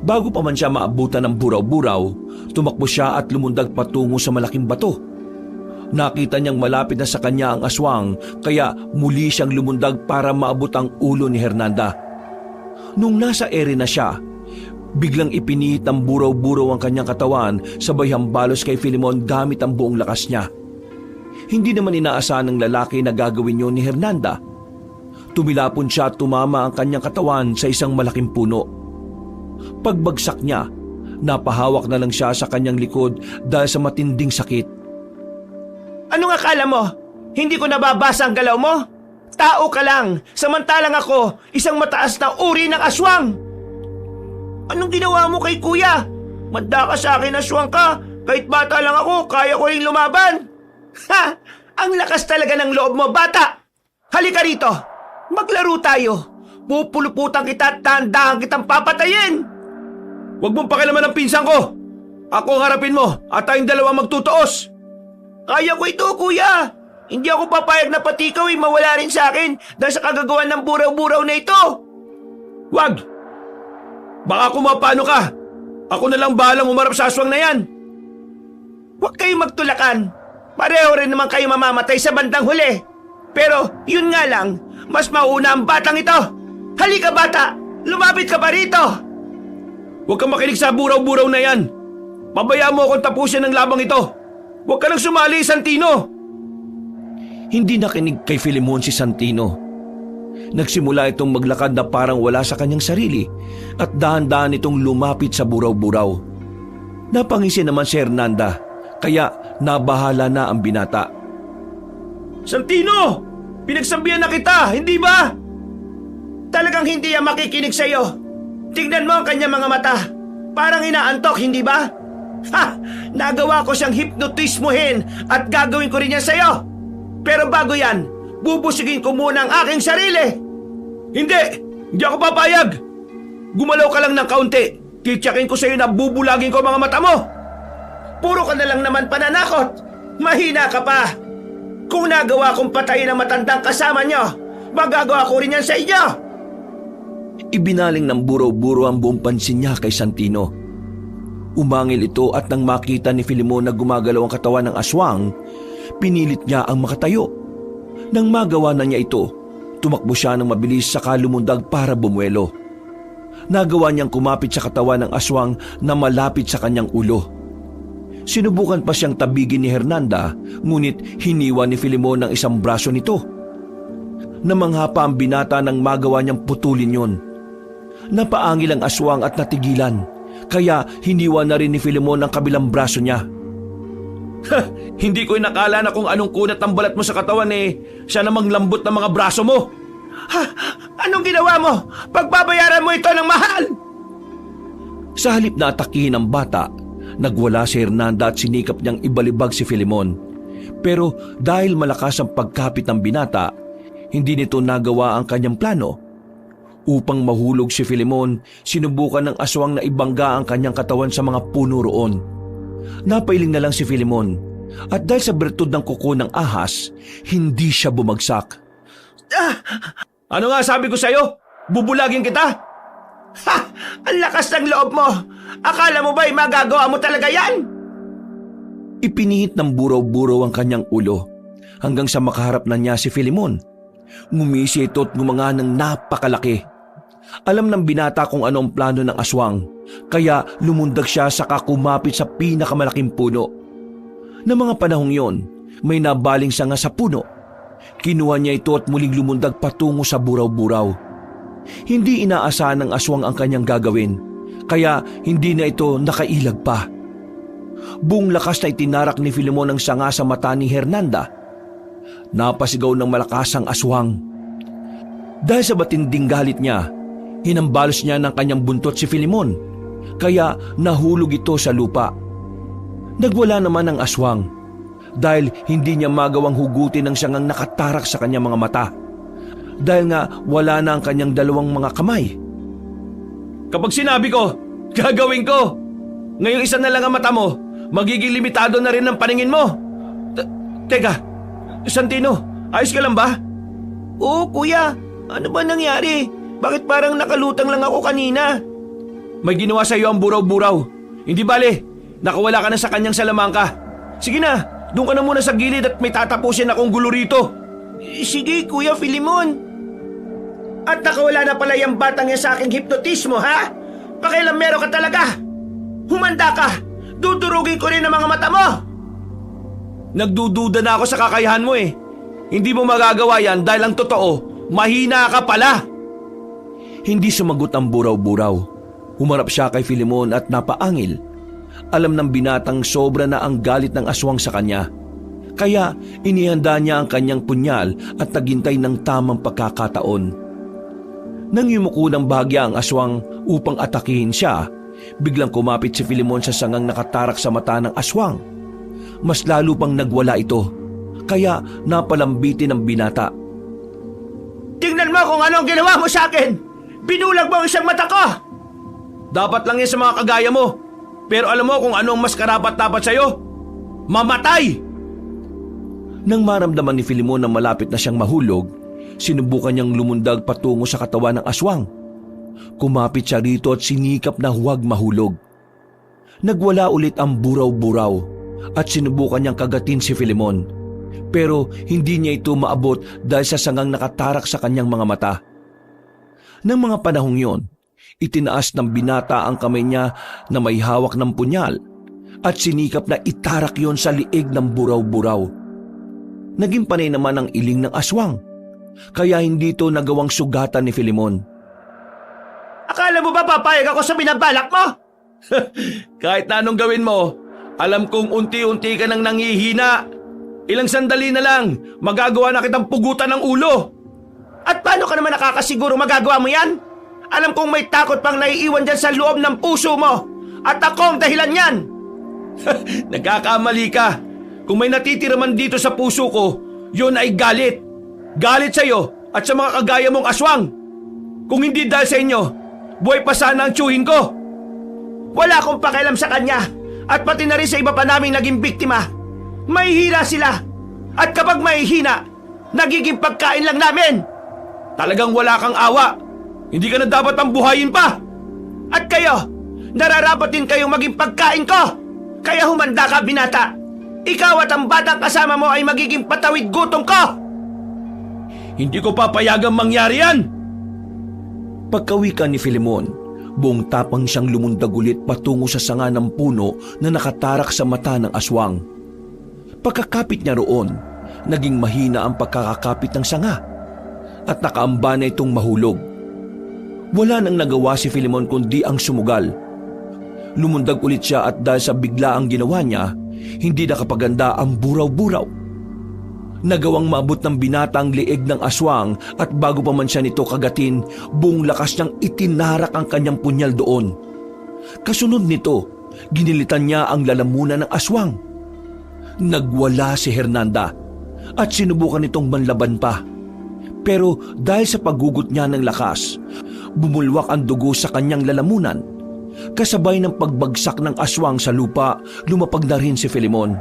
Bago pa man siya maabutan ng buraw-buraw, tumakbo siya at lumundag patungo sa malaking bato. Nakita niyang malapit na sa kanya ang aswang, kaya muli siyang lumundag para maabot ang ulo ni Hernanda. Nung nasa ere na siya, biglang ipinihit ng buraw-buraw ang kanyang katawan sabay hambalos kay Filimon gamit ang buong lakas niya. Hindi naman inaasahan ng lalaki na gagawin yun ni Hernanda. Tumilapon siya at tumama ang kanyang katawan sa isang malaking puno. Pagbagsak niya, napahawak na lang siya sa kanyang likod dahil sa matinding sakit. Anong akala mo? Hindi ko nababasa ang galaw mo? Tao ka lang, samantalang ako, isang mataas na uri ng aswang. Anong ginawa mo kay kuya? Manda ka sa akin, aswang ka. Kahit bata lang ako, kaya ko rin lumaban. Ha! Ang lakas talaga ng loob mo, bata! Halika rito, maglaro tayo. Pupuluputan kita at dahan-dahan kitang papatayin. Huwag mong pakialaman ang pinsan ko. Ako ang harapin mo at tayong dalawa magtutuos. Kaya ko ito, kuya. Hindi ako papayag na pati ikaw ay mawala rin sa akin dahil sa kagagawan ng buraw-buraw na ito. Wag! Baka kumapano ka. Ako na lang bahalang umarap sa aswang na yan. Huwag kayong magtulakan. Pareho rin naman kayo mamamatay sa bandang huli. Pero yun nga lang, mas mauna ang batang ito. Halika bata, lumapit ka pa rito. Huwag kang makinig sa buraw-buraw na yan. Pabayaan mo akong tapusin ang labang ito. Huwag ka lang sumali, Santino. Hindi nakinig kay Filimon si Santino. Nagsimula itong maglakad na parang wala sa kanyang sarili at dahan-dahan itong lumapit sa buraw-buraw. Napangisi naman si Hernanda, kaya nabahala na ang binata. Santino! Pinagsabihan na kita, hindi ba? Talagang hindi yan makikinig sa'yo. Tingnan mo ang kanyang mga mata. Parang inaantok, hindi ba? Ha! Nagawa ko siyang hipnotismuhin at gagawin ko rin yan sa'yo. Pero bago yan, bubusigin ko muna ang aking sarili. Hindi! Hindi ako papayag! Gumalaw ka lang ng kaunti. Titsakin ko sa'yo na bubulagin ko ang mga mata mo. Puro ka na lang naman pananakot. Mahina ka pa. Kung nagawa kong patayin ang matandang kasama nyo, magagawa ko rin yan sa inyo. Ibinaling ng buraw-buraw ang buong pansin niya kay Santino. Umangil ito at nang makita ni Filimon na gumagalaw ang katawan ng aswang, pinilit niya ang makatayo. Nang magawa na niya ito, tumakbo siya ng mabilis saka lumundag para bumuelo. Nagawa niyang kumapit sa katawan ng aswang na malapit sa kanyang ulo. Sinubukan pa siyang tabigin ni Hernanda, ngunit hiniwa ni Filimon ang isang braso nito. Namangha pa ang binata nang magawa niyang putulin yon. Napaangil ang aswang at natigilan, kaya hiniwa na rin ni Filemon ang kabilang braso niya. Hindi ko inakala na kung anong kunat ang balat mo sa katawan siya namang lambot ng mga braso mo. Ha? Anong ginawa mo? Pagbabayaran mo ito ng mahal! Sa halip na atakihin ang bata, nagwala si Hernanda at sinikap niyang ibalibag si Filemon. Pero dahil malakas ang pagkapit ng binata, hindi nito nagawa ang kanyang plano. Upang mahulog si Filemon, sinubukan ng aswang na ibangga ang kanyang katawan sa mga puno roon. Napailing na lang si Filemon, at dahil sa bertud ng kuko ng ahas, hindi siya bumagsak. Ano nga sabi ko sa'yo? Bubulagin kita? Ha! Ang lakas ng loob mo! Akala mo ba'y magagawa mo talaga yan? Ipinihit ng buraw-buraw ang kanyang ulo, hanggang sa makaharap na niya si Filemon. Ngumisi ito at ngumanga ng napakalaki. Alam ng binata kung ano ang plano ng aswang, kaya lumundag siya saka kumapit sa pinakamalaking puno. Ng mga panahong yon, may nabaling sanga sa puno. Kinuha niya ito at muling lumundag patungo sa buraw-buraw. Hindi inaasahan ng aswang ang kanyang gagawin, kaya hindi na ito nakailag pa. Buong lakas na itinarak ni Filemon ang sanga sa mata ni Hernanda. Napasigaw ng malakas ang aswang. Dahil sa matinding galit niya, hinambalos niya ng kanyang buntot si Filemon, kaya nahulog ito sa lupa. Nagwala naman ang aswang, dahil hindi niya magawang hugutin ang sangang nakatarak sa kanyang mga mata, dahil nga wala na ang kanyang dalawang mga kamay. Kapag sinabi ko, gagawin ko. Ngayong isa na lang ang mata mo, magiging limitado na rin ang paningin mo. Teka, Santino, ayos ka lang ba? Oo, kuya. Ano ba nangyari? Bakit parang nakalutang lang ako kanina? May ginawa sa iyo ang buraw-buraw. Hindi bale, nakawala ka na sa kanyang salamangka. Sige na, doon ka na muna sa gilid at may tatapusin akong gulo rito. Sige, Kuya Filemon. At nakawala na pala yung batang yan sa aking hipnotismo, ha? Pakialamero ka talaga. Humanda ka. Dudurugin ko rin ang mga mata mo. Nagdududa na ako sa kakayahan mo Hindi mo magagawa yan dahil ang totoo, mahina ka pala. Hindi sumagot ang buraw-buraw. Humarap siya kay Filemon at napaangil. Alam ng binatang sobra na ang galit ng aswang sa kanya. Kaya inihanda niya ang kanyang punyal at naghintay ng tamang pagkakataon. Nang yumuko ng bahagya ang aswang upang atakihin siya, biglang kumapit si Filemon sa sangang nakatarak sa mata ng aswang. Mas lalo pang nagwala ito, kaya napalambitin ng binata. Tingnan mo kung ano ang ginawa mo sa akin! Binulag mo ang isang mata ko! Dapat lang yan sa mga kagaya mo. Pero alam mo kung anong mas karapat-dapat sa'yo? Mamatay! Nang maramdaman ni Filemon na malapit na siyang mahulog, sinubukan niyang lumundag patungo sa katawan ng aswang. Kumapit siya rito at sinikap na huwag mahulog. Nagwala ulit ang buraw-buraw at sinubukan niyang kagatin si Filemon. Pero hindi niya ito maabot dahil sa sangang nakatarak sa kanyang mga mata. Nang mga panahong yon, itinaas ng binata ang kamay niya na may hawak ng punyal at sinikap na itarak yon sa liig ng buraw-buraw. Naging panay naman ang iling ng aswang, kaya hindi ito nagawang sugatan ni Filemon. Akala mo ba papayag ako sa binabalak mo? Kahit na anong gawin mo, alam kong unti-unti ka nang nangihina. Ilang sandali na lang, magagawa na kitang pugutan ng ulo. At paano ka naman nakakasiguro magagawa mo yan? Alam kong may takot pang naiiwan dyan sa loob ng puso mo. At ako ang dahilan yan. Nagkakamali ka. Kung may natitira man dito sa puso ko, yun ay galit. Galit sa'yo at sa mga kagaya mong aswang. Kung hindi dahil sa inyo, buhay pa sana ang tiyuhin ko. Wala akong pakialam sa kanya. At pati na rin sa iba pa naming naging biktima. Mahihina sila. At kapag mahihina, nagiging pagkain lang namin. Talagang wala kang awa. Hindi ka na dapat ang buhayin pa. At kayo, nararapat din kayong maging pagkain ko. Kaya humanda ka, binata. Ikaw at ang batang kasama mo ay magiging patawid gutom ko. Hindi ko papayagang mangyari yan. Pagkawikan ni Filemon, buong tapang siyang lumundag ulit patungo sa sanga ng puno na nakatarak sa mata ng aswang. Pagkakapit niya roon, naging mahina ang pagkakakapit ng sanga. at nakaamba na itong mahulog. Wala nang nagawa si Filemon kundi ang sumugal. Lumundag ulit siya at dahil sa biglaang ginawa niya, hindi nakapaganda ang buraw-buraw. Nagawang maabot ng binata ang liig ng aswang at bago pa man siya nito kagatin, buong lakas niyang itinarak ang kanyang punyal doon. Kasunod nito, ginilitan niya ang lalamunan ng aswang. Nagwala si Hernanda at sinubukan nitong manlaban pa. Pero dahil sa paggugot niya ng lakas, bumulwak ang dugo sa kanyang lalamunan. Kasabay ng pagbagsak ng aswang sa lupa, lumapag na rin si Filemon.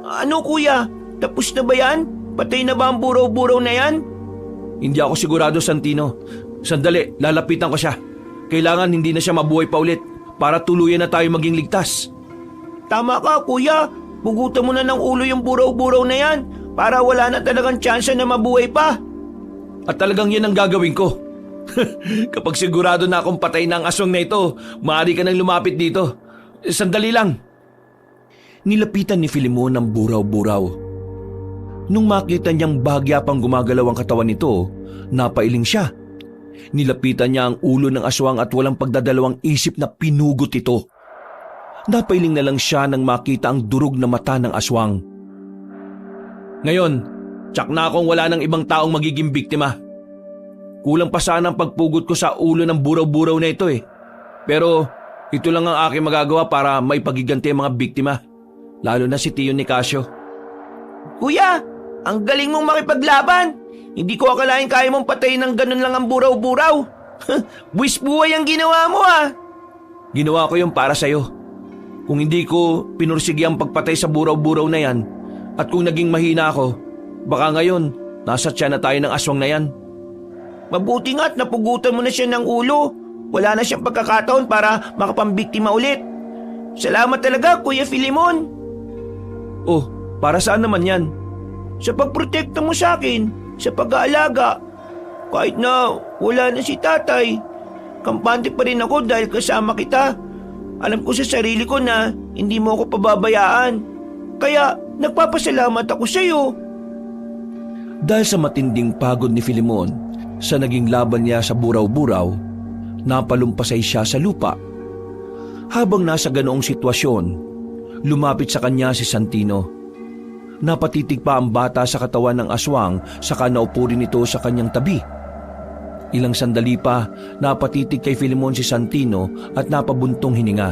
Ano kuya? Tapos na ba yan? Patay na ba ang buraw-buraw na yan? Hindi ako sigurado, Santino. Sandali, lalapitan ko siya. Kailangan hindi na siya mabuhay pa ulit para tuluyan na tayo maging ligtas. Tama ka kuya. Pugutan mo na ng ulo yung buraw-buraw na yan para wala na talagang tsansa na mabuhay pa. At talagang yan ang gagawin ko. Kapag sigurado na akong patay na ang aswang na ito, maaari ka nang lumapit dito. Sandali lang. Nilapitan ni Filemon ang buraw-buraw. Nung makita niyang bahagya pang gumagalaw ang katawan nito, napailing siya. Nilapitan niya ang ulo ng aswang at walang pagdadalawang isip na pinugot ito. Napailing na lang siya nang makita ang durog na mata ng aswang. Ngayon, tsak na akong wala ng ibang taong magiging biktima. Kulang pa sana ang pagpugot ko sa ulo ng buraw-buraw na ito eh. Pero ito lang ang aking magagawa para maipagiganti ang mga biktima. Lalo na si Tio Nicasio. Kuya, ang galing mong makipaglaban. Hindi ko akalain kaya mong patayin ng ganun lang ang buraw-buraw. Buwis buhay ang ginawa mo ah. Ginawa ko yun para sa'yo. Kung hindi ko pinursigi ang pagpatay sa buraw-buraw na yan, at kung naging mahina ako, baka ngayon nasa tiyan na tayo ng aswang na yan. Mabuti nga't napugutan mo na siya ng ulo. Wala na siyang pagkakataon para makapambiktima ulit. Salamat talaga, Kuya Filemon. Oh, para saan naman yan? Sa pagprotekta mo sa akin, sa pag-aalaga. Kahit na wala na si tatay, kampante pa rin ako dahil kasama kita. Alam ko sa sarili ko na hindi mo ako pababayaan. Kaya nagpapasalamat ako sa iyo. Dahil sa matinding pagod ni Filemon sa naging laban niya sa buraw-buraw, napalumpasay siya sa lupa. Habang nasa ganoong sitwasyon, lumapit sa kanya si Santino. Napatitig pa ang bata sa katawan ng aswang saka naupo rin ito sa kanyang tabi. Ilang sandali pa, napatitig kay Filemon si Santino at napabuntong hininga.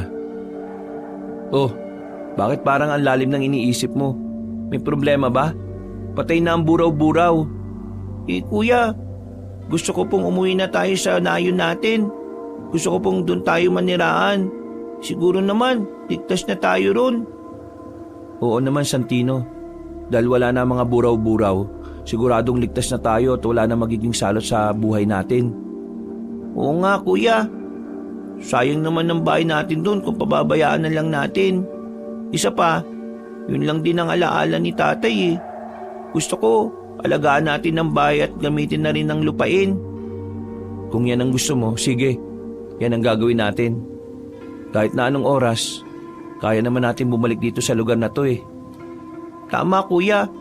Oh, bakit parang ang lalim ng iniisip mo? May problema ba? Patay na ang buraw-buraw. Kuya, gusto ko pong umuwi na tayo sa nayon natin. Gusto ko pong doon tayo maniraan. Siguro naman, ligtas na tayo ron. Oo naman, Santino. Dahil wala na mga buraw-buraw, siguradong ligtas na tayo at wala na magiging salot sa buhay natin. Oo nga, kuya. Sayang naman ng bahay natin doon kung pababayaan na lang natin. Isa pa, yun lang din ang alaala ni tatay eh. Gusto ko, alagaan natin ang bahay at gamitin na rin ng lupain. Kung yan ang gusto mo, sige. Yan ang gagawin natin. Kahit na anong oras, kaya naman natin bumalik dito sa lugar na to eh. Tama kuya.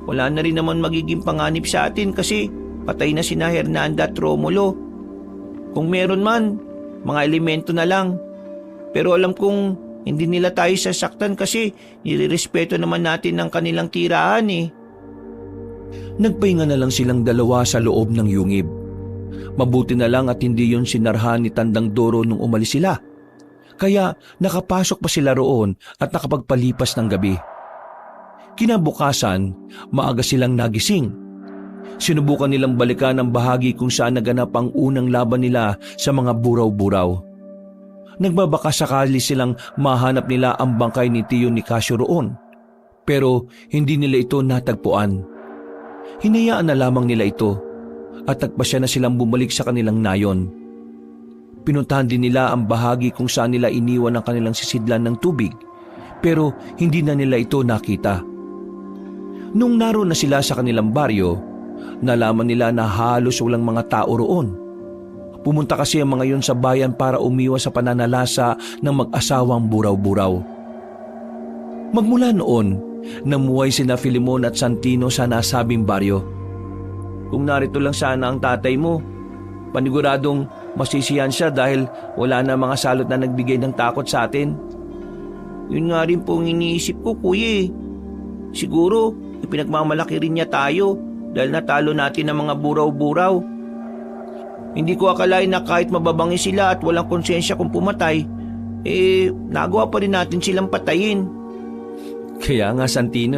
Wala na rin naman magiging panganib sa atin kasi patay na sina Hernanda at Romulo. Kung meron man, mga elemento na lang. Pero alam kong hindi nila tayo sasaktan kasi nilirespeto naman natin ang kanilang tirahan eh. Nagpahinga na lang silang dalawa sa loob ng yungib. Mabuti na lang at hindi yon sinarhan ni Tandang Doro nung umalis sila. Kaya nakapasok pa sila roon at nakapagpalipas ng gabi. Kinabukasan, maaga silang nagising. Sinubukan nilang balikan ang bahagi kung saan naganap ang unang laban nila sa mga buraw-buraw. Nagbabaka sakali silang mahanap nila ang bangkay ni Tio Nicasio roon. Pero hindi nila ito natagpuan. Hinayaan na lamang nila ito at nagpasya na silang bumalik sa kanilang nayon. Pinuntahan din nila ang bahagi kung saan nila iniwan ang kanilang sisidlan ng tubig, pero hindi na nila ito nakita. Nung naroon na sila sa kanilang baryo, nalaman nila na halos walang mga tao roon. Pumunta kasi ang mga yun sa bayan para umiwas sa pananalasa ng mag-asawang buraw-buraw. Magmula noon, namuhay sina Filemon at Santino sa nasabing baryo. Kung narito lang sana ang tatay mo, paniguradong masisiyan siya dahil wala na mga salot na nagbigay ng takot sa atin. Yun nga rin po ang iniisip ko, kuya eh. Siguro, ipinagmamalaki rin niya tayo dahil natalo natin ang mga buraw-buraw. Hindi ko akalain na kahit mababangi sila at walang konsensya kung pumatay, nagawa pa rin natin silang patayin. Kaya nga Santino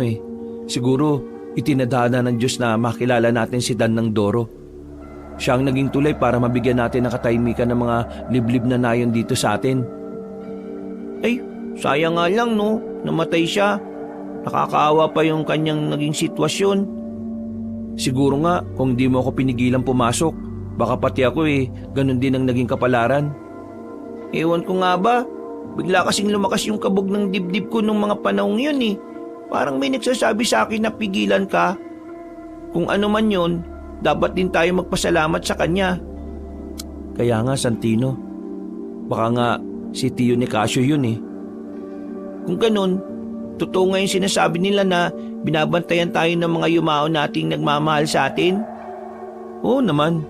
siguro itinadhana ng Diyos na makilala natin si Dan ng Doro. Siya ang naging tulay para mabigyan natin ng katahimikan ng mga liblib na nayon dito sa atin. Ay, sayang nga lang no, namatay siya. Nakakaawa pa yung kanyang naging sitwasyon. Siguro nga kung di mo ako pinigilan pumasok, baka pati ako ganun din ang naging kapalaran. Ewan ko nga ba, bigla kasing lumakas yung kabog ng dibdib ko nung mga panahong yun eh. Parang may nagsasabi sa akin na pigilan ka. Kung ano man yun, dapat din tayo magpasalamat sa kanya. Kaya nga Santino, baka nga si Tio Nicasio yun Kung ganun, totoo nga yung sinasabi nila na binabantayan tayo ng mga yumao nating nagmamahal sa atin. Oo naman.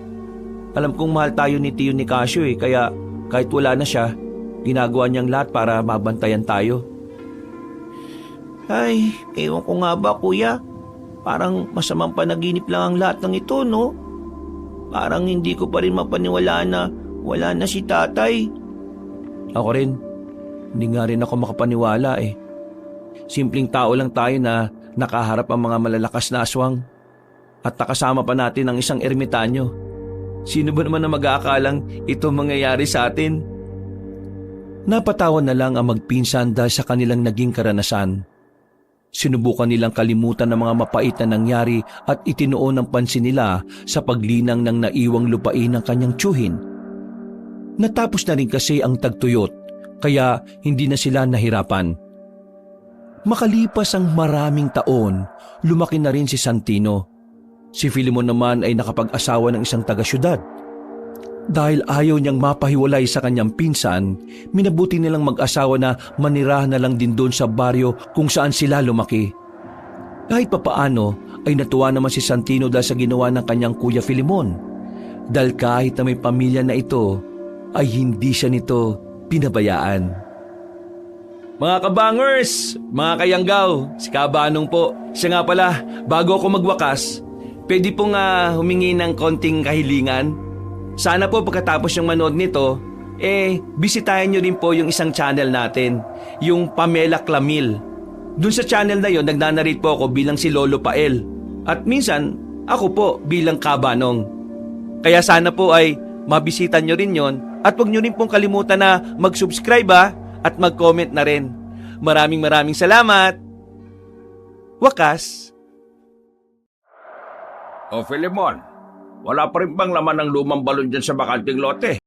Alam kong mahal tayo ni Tio Nicasio kaya kahit wala na siya, ginagawa niyang lahat para mabantayan tayo. Ay, ewan ko nga ba kuya. Parang masamang panaginip lang ang lahat ng ito, no? Parang hindi ko pa rin mapaniwalaan na wala na si tatay. Ako rin. Hindi nga rin ako makapaniwala Simpleng tao lang tayo na nakaharap ang mga malalakas na aswang. At nakasama pa natin ang isang ermitanyo. Sino ba naman na mag-aakalang ito mangyayari sa atin? Napatawan na lang ang magpinsan dahil sa kanilang naging karanasan. Sinubukan nilang kalimutan ang mga mapait na nangyari at itinuon ang pansin nila sa paglinang ng naiwang lupain ng kanyang tiyuhin. Natapos na rin kasi ang tagtuyot, kaya hindi na sila nahirapan. Makalipas ang maraming taon, lumaki na rin si Santino. Si Filemon naman ay nakapag-asawa ng isang taga-syudad. Dahil ayaw niyang mapahiwalay sa kanyang pinsan, minabuti nilang mag-asawa na manirahan na lang din doon sa baryo kung saan sila lumaki. Kahit papaano ay natuwa naman si Santino dahil sa ginawa ng kanyang kuya Filemon. Dahil kahit na may pamilya na ito, ay hindi siya nito pinabayaan. Mga kabangers, mga kayanggaw, si Kabanong po. Siya nga pala, bago ako magwakas, pwede pong humingi ng konting kahilingan. Sana po pagkatapos yung manood nito, bisitahin nyo rin po yung isang channel natin, yung Pamela Clamil. Doon sa channel na yon, nagnanarrate po ako bilang si Lolo Pael. At minsan, ako po bilang Kabanong. Kaya sana po ay mabisita nyo rin yon at huwag nyo rin pong kalimutan na mag-subscribe at mag-comment na rin. Maraming salamat. Wakas. O Filemon, wala pa rin bang laman ng lumang balon dyan sa bakanting lote?